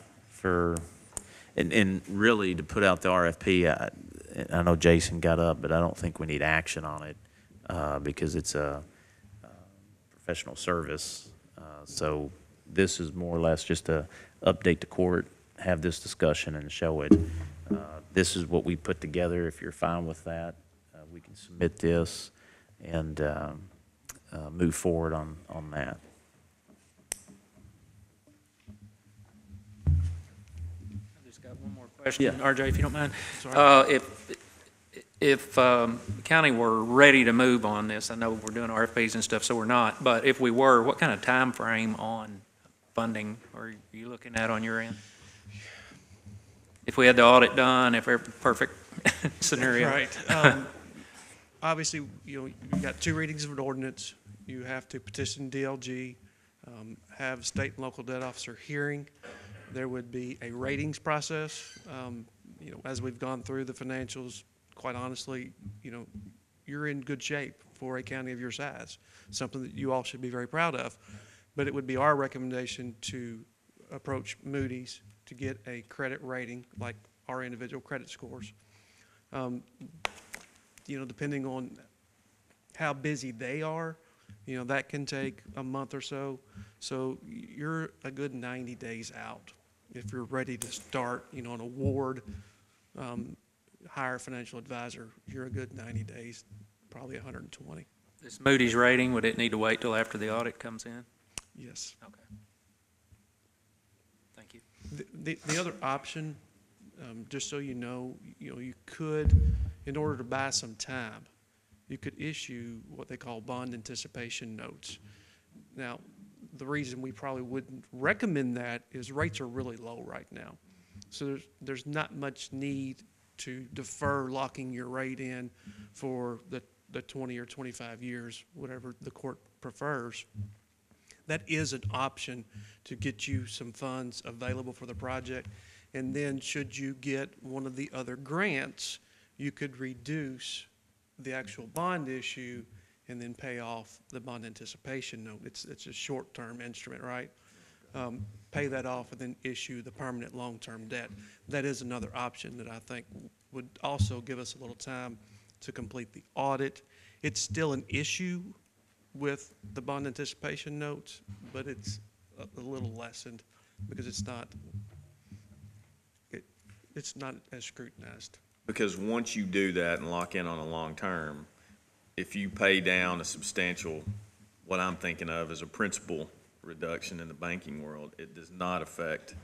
and really to put out the RFP, I know Jason got up, but I don't think we need action on it because it's a professional service. So this is more or less just to update the court, have this discussion and show it. This is what we put together. If you're fine with that, we can submit this and move forward on that. I just got one more question, Yeah. RJ, if you don't mind. If the county were ready to move on this, I know we're doing RFPs and stuff, so we're not, but if we were, what kind of time frame on funding are you looking at on your end? If we had the audit done, if perfect scenario. Right. Obviously, you've got 2 readings of an ordinance. You have to petition DLG, have state and local debt officer hearing. There would be a ratings process. As we've gone through the financials, quite honestly, you're in good shape for a county of your size, something that you all should be very proud of. But it would be our recommendation to approach Moody's to get a credit rating, like our individual credit scores. Depending on how busy they are, that can take a month or so. So you're a good 90 days out. If you're ready to start, an award, hire a financial advisor, you're a good 90 days, probably 120. This Moody's rating, would it need to wait till after the audit comes in? Yes. Okay. Thank you. The other option, just so you know, you could, in order to buy some time, you could issue what they call bond anticipation notes. Now, the reason we probably wouldn't recommend that is rates are really low right now. So there's not much need to defer locking your rate in for the 20 or 25 years, whatever the court prefers. That is an option to get you some funds available for the project. And then should you get one of the other grants, you could reduce the actual bond issue and then pay off the bond anticipation note. It's a short-term instrument, right? Pay that off and then issue the permanent long-term debt. That is another option that I think would also give us a little time to complete the audit It's still an issue with the bond anticipation notes, but it's a little lessened because it's not as scrutinized. Because once you do that and lock in on a long term, if you pay down a substantial, what I'm thinking of as a principal reduction in the banking world, it does not affect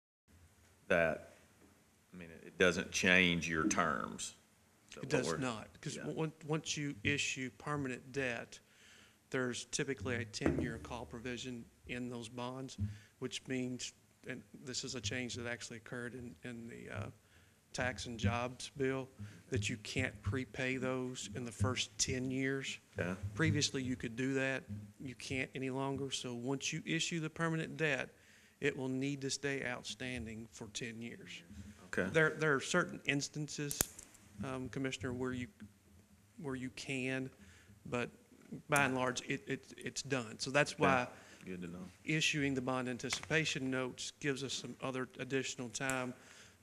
that. I mean, it doesn't change your terms. So It does not, because once you issue permanent debt, there's typically a 10-year call provision in those bonds, which means, and this is a change that actually occurred in the tax and jobs bill, that you can't prepay those in the first 10 years. Yeah. Previously, you could do that. You can't any longer. So once you issue the permanent debt, it will need to stay outstanding for 10 years. Okay. There are certain instances, Commissioner, where you can, but by and large, it's done. So that's why Good to know. issuing the bond anticipation notes gives us some other additional time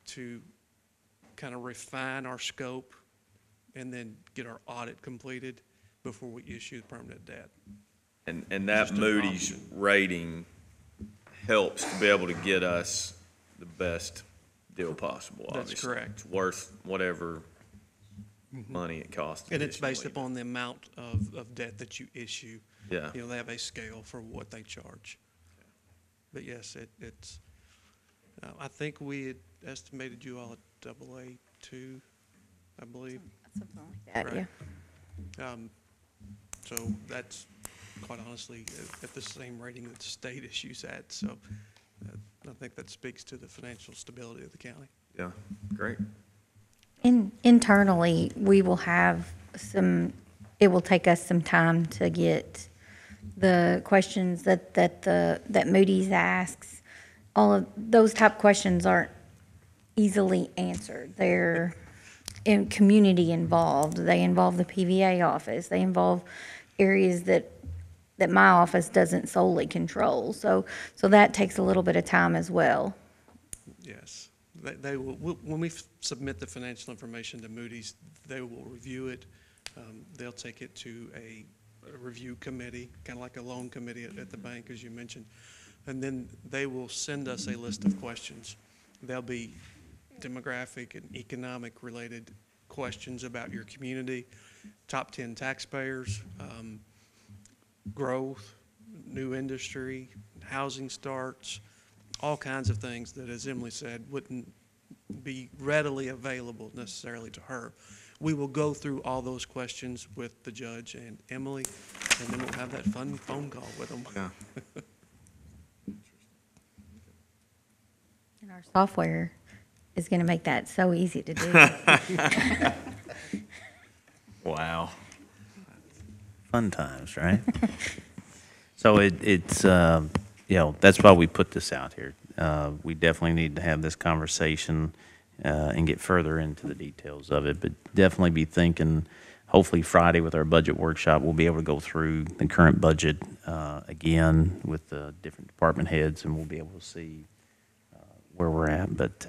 to kind of refine our scope and then get our audit completed before we issue the permanent debt. And that Moody's rating helps to be able to get us the best deal possible, That's obviously. correct. It's worth whatever money it costs. And it's based additionally. upon the amount of debt that you issue. Yeah. You know, they have a scale for what they charge. But yes, it's, I think we had estimated you all at AA2, I believe. Something like that, Right. yeah. So that's quite honestly at the same rating that the state issues at. So I think that speaks to the financial stability of the county. Yeah, great. Internally, we will have it will take us some time to get the questions that Moody's asks. All of those type questions aren't easily answered. They're community involved. They involve the PVA office. They involve areas that my office doesn't solely control. So that takes a little bit of time as well. Yes. They will, when we submit the financial information to Moody's, they will review it. They'll take it to a review committee, kind of like a loan committee at the bank, as you mentioned. And then they will send us a list of questions. There'll be demographic and economic related questions about your community, top 10 taxpayers, growth, new industry, housing starts, all kinds of things that, as Emily said, wouldn't be readily available necessarily to her. We will go through all those questions with the judge and Emily, and then we'll have that fun phone call with them. Yeah. And our software is going to make that so easy to do. Wow. Fun times, right? So it's that's why we put this out here. We definitely need to have this conversation and get further into the details of it, but definitely be thinking, hopefully Friday with our budget workshop, we'll be able to go through the current budget again with the different department heads, and we'll be able to see where we're at. But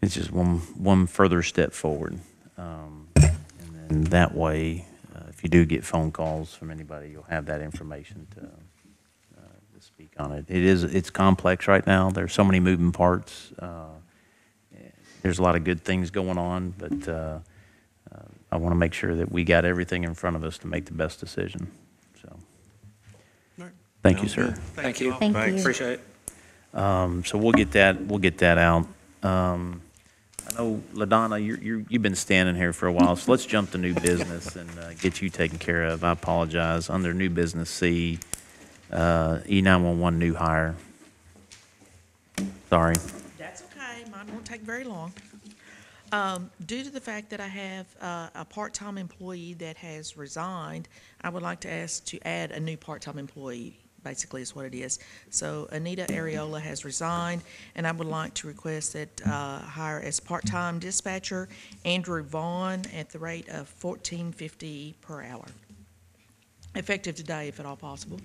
it's just one further step forward. And then that way, if you do get phone calls from anybody, you'll have that information to speak on it. It's complex right now. There's so many moving parts. There's a lot of good things going on, but I want to make sure that we got everything in front of us to make the best decision. So, thank you, sir. Thank you. Thank you. Appreciate it. So we'll get that out. I know, LaDonna, you've been standing here for a while, so let's jump to new business and get you taken care of. I apologize. Under new business C, E911 new hire. Sorry. That's okay. Mine won't take very long. Due to the fact that I have a part-time employee that has resigned, I would like to ask to add a new part-time employee, basically is what it is. So Anita Areola has resigned, and I would like to request that hire as part-time dispatcher Andrew Vaughn at the rate of $14.50 per hour, effective today, if at all possible.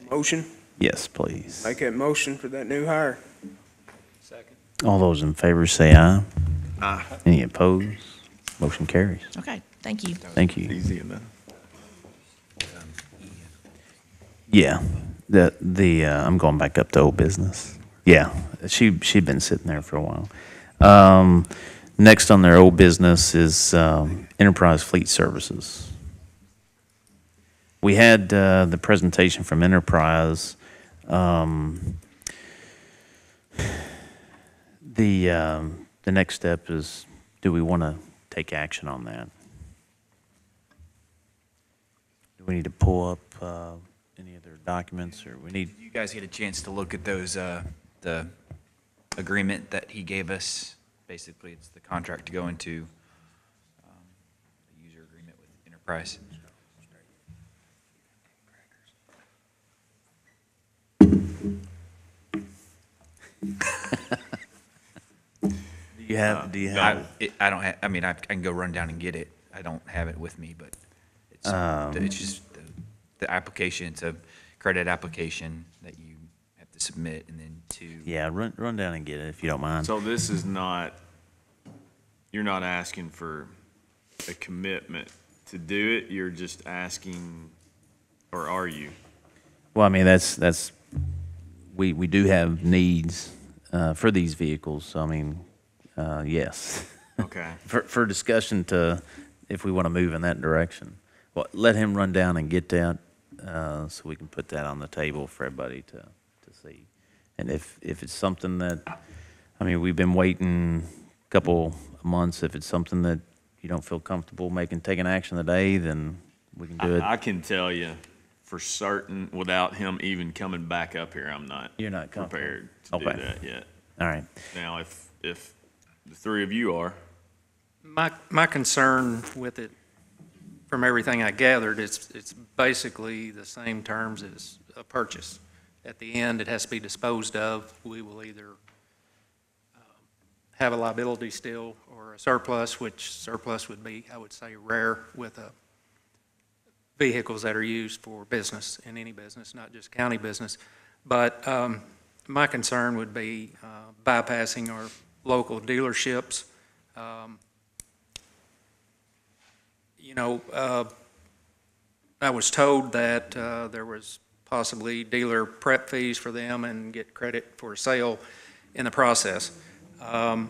Motion? Yes, please. Make that motion for that new hire. Second. All those in favor say aye. Aye. Any opposed? Motion carries. Okay, thank you. Thank you. Easy enough. Yeah, I'm going back up to old business. Yeah, she'd been sitting there for a while. Next on their old business is Enterprise Fleet Services. We had the presentation from Enterprise. The next step is, do we want to take action on that? Do we need to pull up any of their documents, or we need? You guys get a chance to look at those, the agreement that he gave us. Basically, it's the contract to go into the user agreement with Enterprise. Do you have? I don't have, I mean, I can go run down and get it. I don't have it with me, but it's just the application. It's a credit application that you have to submit, and then Yeah, run down and get it if you don't mind. So this is not, you're not asking for a commitment to do it, you're just asking, or are you? Well, I mean, that's we do have needs for these vehicles. So I mean, yes. Okay. For discussion to if we want to move in that direction. Well, let him run down and get that so we can put that on the table for everybody to see. And if it's something that, I mean, we've been waiting a couple of months. If it's something that you don't feel comfortable taking action today, then we can do it. I can tell you for certain, without him even coming back up here, I'm not. You're not prepared to do that yet. All right. Now, if the three of you are. My concern with it, from everything I gathered, it's basically the same terms as a purchase. At the end, it has to be disposed of. We will either have a liability still or a surplus, which surplus would be, I would say, rare with vehicles that are used for business, in any business, not just county business. But my concern would be bypassing our local dealerships. I was told that there was possibly dealer prep fees for them and get credit for sale in the process. I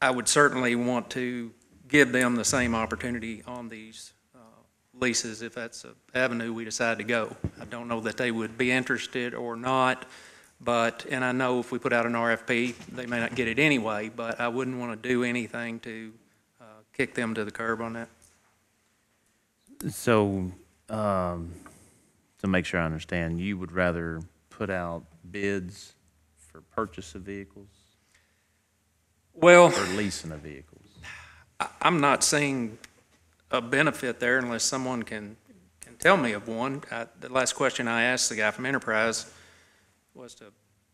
would certainly want to give them the same opportunity on these leases if that's an avenue we decide to go. I don't know that they would be interested or not, and I know if we put out an RFP, they may not get it anyway, but I wouldn't want to do anything to kick them to the curb on that. So, to make sure I understand, you would rather put out bids for purchase of vehicles? Well, or leasing of vehicles? I'm not seeing a benefit there unless someone can tell me of one. The last question I asked the guy from Enterprise was to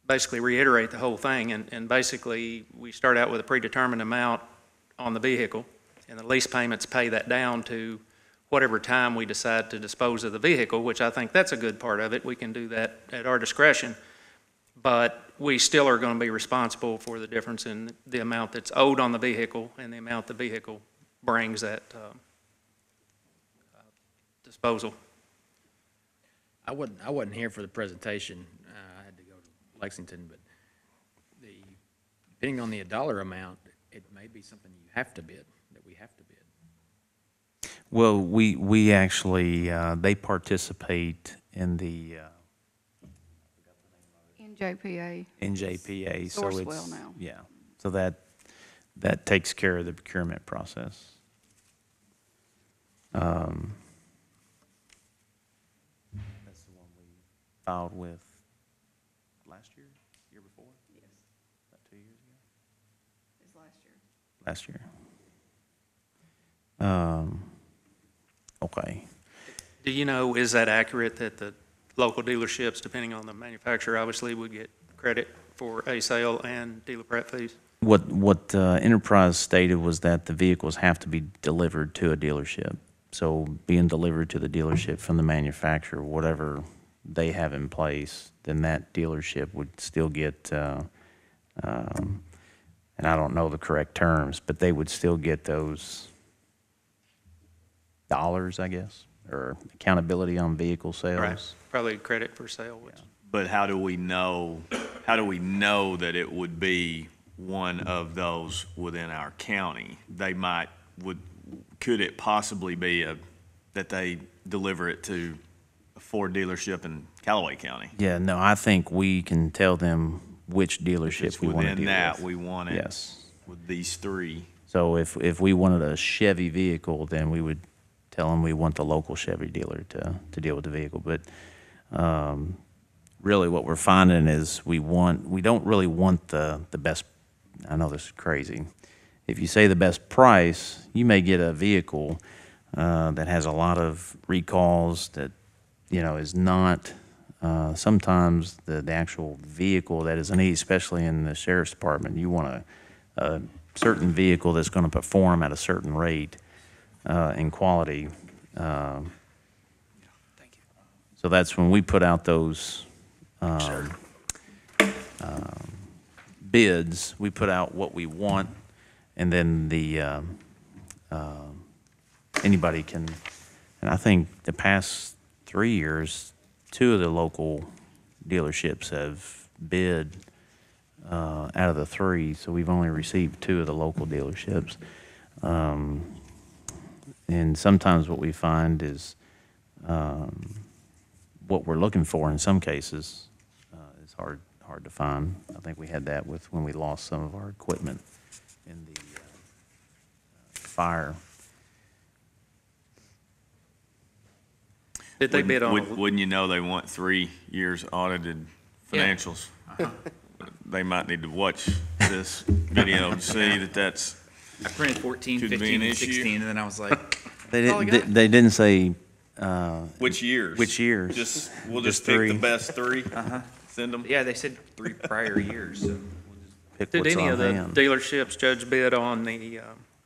basically reiterate the whole thing, and basically we start out with a predetermined amount on the vehicle, and the lease payments pay that down to whatever time we decide to dispose of the vehicle, which I think that's a good part of it. We can do that at our discretion, but we still are going to be responsible for the difference in the amount that's owed on the vehicle and the amount the vehicle brings at disposal. I wasn't here for the presentation. I had to go to Lexington, but depending on the dollar amount, it may be something you have to bid, that we have to bid. Well, we actually, they participate in the NJPA. NJPA, so it's, Sourcewell now. yeah, so that takes care of the procurement process. That's the one we filed with last year, year before? Yes. About 2 years ago? It's last year. Last year. Okay. Do you know, is that accurate that the local dealerships, depending on the manufacturer, obviously would get credit for a sale and dealer prep fees? What Enterprise stated was that the vehicles have to be delivered to a dealership. So being delivered to the dealership from the manufacturer, whatever they have in place, then that dealership would still get and I don't know the correct terms, but they would still get those dollars, I guess, or accountability on vehicle sales. Right, probably credit per sale, which. But how do we know that it would be one of those within our county? Could it possibly be that they deliver it to a Ford dealership in Callaway County? Yeah, no, I think we can tell them which dealership we want to deal with. Within that, we want it Yes. with these three. So if we wanted a Chevy vehicle, then we would tell them we want the local Chevy dealer to deal with the vehicle. But really what we're finding is we don't really want the best. I know this is crazy. If you say the best price, you may get a vehicle that has a lot of recalls that, is not sometimes the actual vehicle that is a need, especially in the sheriff's department. You want a certain vehicle that's going to perform at a certain rate and quality. Thank you. So that's when we put out those bids, we put out what we want, and then anybody can, and I think the past 3 years, 2 of the local dealerships have bid out of the 3, so we've only received 2 of the local dealerships. And sometimes what we find is what we're looking for in some cases is hard to find. I think we had that with when we lost some of our equipment in the fire. Did they bid on? Wouldn't you know they want 3 years audited financials? Yeah. They might need to watch this video to see that's. I printed 14, could be 15, an and issue. 16, and then I was like, They didn't say which years? Which years? We'll Just just pick 3. the best 3. Send them. yeah, they said 3 prior years. So. Pick Did what's any on of the hand. dealerships, Judge, bid on the,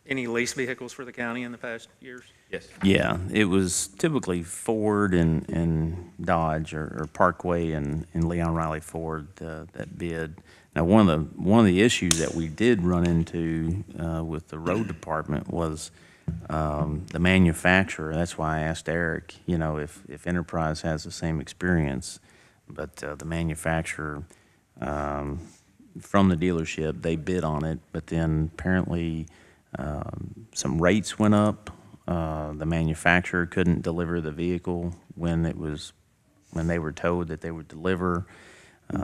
any lease vehicles for the county in the past years? Yes. Yeah, it was typically Ford and Dodge or Parkway and Leon Riley Ford that bid. Now, one of the issues that we did run into with the road department was the manufacturer. That's why I asked Eric, if Enterprise has the same experience, but the manufacturer from the dealership, they bid on it, but then apparently some rates went up. The manufacturer couldn't deliver the vehicle when they were told that they would deliver.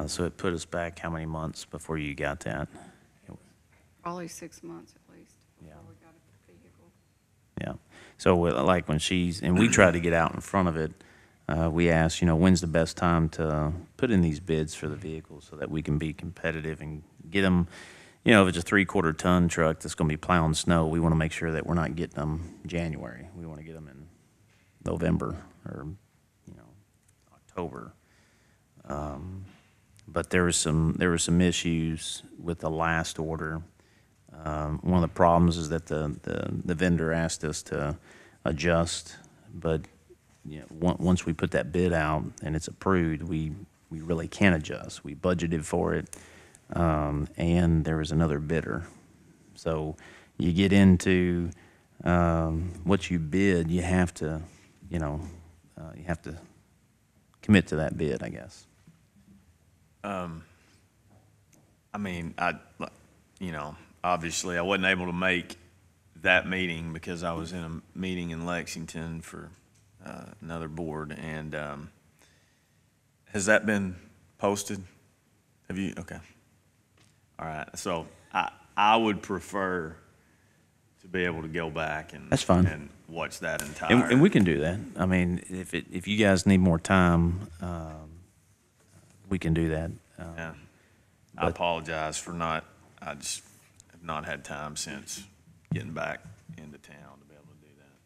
So it put us back how many months before you got that? Probably 6 months at least before Yeah. we got a vehicle. Yeah. So like when and we tried to get out in front of it, we asked, when's the best time to put in these bids for the vehicles so that we can be competitive and get them, if it's a 3/4 ton truck that's going to be plowing snow, we want to make sure that we're not getting them January. We want to get them in November or, October. But there were some issues with the last order. One of the problems is that the vendor asked us to adjust, but once we put that bid out and it's approved, we really can't adjust. We budgeted for it, and there was another bidder. So you get into what you bid, you have to commit to that bid, I guess. Obviously I wasn't able to make that meeting because I was in a meeting in Lexington for another board, and has that been posted? Have you? Okay. All right. So I would prefer to be able to go back and That's fine. and watch that entire. And we can do that. I mean, if you guys need more time, we can do that. Yeah. I apologize for I just have not had time since getting back into town to be able to do that.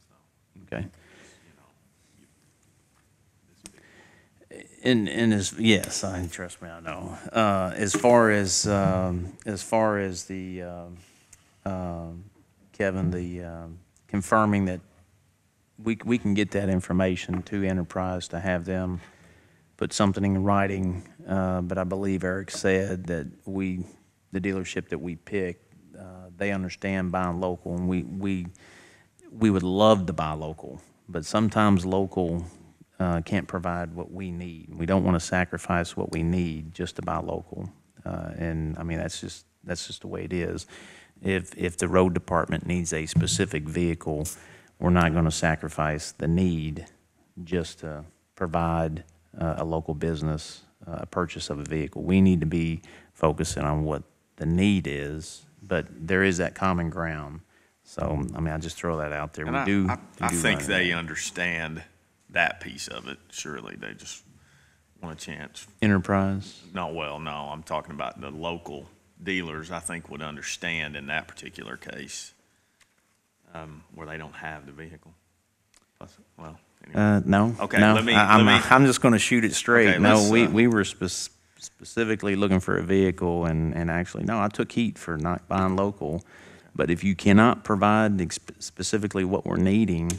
So, Okay. And yes, trust me, I know. As far as the Kevin, the confirming that we can get that information to Enterprise to have them put something in writing. But I believe Eric said that the dealership that we pick, they understand buying local, and we would love to buy local, but sometimes local can't provide what we need. We don't want to sacrifice what we need just to buy local. And I mean, that's just the way it is. If the road department needs a specific vehicle, we're not going to sacrifice the need just to provide a local business a purchase of a vehicle. We need to be focusing on what the need is, but there is that common ground. So, I mean, I just throw that out there. And I think they understand that piece of it, surely. They just want a chance. Enterprise? No, well, no, I'm talking about the local dealers, I think would understand in that particular case, where they don't have the vehicle. Well, anyway. No. Okay, no. let me. I'm just going to shoot it straight. Okay, no, we were specifically looking for a vehicle, and actually, no, I took heat for not buying local. But if you cannot provide specifically what we're needing,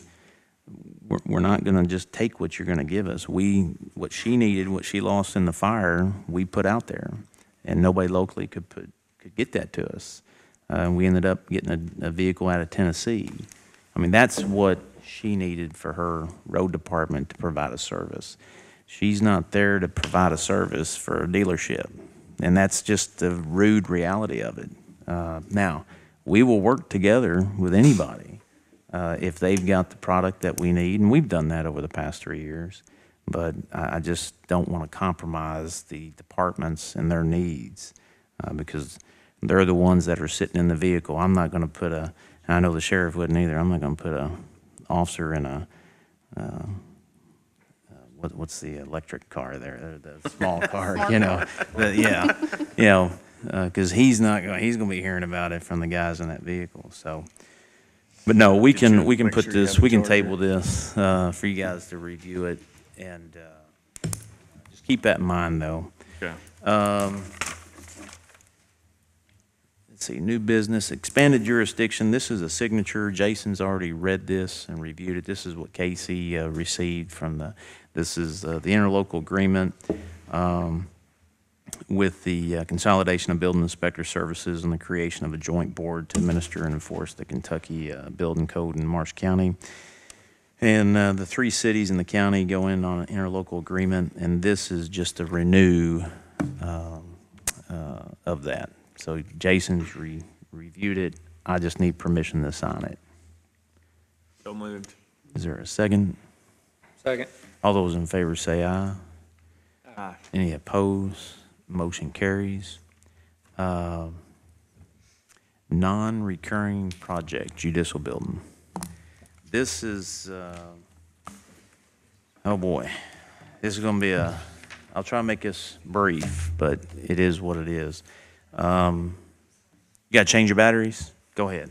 we're not going to just take what you're going to give us. What she needed, what she lost in the fire, we put out there, and nobody locally could get that to us. We ended up getting a vehicle out of Tennessee. I mean, that's what she needed for her road department to provide a service. She's not there to provide a service for a dealership, and that's just the rude reality of it. Now, we will work together with anybody if they've got the product that we need, and we've done that over the past 3 years. But I just don't want to compromise the departments and their needs because they're the ones that are sitting in the vehicle. I'm not going to put I know the sheriff wouldn't either, I'm not going to put a officer in a, what's the electric car there, the small car, you know, because he's going to be hearing about it from the guys in that vehicle. So, but no, we can put this, we can table this for you guys to review it, and just keep that in mind, though. Okay. Let's see, new business, expanded jurisdiction. This is a signature. Jason's already read this and reviewed it. This is what Casey received from this is the interlocal agreement with the consolidation of building inspector services and the creation of a joint board to administer and enforce the Kentucky Building Code in Marsh County. And the 3 cities in the county go in on an interlocal agreement, and this is just a renew of that. So Jason's reviewed it. I just need permission to sign it. So moved. Is there a second? Second. All those in favor say aye. Aye. Any opposed? Motion carries. Non-recurring project, judicial building. This is, oh boy, this is going to be I'll try to make this brief, but it is what it is. You got to change your batteries? Go ahead.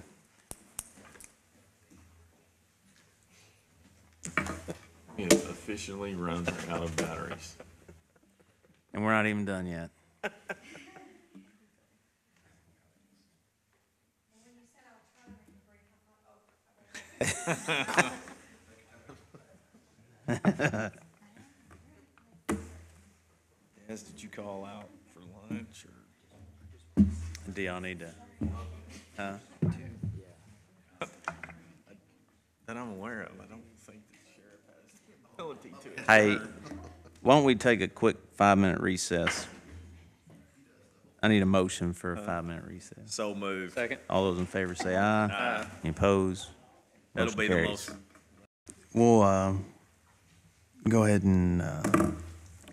We have officially run out of batteries. And we're not even done yet. Yes, did you call out for lunch or? Do y'all need to? Huh? That I'm aware of. I don't think the sheriff has the ability to. Hey, why don't we take a quick 5-minute recess? I need a motion for a 5-minute recess. So moved. Second. All those in favor say aye. Aye. Any opposed? That'll Motion be carries. the most. We'll go ahead and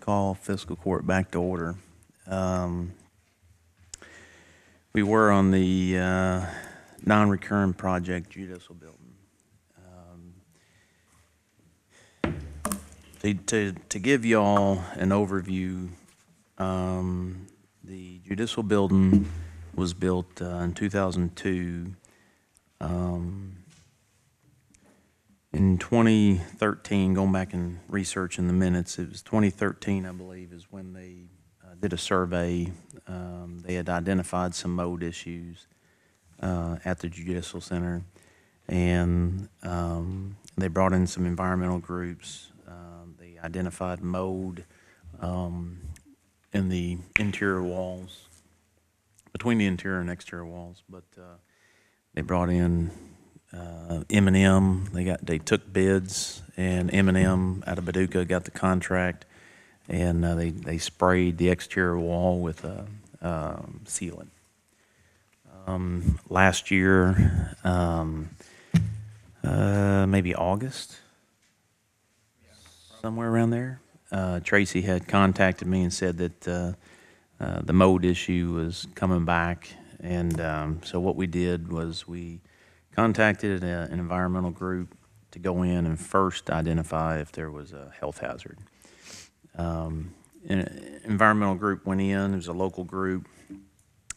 call fiscal court back to order. We were on the non-recurring project judicial building. To give y'all an overview, the judicial building was built in 2002. In 2013, going back and researching the minutes, it was 2013, I believe, is when they did a survey. They had identified some mold issues at the Judicial Center, and they brought in some environmental groups. They identified mold in the interior walls. between the interior and exterior walls. But they brought in M&M. They took bids, and M&M out of Paducah got the contract, and they sprayed the exterior wall with sealant. Last year, maybe August, somewhere around there, Tracy had contacted me and said that the mold issue was coming back, and so what we did was we contacted an environmental group to go in and first identify if there was a health hazard. An environmental group went in. It was a local group.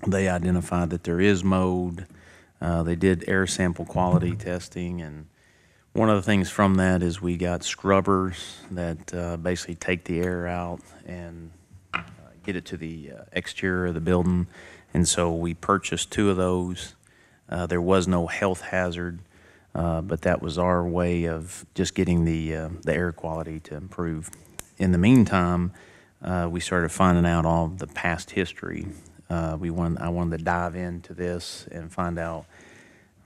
They identified that there is mold. They did air sample quality testing, and one of the things from that is we got scrubbers that basically take the air out and get it to the exterior of the building. And so we purchased 2 of those. There was no health hazard, but that was our way of just getting the air quality to improve. In the meantime, we started finding out all the past history. I wanted to dive into this and find out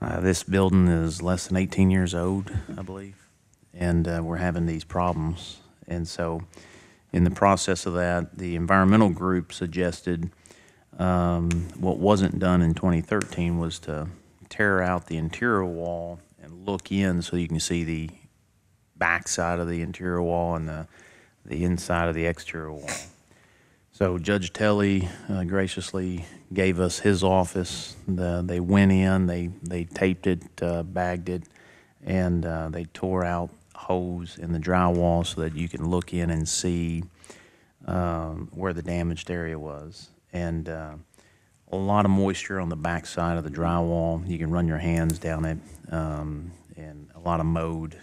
this building is less than 18 years old, I believe, and we're having these problems. And so in the process of that, the environmental group suggested what wasn't done in 2013 was to tear out the interior wall and look in so you can see the back side of the interior wall and the inside of the exterior wall. So Judge Telly graciously gave us his office. They went in, they taped it, bagged it, and they tore out holes in the drywall so that you can look in and see where the damaged area was. And a lot of moisture on the back side of the drywall. You can run your hands down it, and a lot of mold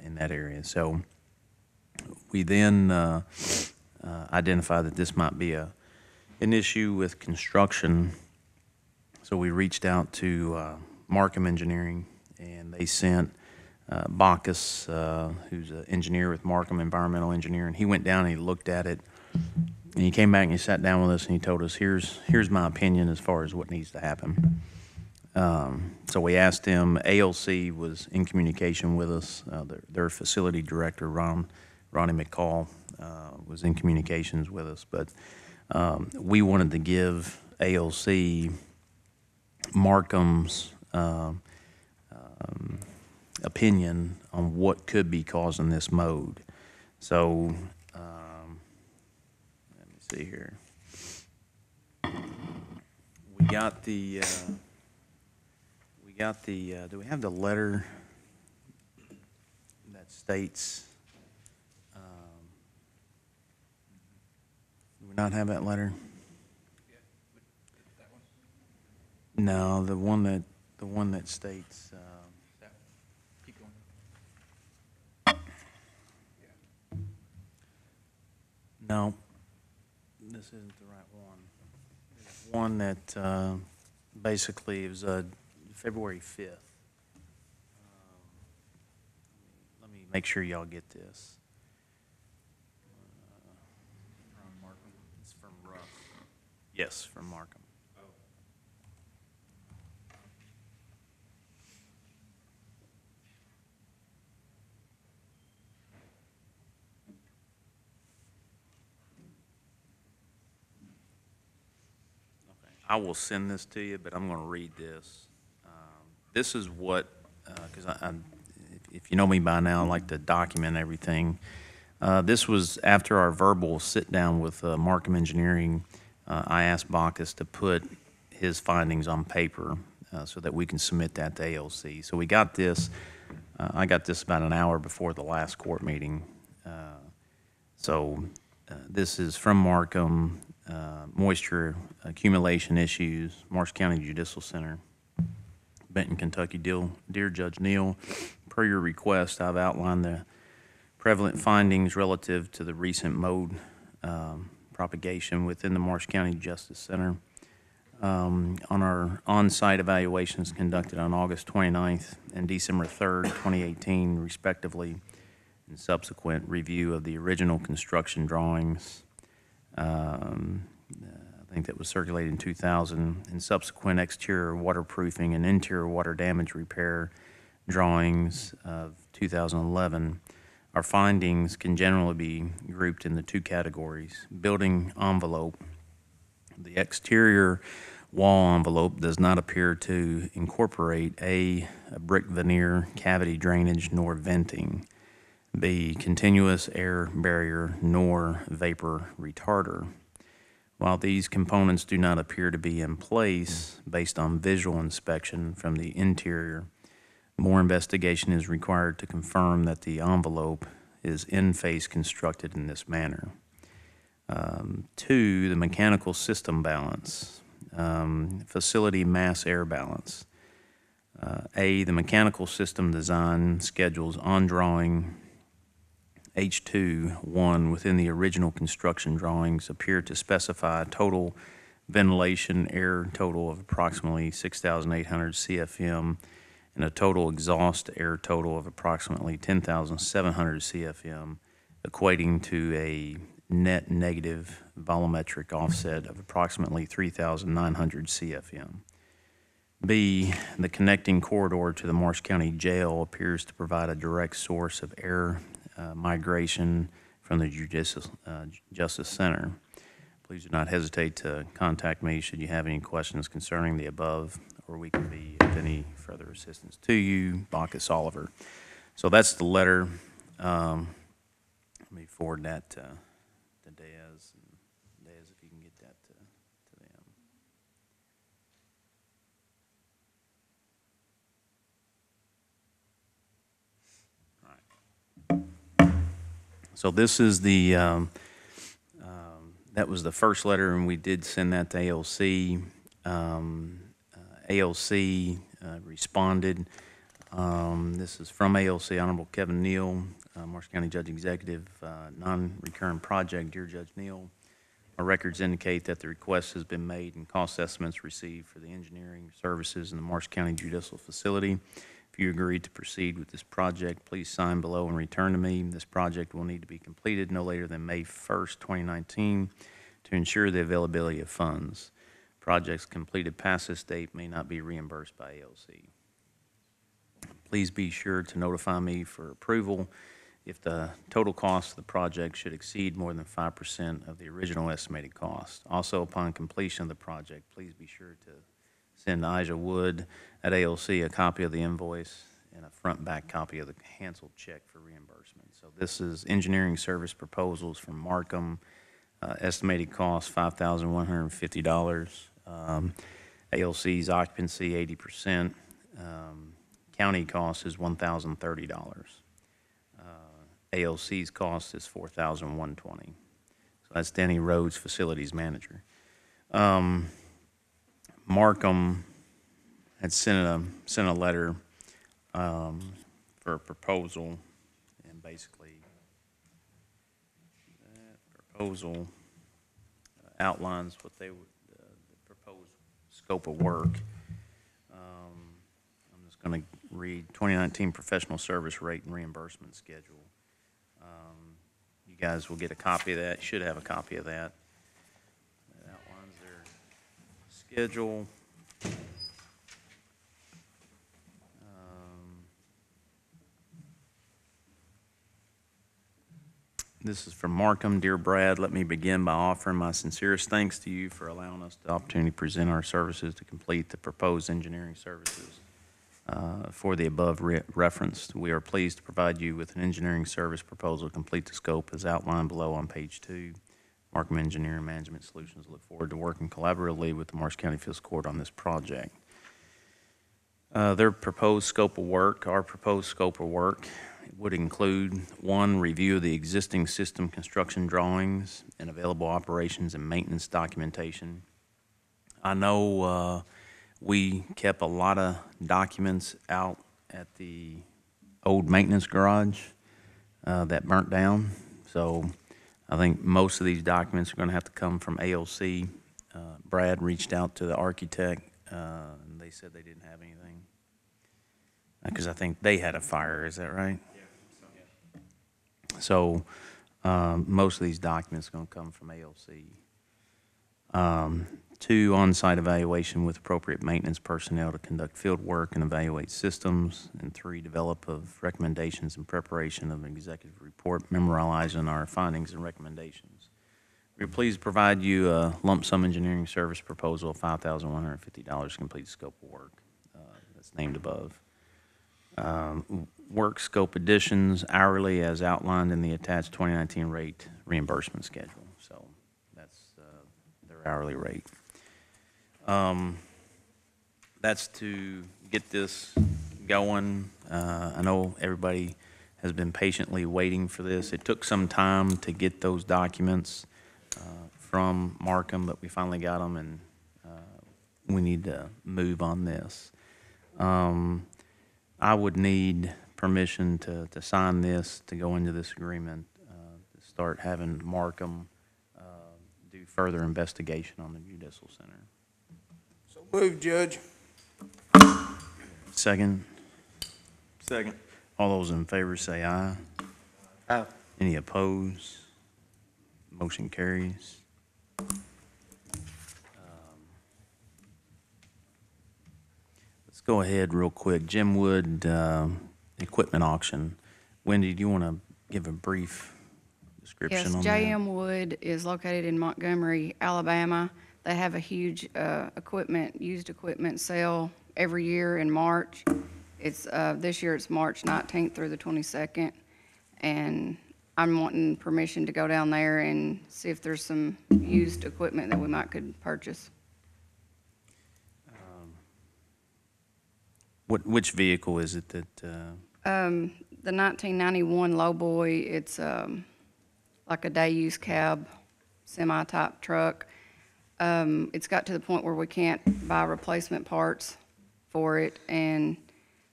in that area. So we then identified that this might be an issue with construction. So we reached out to Markham Engineering, and they sent Bacchus, who's an engineer with Markham, environmental engineer, and he went down and he looked at it, and he came back and he sat down with us and he told us, here's my opinion as far as what needs to happen. So we asked him. ALC was in communication with us. Their facility director, Ronnie McCall, was in communications with us, but we wanted to give ALC Markham's opinion on what could be causing this mold. So let me see here. We got the do we have the letter that states, do we not have that letter? No, the one that states, Keep going. no, this isn't the right one. There's one that basically is February 5th. Let me make sure y'all get this. From Markham. It's from Russ. Yes, from Markham. I will send this to you, but I'm going to read this. This is what, because if you know me by now, I like to document everything. This was after our verbal sit-down with Markham Engineering. I asked Bacchus to put his findings on paper so that we can submit that to ALC. So we got this. I got this about an hour before the last court meeting. This is from Markham. Moisture accumulation issues, Marsh County Judicial Center, Benton, Kentucky. Dear Judge Neal, per your request, I've outlined the prevalent findings relative to the recent mold propagation within the Marsh County Justice Center. On our on-site evaluations conducted on August 29th and December 3rd, 2018, respectively, and subsequent review of the original construction drawings, I think that was circulated in 2000, and subsequent exterior waterproofing and interior water damage repair drawings of 2011, our findings can generally be grouped into two categories. Building envelope. The exterior wall envelope does not appear to incorporate a brick veneer, cavity drainage, nor venting. B, continuous air barrier, nor vapor retarder. While these components do not appear to be in place based on visual inspection from the interior, more investigation is required to confirm that the envelope is in-face constructed in this manner. 2, the mechanical system balance, facility mass air balance. A, the mechanical system design schedules on drawing H2-1 within the original construction drawings appear to specify a total ventilation air total of approximately 6,800 CFM and a total exhaust air total of approximately 10,700 CFM, equating to a net negative volumetric offset of approximately 3,900 CFM. B, the connecting corridor to the Marsh County Jail appears to provide a direct source of air migration from the Justice Center. Please do not hesitate to contact me should you have any questions concerning the above, or we can be of any further assistance to you. Bacchus Oliver. So that's the letter. Let me forward that to Dez. Dez, if you can get that to them. So this is the, that was the first letter, and we did send that to ALC. ALC responded. This is from ALC, Honorable Kevin Neal, Marshall County Judge Executive, non-recurring project. Dear Judge Neal, our records indicate that the request has been made and cost estimates received for the engineering services in the Marshall County Judicial Facility. If you agree to proceed with this project, please sign below and return to me. This project will need to be completed no later than May 1st, 2019 to ensure the availability of funds. Projects completed past this date may not be reimbursed by ALC. Please be sure to notify me for approval if the total cost of the project should exceed more than 5% of the original estimated cost. Also, upon completion of the project, please be sure to send Ija Wood at ALC a copy of the invoice and a front-back copy of the canceled check for reimbursement. So this is engineering service proposals from Markham. Estimated cost $5,150. ALC's occupancy 80%. County cost is $1,030. ALC's cost is $4,120. So that's Danny Rhodes, facilities manager. Markham had sent a letter for a proposal, and basically that proposal outlines what they would the proposed scope of work. I'm just going to read 2019 professional service rate and reimbursement schedule. You guys will get a copy of that. Should have a copy of that. That outlines their schedule. This is from Markham. Dear Brad, let me begin by offering my sincerest thanks to you for allowing us the opportunity to present our services to complete the proposed engineering services for the above referenced. We are pleased to provide you with an engineering service proposal to complete the scope as outlined below on page 2. Markham Engineering Management Solutions look forward to working collaboratively with the Marsh County Fiscal Court on this project. Their proposed scope of work, our proposed scope of work, would include 1, review of the existing system construction drawings and available operations and maintenance documentation. I know we kept a lot of documents out at the old maintenance garage that burnt down, so I think most of these documents are going to have to come from ALC. Brad reached out to the architect, and they said they didn't have anything, because I think they had a fire. Is that right? So most of these documents are going to come from ALC. 2, on-site evaluation with appropriate maintenance personnel to conduct field work and evaluate systems. And 3, develop of recommendations and preparation of an executive report memorializing our findings and recommendations. We're pleased to provide you a lump sum engineering service proposal of $5,150 to complete the scope of work that's named above. Work scope additions hourly as outlined in the attached 2019 rate reimbursement schedule. So that's their hourly rate. That's to get this going. I know everybody has been patiently waiting for this. It took some time to get those documents from Markham, but we finally got them, and we need to move on this. I would need permission to sign this, to go into this agreement, to start having Markham do further investigation on the Judicial Center. So moved, Judge. Second? Second. All those in favor say aye. Aye. Any opposed? Motion carries. Let's go ahead real quick. Jim Wood, equipment auction. Wendy, do you want to give a brief description Yes, on that? J.M. Wood is located in Montgomery, Alabama. They have a huge used equipment sale every year in March. It's this year it's March 19th through the 22nd, and I'm wanting permission to go down there and see if there's some used equipment that we might could purchase. Which vehicle is it that? The 1991 lowboy, it's like a day-use cab, semi-type truck. It's got to the point where we can't buy replacement parts for it, and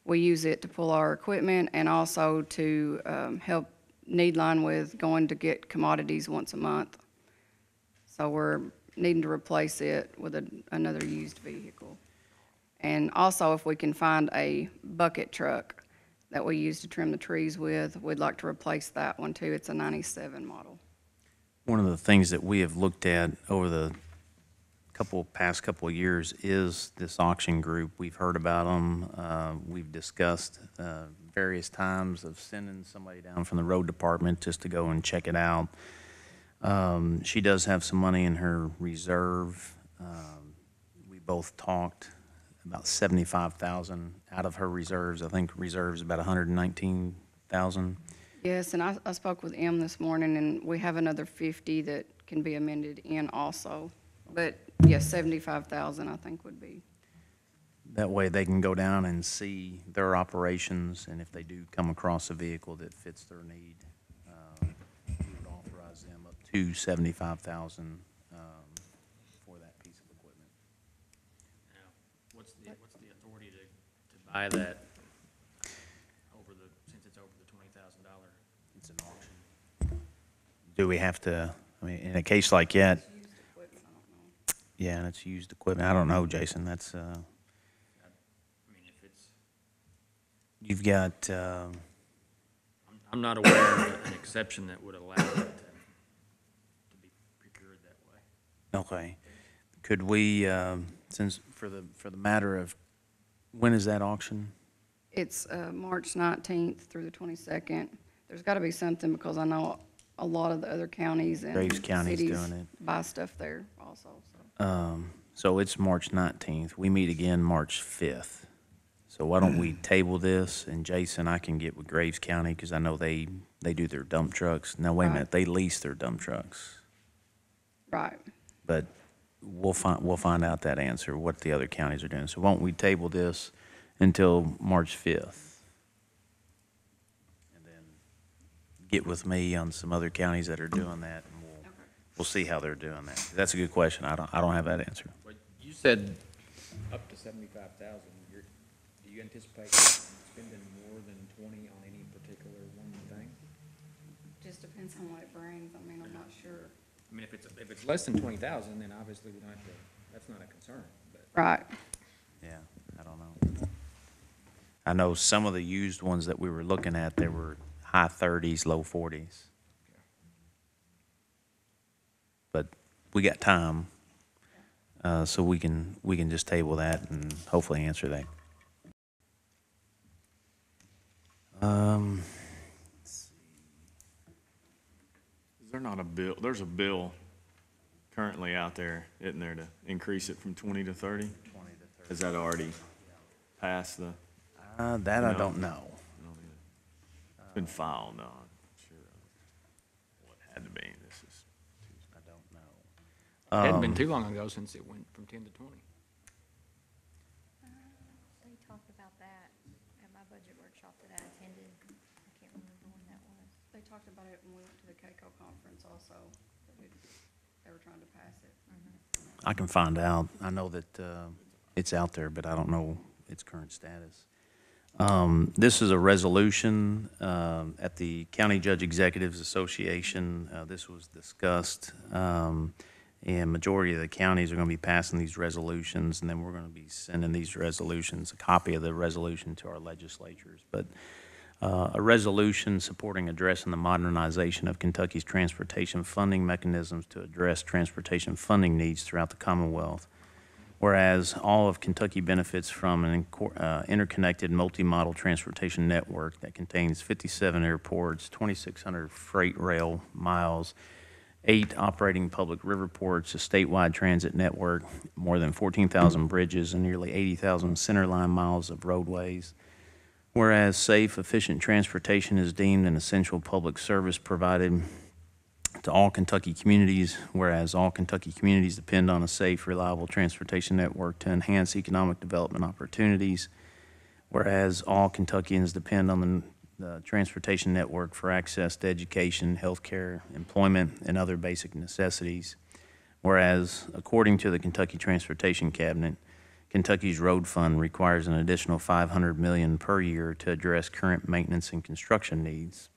we use it to pull our equipment and also to help Needline with going to get commodities once a month. So we're needing to replace it with another used vehicle. And also, if we can find a bucket truck that we use to trim the trees with, we'd like to replace that one too. It's a 97 model. One of the things that we have looked at over the past couple of years is this auction group. We've heard about them. We've discussed various times of sending somebody down from the road department just to go and check it out. She does have some money in her reserve. We both talked about $75,000 out of her reserves. I think reserves about $119,000. Yes, and I spoke with M this morning, and we have another 50 that can be amended in also. But yes, 75,000 I think would be. That way they can go down and see their operations, and if they do come across a vehicle that fits their need, we would authorize them up to $75,000 for that piece of equipment. Now, what's the authority to buy that since it's over the $20,000? It's an auction. Do we have to, I mean, in a case like that? Yeah, and it's used equipment. I don't know, Jason. That's, I mean, if it's, you've got, I'm not aware of an exception that would allow it to be procured that way. okay. Could we, since, for the matter of, when is that auction? It's March 19th through the 22nd. There's got to be something because I know a lot of the other counties and Graves County's cities doing it. buy stuff there also. So it's March 19th. We meet again March 5th. So why don't we table this, and Jason, I can get with Graves County, because I know they do their dump trucks. Now, wait a minute, they lease their dump trucks. Right. But we'll find out that answer, what the other counties are doing. So why don't we table this until March 5th? And then get with me on some other counties that are doing that, and we'll see how they're doing that. That's a good question. I don't have that answer. But you said up to 75,000. Do you anticipate spending more than 20 on any particular one thing? Just depends on what it brings. I mean, I'm not sure. I mean, if it's less than 20,000, then obviously we don't have to. That's not a concern. But. Right. Yeah, I don't know. I know some of the used ones that we were looking at, they were high 30s, low 40s. But we got time. So we can just table that and hopefully answer that. Is there not a bill, there's a bill currently out there, isn't there, to increase it from 20 to 30? 20 to 30. Has that already passed the? That I don't know. It's been filed, no, I'm sure. What had to be, this is. I don't know. It hadn't been too long ago since it went from 10 to 20. They talked about that at my budget workshop that I attended. I can't remember when that was. They talked about it when we went to the CAECO conference also, that they were trying to pass it. I can find out. I know that it's out there, but I don't know its current status. This is a resolution at the County Judge Executives Association. This was discussed, and majority of the counties are going to be passing these resolutions, and then we're going to be sending these resolutions, a copy of the resolution to our legislatures. But a resolution supporting addressing the modernization of Kentucky's transportation funding mechanisms to address transportation funding needs throughout the Commonwealth. Whereas all of Kentucky benefits from an interconnected multi-modal transportation network that contains 57 airports, 2,600 freight rail miles, 8 operating public river ports, a statewide transit network, more than 14,000 bridges, and nearly 80,000 centerline miles of roadways. Whereas safe, efficient transportation is deemed an essential public service provided to all Kentucky communities, whereas all Kentucky communities depend on a safe, reliable transportation network to enhance economic development opportunities, whereas all Kentuckians depend on the transportation network for access to education, healthcare, employment, and other basic necessities, whereas according to the Kentucky Transportation Cabinet, Kentucky's road fund requires an additional $500 million per year to address current maintenance and construction needs.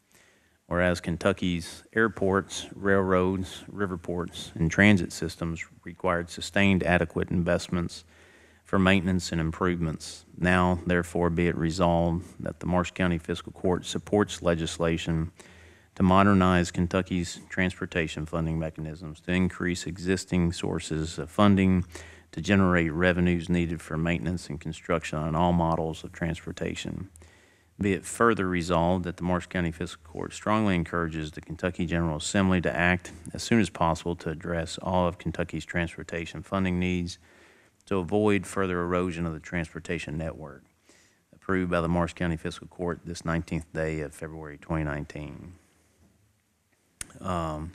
Whereas Kentucky's airports, railroads, riverports, and transit systems required sustained adequate investments for maintenance and improvements. Now, therefore, be it resolved that the Marsh County Fiscal Court supports legislation to modernize Kentucky's transportation funding mechanisms to increase existing sources of funding to generate revenues needed for maintenance and construction on all models of transportation. Be it further resolved that the Marsh County Fiscal Court strongly encourages the Kentucky General Assembly to act as soon as possible to address all of Kentucky's transportation funding needs to avoid further erosion of the transportation network. Approved by the Marsh County Fiscal Court this 19th day of February 2019. I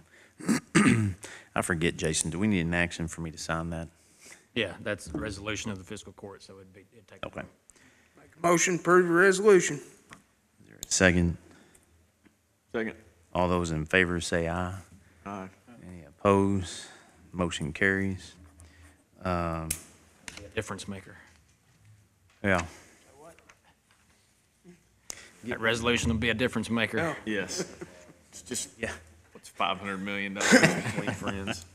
forget, Jason, do we need an action for me to sign that? Yeah, that's the resolution of the fiscal court, so it'd take. Okay. Motion to approve the resolution. Second. Second. All those in favor say aye. Aye. Any opposed? Motion carries. Be a difference maker. Yeah. That resolution will be a difference maker. Yes. It's just, yeah. What's $500 million between friends?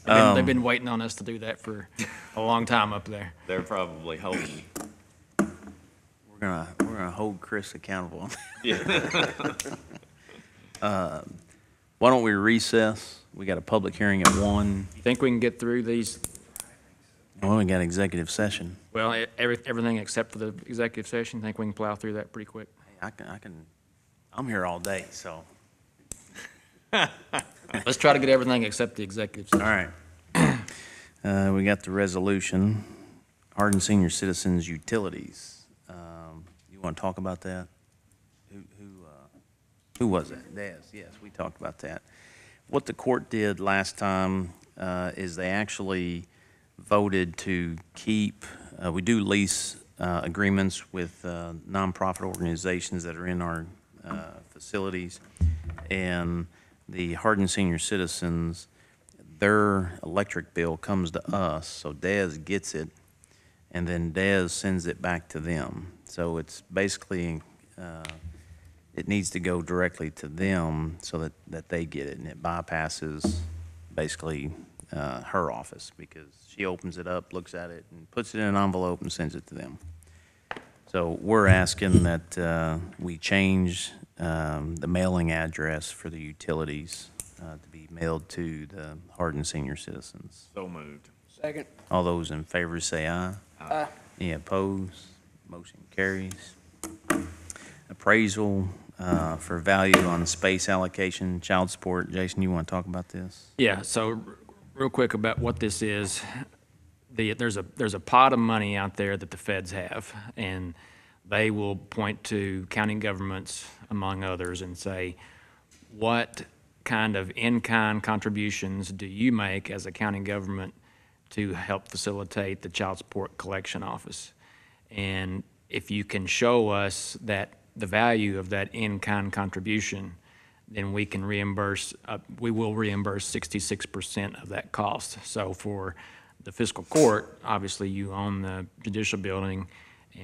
They've been waiting on us to do that for a long time up there. They're probably hoping. We're gonna hold Chris accountable. Yeah. Why don't we recess? We got a public hearing at 1. You think we can get through these? Well, we got executive session. Well, everything except for the executive session, think we can plow through that pretty quick? I can, I'm here all day, so. Let's try to get everything except the executive session. All right. We got the resolution, Hardin Senior Citizens Utilities. You want to talk about that? Who was that? Des, yes, we talked about that. What the court did last time is they actually voted to keep, we do lease agreements with nonprofit organizations that are in our facilities, and the Hardin Senior Citizens, their electric bill comes to us, so Des gets it, and then Des sends it back to them. So it's basically, it needs to go directly to them so that they get it, and it bypasses basically her office, because she opens it up, looks at it, and puts it in an envelope and sends it to them. So we're asking that we change the mailing address for the utilities to be mailed to the Hardin Senior Citizens. So moved. Second. All those in favor say aye. Aye. Any opposed? Motion carries. Appraisal for value on space allocation, child support. Jason, you want to talk about this? Yeah, so real quick about what this is. There's a pot of money out there that the feds have, and they will point to county governments, among others, and say, what kind of in-kind contributions do you make as a county government to help facilitate the child support collection office? And if you can show us that the value of that in-kind contribution, then we can reimburse, we will reimburse 66% of that cost. So for the fiscal court, obviously you own the judicial building,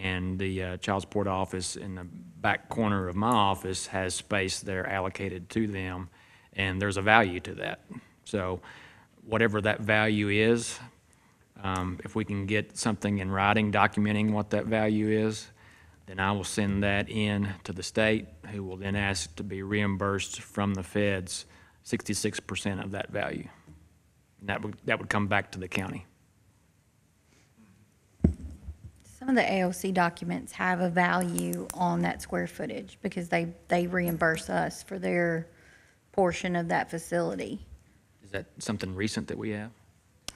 and the child support office in the back corner of my office has space there allocated to them, and there's a value to that. So whatever that value is, if we can get something in writing documenting what that value is, then I will send that in to the state, who will then ask to be reimbursed from the feds 66% of that value. And that would come back to the county. Some of the AOC documents have a value on that square footage because they reimburse us for their portion of that facility. Is that something recent that we have?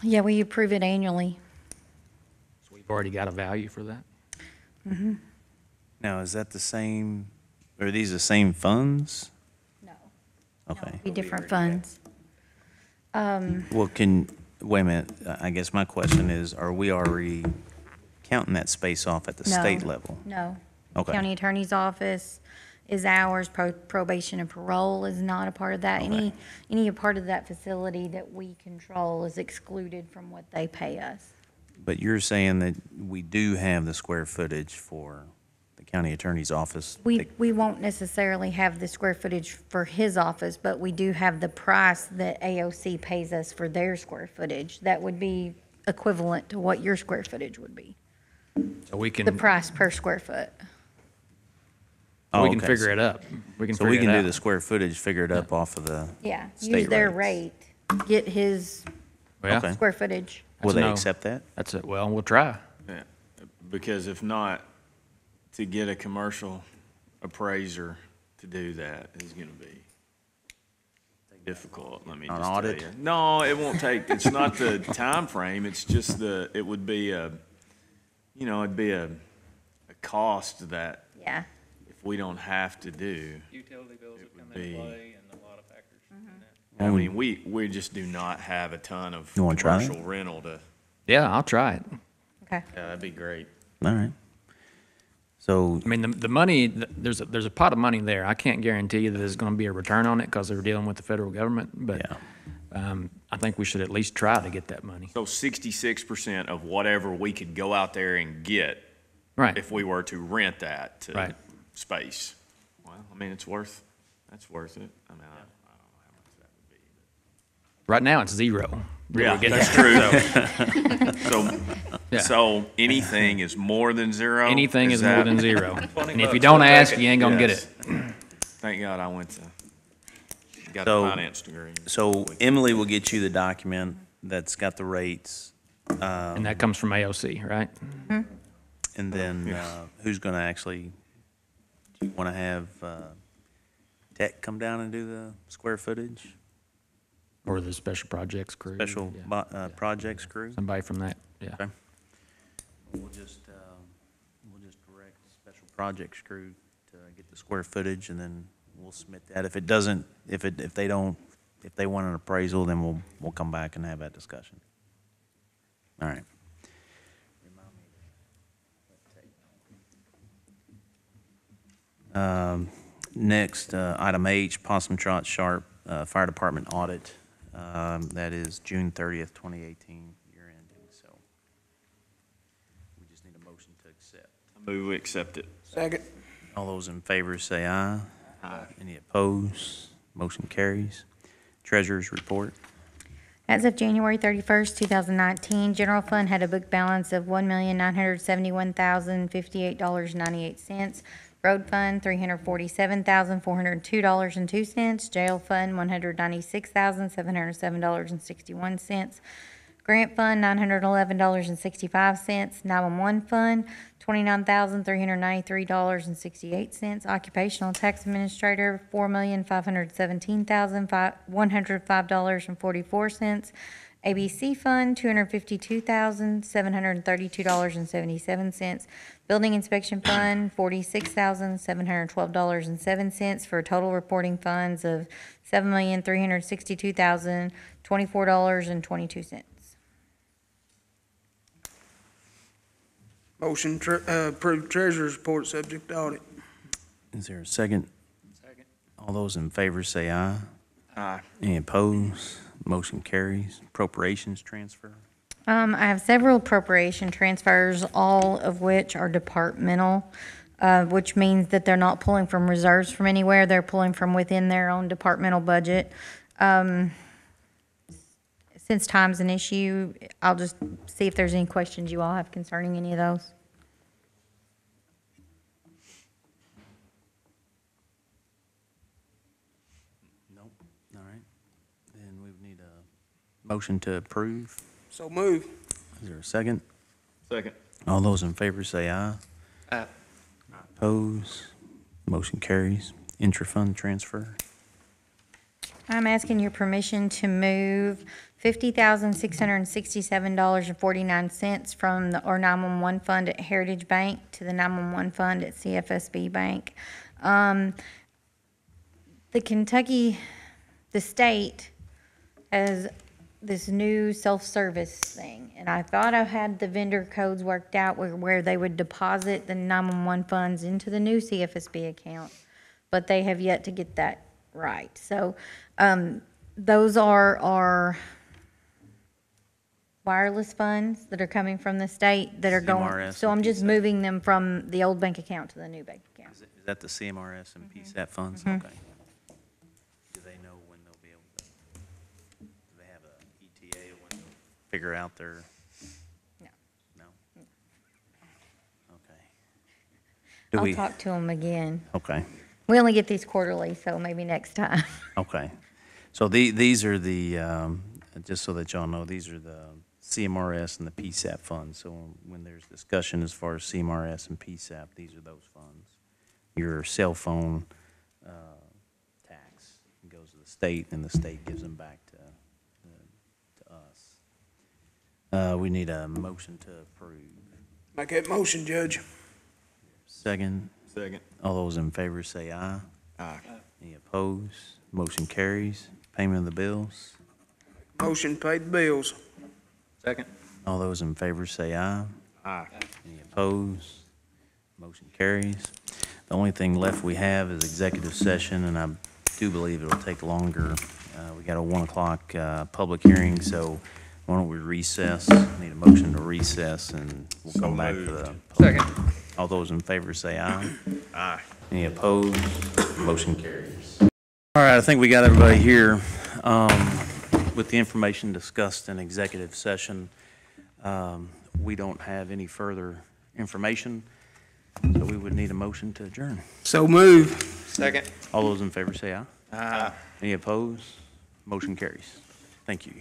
Yeah, we approve it annually. So we've already got a value for that? Mm-hmm. Now, is that the same, are these the same funds? No. Okay. Be different funds. Well, wait a minute, I guess my question is, are we already counting that space off at the No. state level? No. Okay. County Attorney's Office is ours, probation and parole is not a part of that. Okay. Any part of that facility that we control is excluded from what they pay us. But you're saying that we do have the square footage for the county attorney's office? We won't necessarily have the square footage for his office, but we do have the price that AOC pays us for their square footage. That would be equivalent to what your square footage would be. So we can. The price per square foot. We can figure it up. We can So we figure can it do out. the square footage, figure it up off of the Yeah, state use their rates. rate, get his Well, Okay. square footage. Will That's a they no. accept that? That's it. Well, we'll try. Yeah, because if not, to get a commercial appraiser to do that is gonna be difficult, let me An just tell audit? you. No, it won't take, it's not the time frame. It's just it would be it'd be a cost that Yeah. if we don't have to do. Utility bills it would would come into be- play and a lot of factors in that. I mean, we just do not have a ton of You wanna try that? commercial rental to, Yeah, I'll try it. Okay. yeah, that'd be great. All right. So, I mean, the money, there's a pot of money there. I can't guarantee you that there's going to be a return on it because they're dealing with the federal government, but I think we should at least try to get that money. So 66% of whatever we could go out there and get. Right. If we were to rent that to Right. space. Well, I mean, that's worth it. I mean, I don't know how much that would be. Right now, it's zero. that Yeah, we're getting that's at, true. Yeah. So anything is more than zero? Anything is more that- than zero. And if you don't ask, you ain't going to get Yes. it. Thank God I got a So- finance degree. so Emily will get you the document that's got the rates. And that comes from AOC, right? And then who's going to actually, do you want to have Tech come down and do the square footage? Or the special projects crew. Special yeah. projects crew? Somebody from that, yeah. Okay. We'll just direct the special projects crew to get the square footage, and then we'll submit that. If it doesn't, if they want an appraisal, then we'll come back and have that discussion. All right. Next, item H, Possum Trot Sharp Fire Department audit. That is June 30th, 2018, year ending, so we just need a motion to accept. I move we accept it. Second. All those in favor say aye. Aye. Any opposed? Motion carries. Treasurer's report. As of January 31st, 2019, general fund had a book balance of $1,971,058.98. Road fund, $347,402.02. Jail fund, $196,707.61. Grant Fund, $911.65. 911 Fund, $29,393.68. Occupational Tax Administrator, $4,517,105.44. ABC Fund, $252,732.77. Building Inspection Fund, $46,712.07, for total reporting funds of $7,362,024.22. Motion approve treasurer's report subject to audit. Is there a second? Second. All those in favor say aye. Aye. Any opposed? Motion carries. Appropriations transfer. I have several appropriation transfers, all of which are departmental, which means that they're not pulling from reserves from anywhere. They're pulling from within their own departmental budget. Since time's an issue, I'll just see if there's any questions you all have concerning any of those. Nope. All right. Then we would need a motion to approve. So move. Is there a second? Second. All those in favor say aye. Aye. Opposed? Motion carries. Intra-fund transfer. I'm asking your permission to move $50,667.49 from the or 911 fund at Heritage Bank to the 911 fund at CFSB Bank. The state has this new self-service thing, and I thought I had the vendor codes worked out where they would deposit the 911 funds into the new CFSB account, but they have yet to get that right. So those are our wireless funds that are coming from the state that are going. CMRS So I'm and just PSAP. moving them from the old bank account to the new bank account. Is that the CMRS and PSAP funds? Mhm. Okay. Do they know when they'll be able to, do they have a ETA when they'll figure out their? No. No? Okay. Do I'll we? talk to them again. Okay, We only get these quarterly, so maybe next time. okay. So these are the, just so that y'all know, these are the CMRS and the PSAP funds. So when there's discussion as far as CMRS and PSAP, these are those funds. Your cell phone tax goes to the state, and the state gives them back to us. We need a motion to approve. Make that motion, Judge. Second. Second. All those in favor say aye. Aye. Any opposed? Motion carries. Payment of the bills. Motion paid the bills. Second. All those in favor say aye. Aye. Any opposed? Motion carries. The only thing left we have is executive session, and I do believe it'll take longer. We got a 1 o'clock public hearing, so why don't we recess? Need a motion to recess, and we'll So come back to moved. the. Second. All those in favor say aye. Aye. Any opposed? Motion carries. All right, I think we got everybody here with the information discussed in executive session. We don't have any further information, so we would need a motion to adjourn. So move. Second. All those in favor say aye. Aye. Any opposed? Motion carries. Thank you.